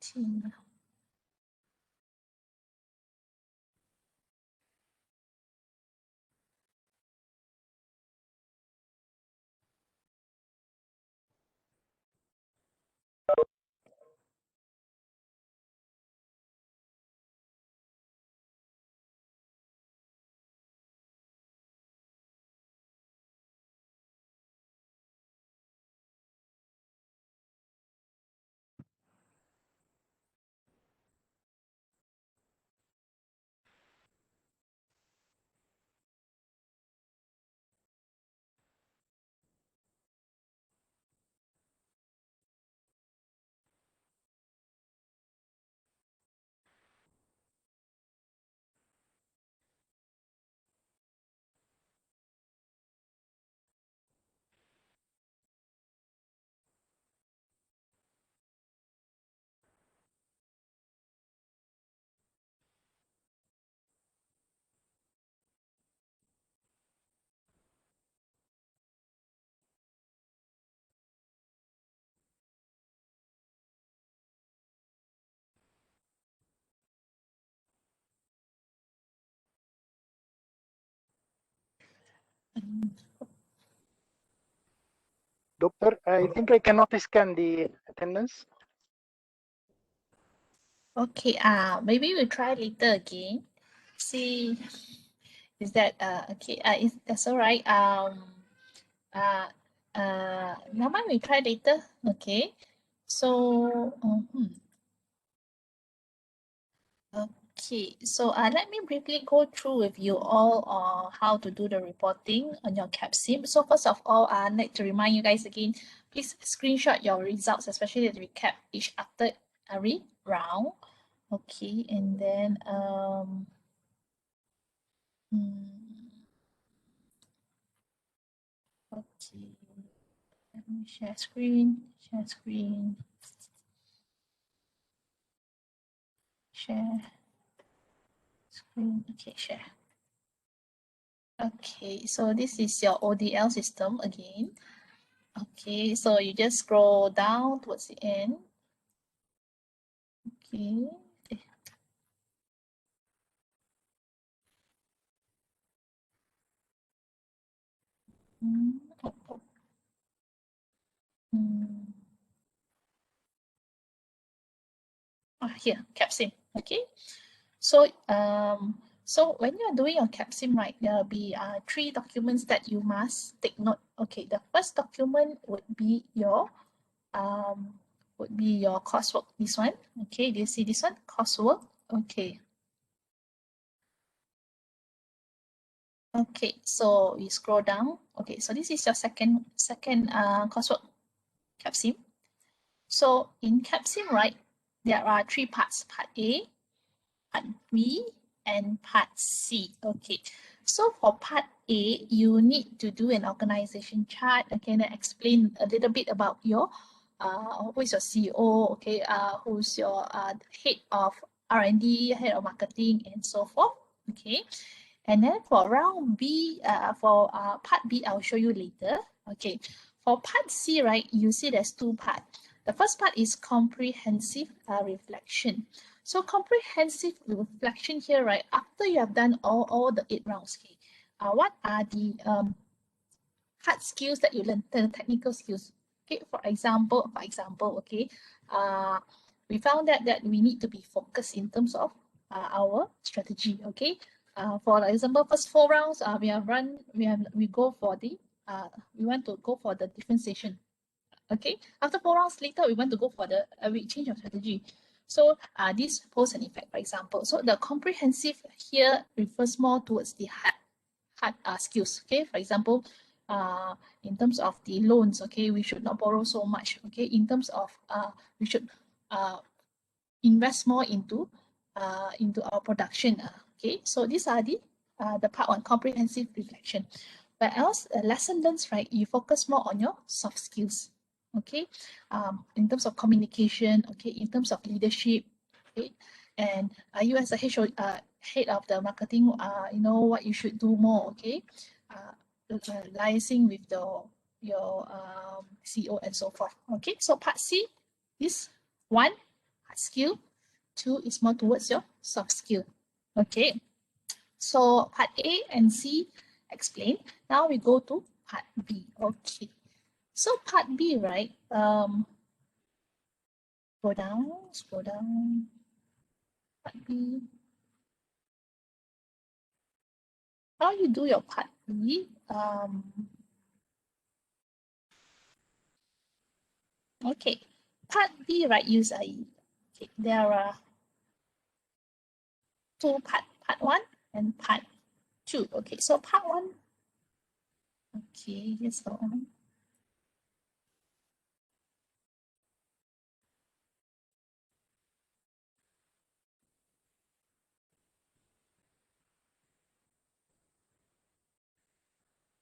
Team. Doctor, I think I cannot scan the attendance. Okay, maybe we try later again. See, is that okay? That's all right. Never mind, we try later. Okay. So, okay. So, let me briefly go through with you all how to do the reporting on your CAPSIM. So, first of all, I'd like to remind you guys again, please screenshot your results, especially the recap each after every round. Okay, and then okay, let me share screen, share screen, share screen. Okay, share. Okay, so this is your ODL system again. Okay, so you just scroll down towards the end. Okay. Oh, oh. Here, CAPSIM. Okay. So so when you're doing your CAPSIM, right, there'll be 3 documents that you must take note. Okay, the first document would be your coursework. This one. Okay, do you see this one? Coursework. Okay. Okay, so you scroll down. Okay, so this is your second coursework, CAPSIM. So in CAPSIM, right, there are 3 parts: Part A, Part B, and Part C. Okay, so for Part A, you need to do an organization chart. Okay, and explain a little bit about your who is your CEO, okay, who's your head of R&D, head of marketing, and so forth. Okay, and then for round B, for Part B, I'll show you later. Okay, for Part C, right, you see there's 2 parts. The first part is comprehensive reflection. So comprehensive reflection here, right, after you have done all the 8 rounds, okay, what are the hard skills that you learn, the technical skills? Okay, for example, okay, we found that we need to be focused in terms of our strategy. Okay, for example, first 4 rounds, we go for the we want to go for the differentiation. Okay, after 4 rounds later, we want to go for the we change of strategy. So this pose an effect, for example. So the comprehensive here refers more towards the hard skills. Okay, for example, in terms of the loans, okay, we should not borrow so much, okay. In terms of we should invest more into our production, okay. So these are the part one, comprehensive reflection. But else, lesson learned, right? You focus more on your soft skills, okay. In terms of communication, okay, in terms of leadership, okay. And you as a head of the marketing, you know what you should do more, okay. Liaising with your CEO and so forth, okay. So part C is 1, hard skill. 2 is more towards your soft skill, okay. So part A and C explain. Now we go to part B, okay. So part B, right? Scroll down. Part B. How you do your part B? Okay, part B, right? Use IE. Okay, there are 2 part 1 and part 2. Okay, so part 1. Okay, let's go on.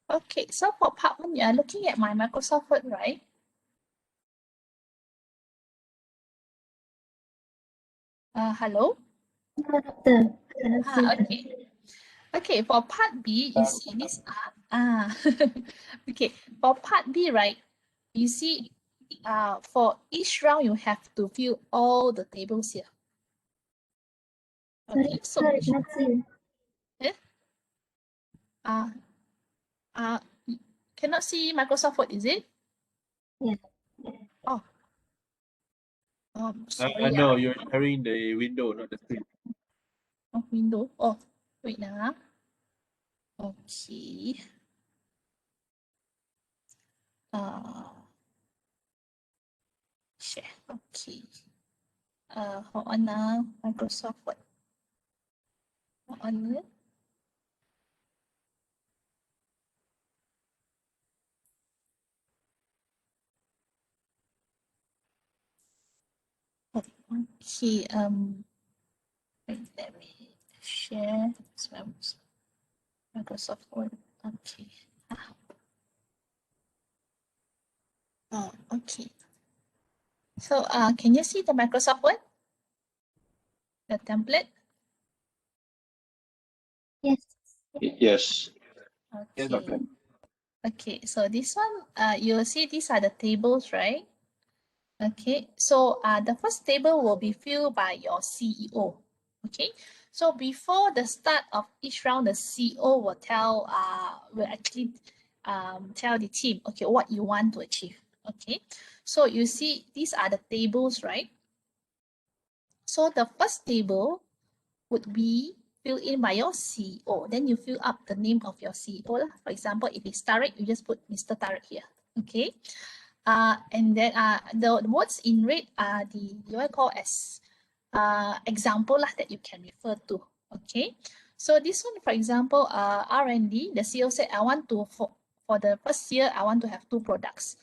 Okay, so for part 1, you are looking at my Microsoft Word, right? Hello? Doctor. Okay. Okay, for part B, you see this okay, for part B, right? You see, for each round, you have to fill all the tables here. Okay, so Sorry, not see. cannot see Microsoft Word, is it? Yeah. Oh, sorry. No, you're sharing the window, not the screen. Oh, window. Oh, wait now. Okay. Share. Okay. Hold on now. Microsoft Word. Hold on. Okay. Wait, let me share Microsoft Word. Okay. Oh, okay. So, can you see the Microsoft Word? The template? Yes. Yes. Okay. Okay, so this one, you'll see these are the tables, right? Okay, so the first table will be filled by your CEO. Okay, so before the start of each round, the CEO will actually tell the team, okay, what you want to achieve. Okay, so you see these are the tables, right? So the first table would be filled in by your CEO. Then you fill up the name of your CEO. For example, if it's Tariq, you just put Mr. Tariq here. Okay. And then the words in red are the you call as example that you can refer to. Okay. So this one, for example, R&D, the CEO said, I want to for the first year, I want to have 2 products.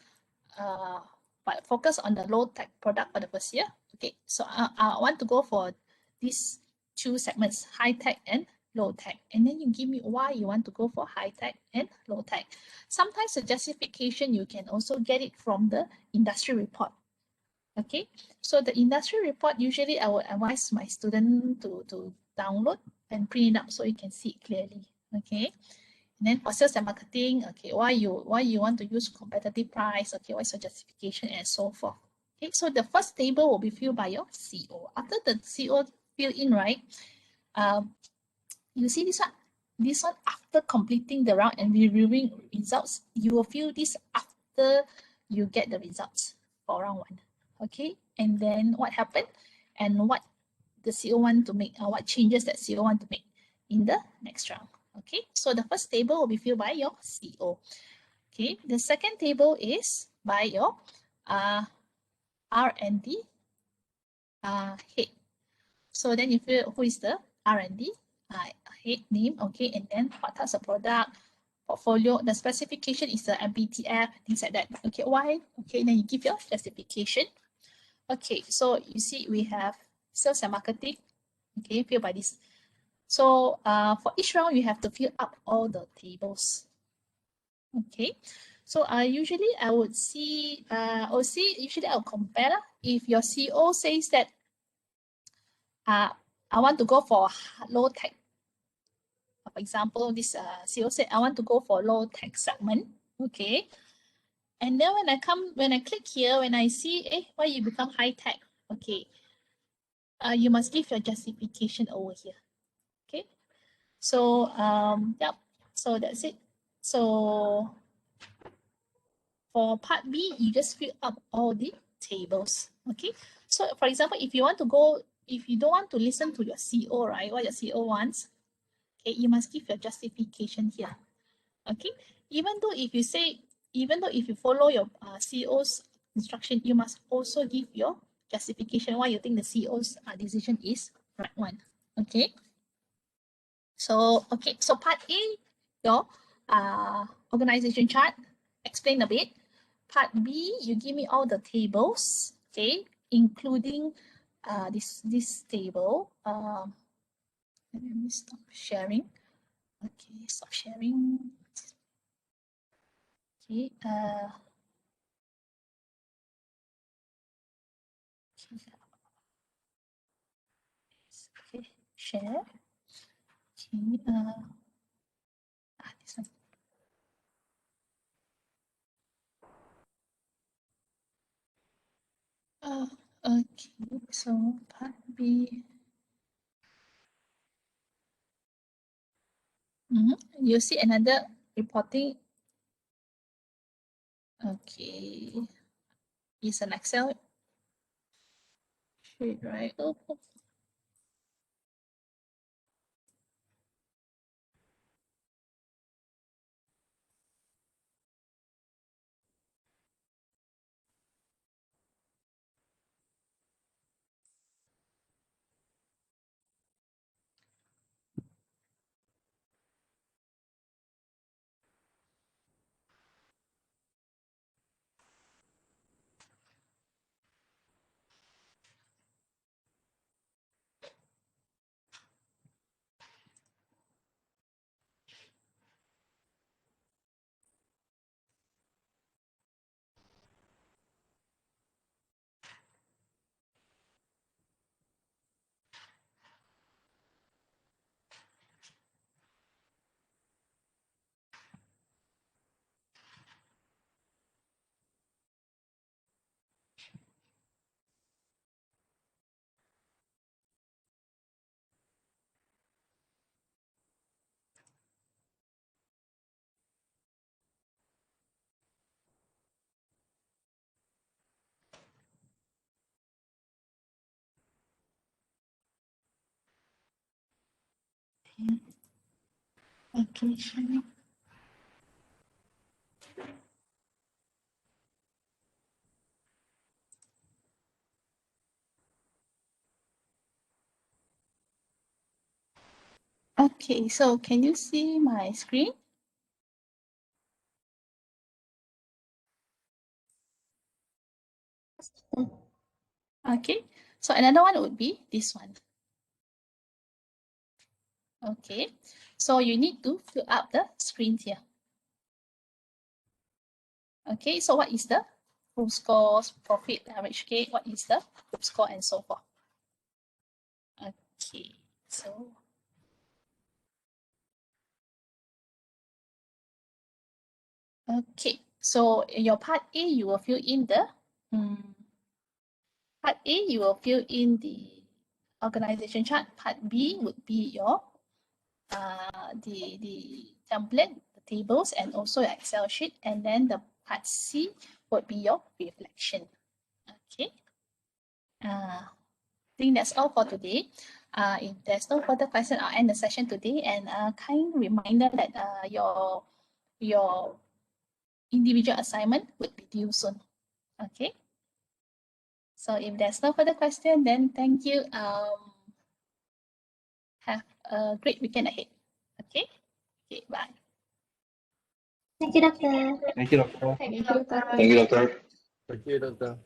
But focus on the low tech product for the first year. Okay, so I want to go for these 2 segments, high tech and low tech. And then you give me why you want to go for high tech and low tech. Sometimes the justification, you can also get it from the industry report. Okay, so the industry report, usually I would advise my student to download and print it out so you can see it clearly. Okay. And then for sales and marketing, okay, why you want to use competitive price, okay, what's your justification and so forth. Okay, so the first table will be filled by your CEO. After the CEO fill in, right, you see this one after completing the round and reviewing results, you will fill this after you get the results for round 1. Okay, and then what happened and what the CEO want to make, what changes that CEO want to make in the next round. Okay, so the first table will be filled by your CEO. Okay, the second table is by your R&D head. So then you fill who is the R&D head name, okay, and then what types of product, portfolio. The specification is the MBTF, things like that. Okay, why? Okay, then you give your justification. Okay, so you see we have sales and marketing. Okay, fill by this. So for each round, you have to fill up all the tables. Okay, so usually I would see, usually I'll compare lah. If your CEO says that I want to go for low tech. For example, this CEO said I want to go for low tech segment. Okay, and then when I click here, when I see, why you become high tech? Okay, you must give your justification over here. Okay, so yep, so that's it. So for part B, you just fill up all the tables. Okay, so for example, if you don't want to listen to your CEO, right, what your CEO wants, okay, you must give your justification here. Okay, even though if you follow your CEO's instruction, you must also give your justification why you think the CEO's decision is right one. Okay, so part A, your organization chart, explain a bit. Part B, you give me all the tables, okay, including this table. Let me stop sharing. Okay, stop sharing. Okay, okay, share. Okay, this one. Okay, so part B. You see another reporting. Okay, it's an Excel sheet, right? Oh. Okay, sharing. Okay, so can you see my screen? Okay, so another one would be this one. Okay, so you need to fill up the screen here. Okay, so what is the group scores, profit, average K, what is the group score, and so forth. Okay, so okay, so your part A, you will fill in the part A, you will fill in the organization chart. Part B would be your the template, the tables, and also your Excel sheet. And then the part C would be your reflection. Okay. I think that's all for today. If there's no further question, I'll end the session today. And a kind reminder that your individual assignment would be due soon. Okay. So if there's no further question, then thank you. Have a great weekend ahead. Okay. Okay. Bye. Thank you, Doctor. Thank you, Doctor. Thank you, Doctor. Thank you, Doctor. Thank you, Doctor.